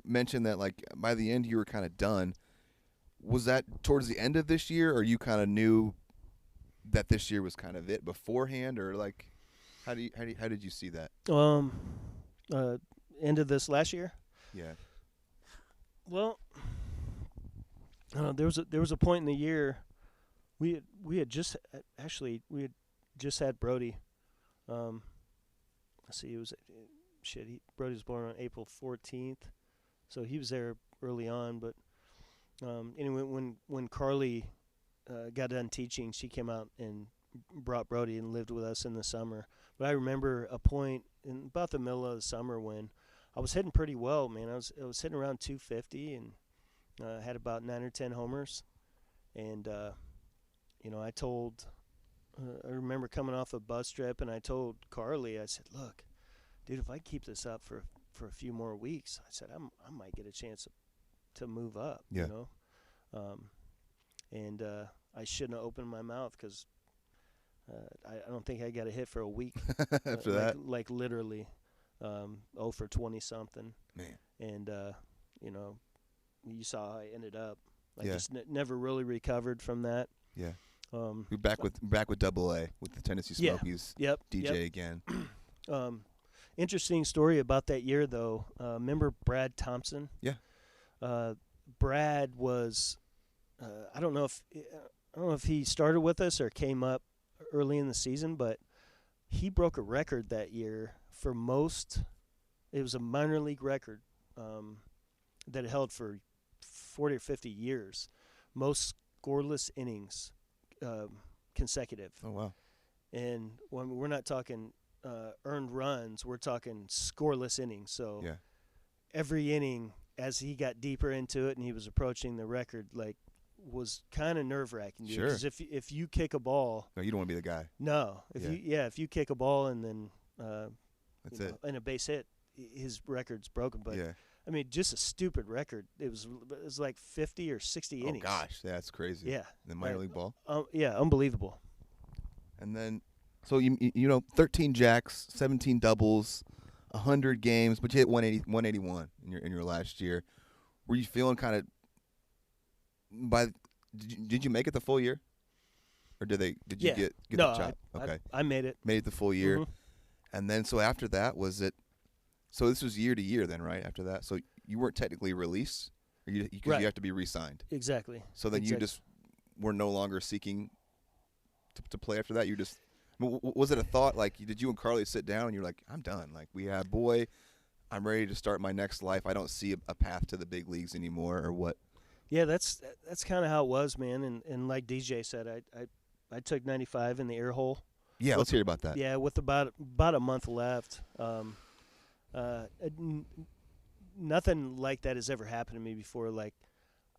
mentioned that like by the end you were kind of done. Was that towards the end of this year, or you kind of knew that this year was kind of it beforehand, or like how did you see that? End of this last year. Yeah. Well, there was a point in the year we had just had Brody. Let's see, Brody was born on April 14th, so he was there early on. But anyway, when Carlie got done teaching, she came out and brought Brody and lived with us in the summer. But I remember a point in about the middle of the summer when I was hitting pretty well, man. I was hitting around 250 and had about 9 or 10 homers. And I remember coming off a bus trip, and I told Carlie, I said, "Look, dude, if I keep this up for a few more weeks," I said, I might get a chance to move up. Yeah. And I shouldn't have opened my mouth because I don't think I got a hit for a week after that. Like literally, 0 for 20 something. Man. And you saw how I ended up. I Yeah. just never really recovered from that. Yeah. We're back with Double A with the Tennessee Smokies. Yeah. Yep. DJ again. Interesting story about that year though. Remember Brad Thompson? Yeah. Brad was. I don't know if he started with us or came up early in the season, but he broke a record that year for most. It was a minor league record that it held for 40 or 50 years. Most scoreless innings consecutive. Oh, wow. And when we're not talking earned runs, we're talking scoreless innings. So yeah. Every inning, as he got deeper into it and he was approaching the record, like, was kind of nerve-wracking. Sure. Because if you kick a ball, no, you don't want to be the guy. No. If you kick a ball and then that's it. And a base hit, his record's broken. But yeah. I mean, just a stupid record. It was like 50 or 60 innings. Oh gosh, that's crazy. Yeah. The minor league ball. Yeah, unbelievable. And then, so you 13 jacks, 17 doubles, 100 games, but you hit 181 in your last year. Were you feeling kind of did you make it the full year, or did you get the chop? Okay, I made it. Made it the full year, Mm-hmm. And then so after that was it? So this was year to year then, right? After that, so you weren't technically released, because Right. you have to be re-signed. Exactly. So then you just were no longer seeking to play after that. You just was it a thought like did you and Carlie sit down and you're like, I'm done. Like I'm ready to start my next life. I don't see a path to the big leagues anymore, or what? Yeah, that's kind of how it was, man. And like DJ said, I took 95 in the air hole. Yeah, let's hear about that. Yeah, with about a month left. Nothing like that has ever happened to me before. Like,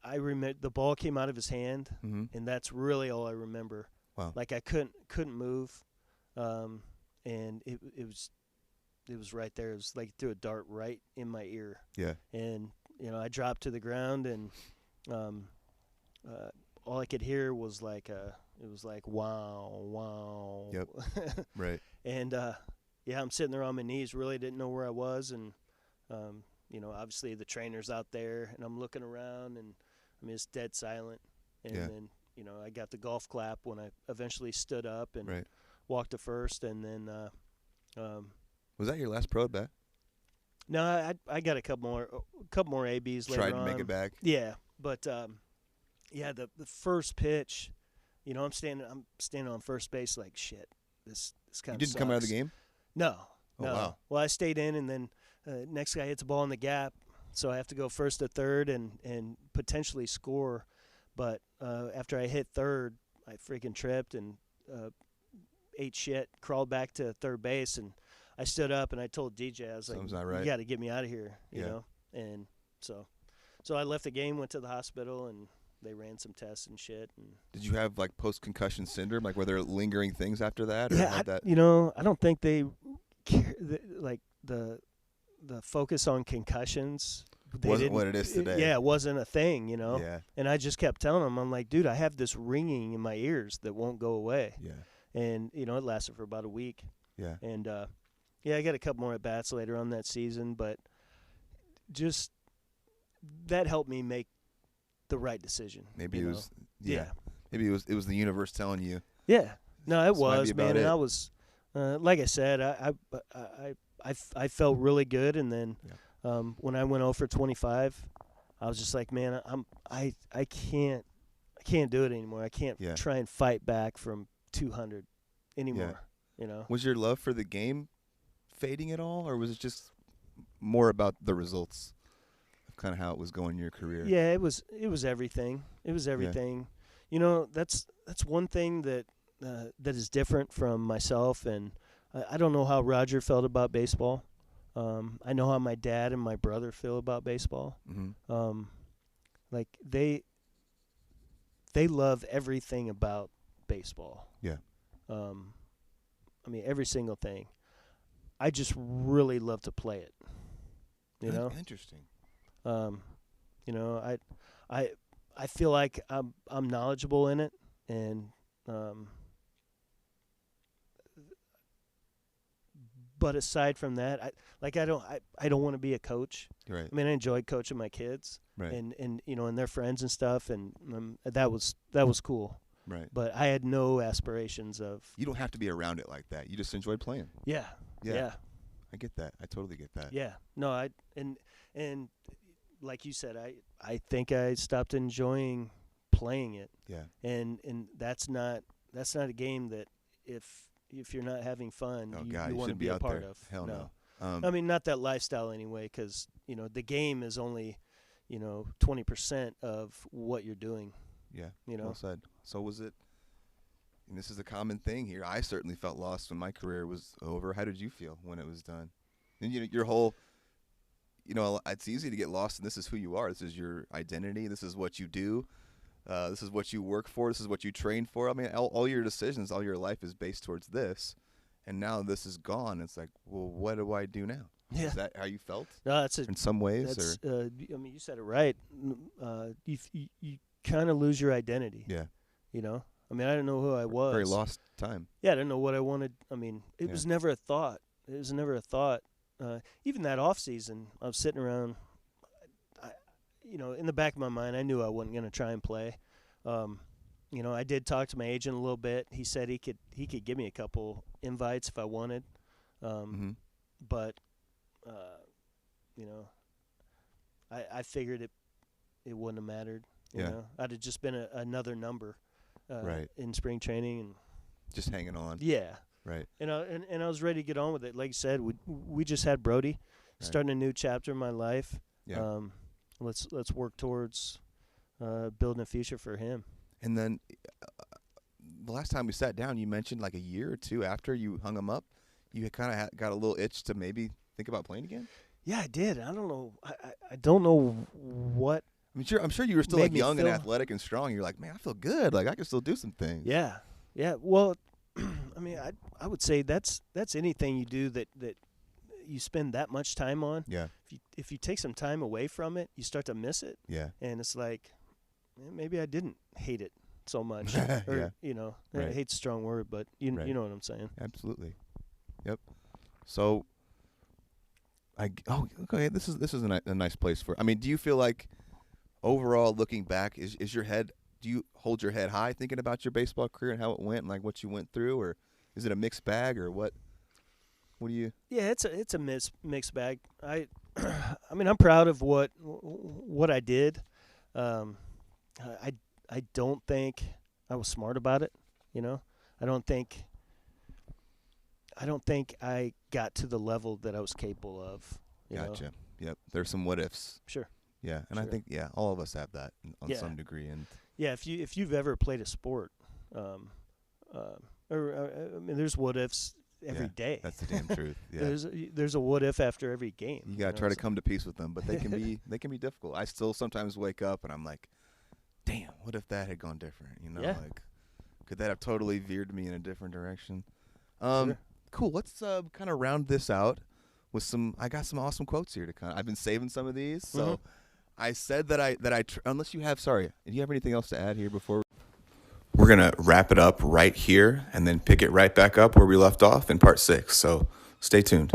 I remember the ball came out of his hand, Mm-hmm. and that's really all I remember. Wow. Like, I couldn't move, and it was right there. It was like threw a dart right in my ear. Yeah. And I dropped to the ground, and all I could hear was like wow, wow. Yep. Right. And I'm sitting there on my knees, really didn't know where I was, and obviously the trainer's out there, and I'm looking around, and I mean it's dead silent. And then I got the golf clap when I eventually stood up and right. walked to first, and then was that your last pro at bat? No, I got a couple more ABs later on. Tried to make it back. Yeah, but the first pitch, I'm standing on first base like shit. This kind of You didn't come out of the game? No. Oh, no. wow. Well, I stayed in, and then next guy hits a ball in the gap, so I have to go first to third and potentially score. But after I hit third, I freaking tripped and ate shit, crawled back to third base, and I stood up and I told DJ, I was Something's like, not right. You got to get me out of here, you Yeah. know? And so I left the game, went to the hospital, and they ran some tests and shit. And Did you have like post-concussion syndrome? Like were there lingering things after that? Or yeah, that? I don't think they care, like the focus on concussions. Wasn't what it is today. Yeah, it wasn't a thing, Yeah. And I just kept telling them, I'm like, dude, I have this ringing in my ears that won't go away. Yeah. And, it lasted for about a week. Yeah. And, Yeah, I got a couple more at-bats later on that season, but just that helped me make the right decision. Maybe it was Maybe it was the universe telling you. Yeah. No, it was, man, and it. I was like I said, I felt really good, and then when I went 0 for 25, I was just like, man, I can't do it anymore. I can't try and fight back from 200 anymore. You know. Was your love for the game fading at all, or was it just more about the results of kind of how it was going in your career? Yeah, it was everything. It was everything. Yeah. You know, that's one thing that is different from myself, and I don't know how Roger felt about baseball. I know how my dad and my brother feel about baseball. Mm-hmm. Like they love everything about baseball. Yeah. I mean, every single thing. I just really love to play it. You know. Interesting. You know, I feel like I'm knowledgeable in it, and but aside from that, I don't want to be a coach. Right. I mean, I enjoyed coaching my kids, right, and you know, and their friends and stuff, and that was cool. Right. But I had no aspirations of. You don't have to be around it like that. You just enjoyed playing. Yeah. I get that. I totally get that. Yeah. No, and like you said, I think I stopped enjoying playing it. Yeah. And that's not a game that if you're not having fun, you want to be a part of. Hell no. I mean, not that lifestyle anyway, because you know the game is only 20% of what you're doing. Yeah. You know. Well said. So was it? And this is a common thing here. I certainly felt lost when my career was over. How did you feel when it was done? And your whole, it's easy to get lost, and this is who you are. This is your identity. This is what you do. This is what you work for. This is what you train for. I mean, all your decisions, all your life is based towards this. And now this is gone. It's like, well, what do I do now? Yeah. Is that how you felt? No, that's in some ways. I mean, you said it right. You kind of lose your identity. Yeah. You know. I mean, I didn't know who I was. Very lost time. Yeah, I didn't know what I wanted. I mean, it was never a thought. It was never a thought. Even that off season, I was sitting around. In the back of my mind, I knew I wasn't going to try and play. I did talk to my agent a little bit. He said he could give me a couple invites if I wanted, but I figured it wouldn't have mattered. You know, I'd have just been another number. Right. In spring training and just hanging on. Yeah. Right. And I was ready to get on with it. Like you said, we just had Brody, starting a new chapter in my life. Yeah. Let's work towards building a future for him. And then the last time we sat down, you mentioned like a year or two after you hung him up, you kind of got a little itch to maybe think about playing again. Yeah, I did. I don't know. I don't know what. I'm sure you were still like young and athletic and strong. You're like, man, I feel good. Like I can still do some things. Yeah. Well, I mean, I would say that's anything you do that you spend that much time on. Yeah. If you take some time away from it, you start to miss it. Yeah. And it's like, maybe I didn't hate it so much. Or, I hate's a strong word, but you know what I'm saying. Absolutely. Yep. So, okay. This is a nice place for. I mean, do you feel like? Overall, looking back, is your head? Do you hold your head high thinking about your baseball career and how it went and like what you went through, or is it a mixed bag, or what? What do you? Yeah, it's a mixed bag. I mean, I'm proud of what I did. I don't think I was smart about it. I don't think I got to the level that I was capable of. Gotcha. Yep. There's some what ifs. Sure. Yeah, and I think all of us have that on some degree. And yeah, if you've ever played a sport, I mean, there's what ifs every day. That's the damn truth. Yeah, there's a what if after every game. You gotta try to come to peace with them, but they can be difficult. I still sometimes wake up and I'm like, damn, what if that had gone different? Like, could that have totally veered me in a different direction? Sure. Cool. Let's kind of round this out with I got some awesome quotes here to I've been saving some of these, so. I said unless you have, do you have anything else to add here before? We're going to wrap it up right here and then pick it right back up where we left off in part 6. So Stay tuned.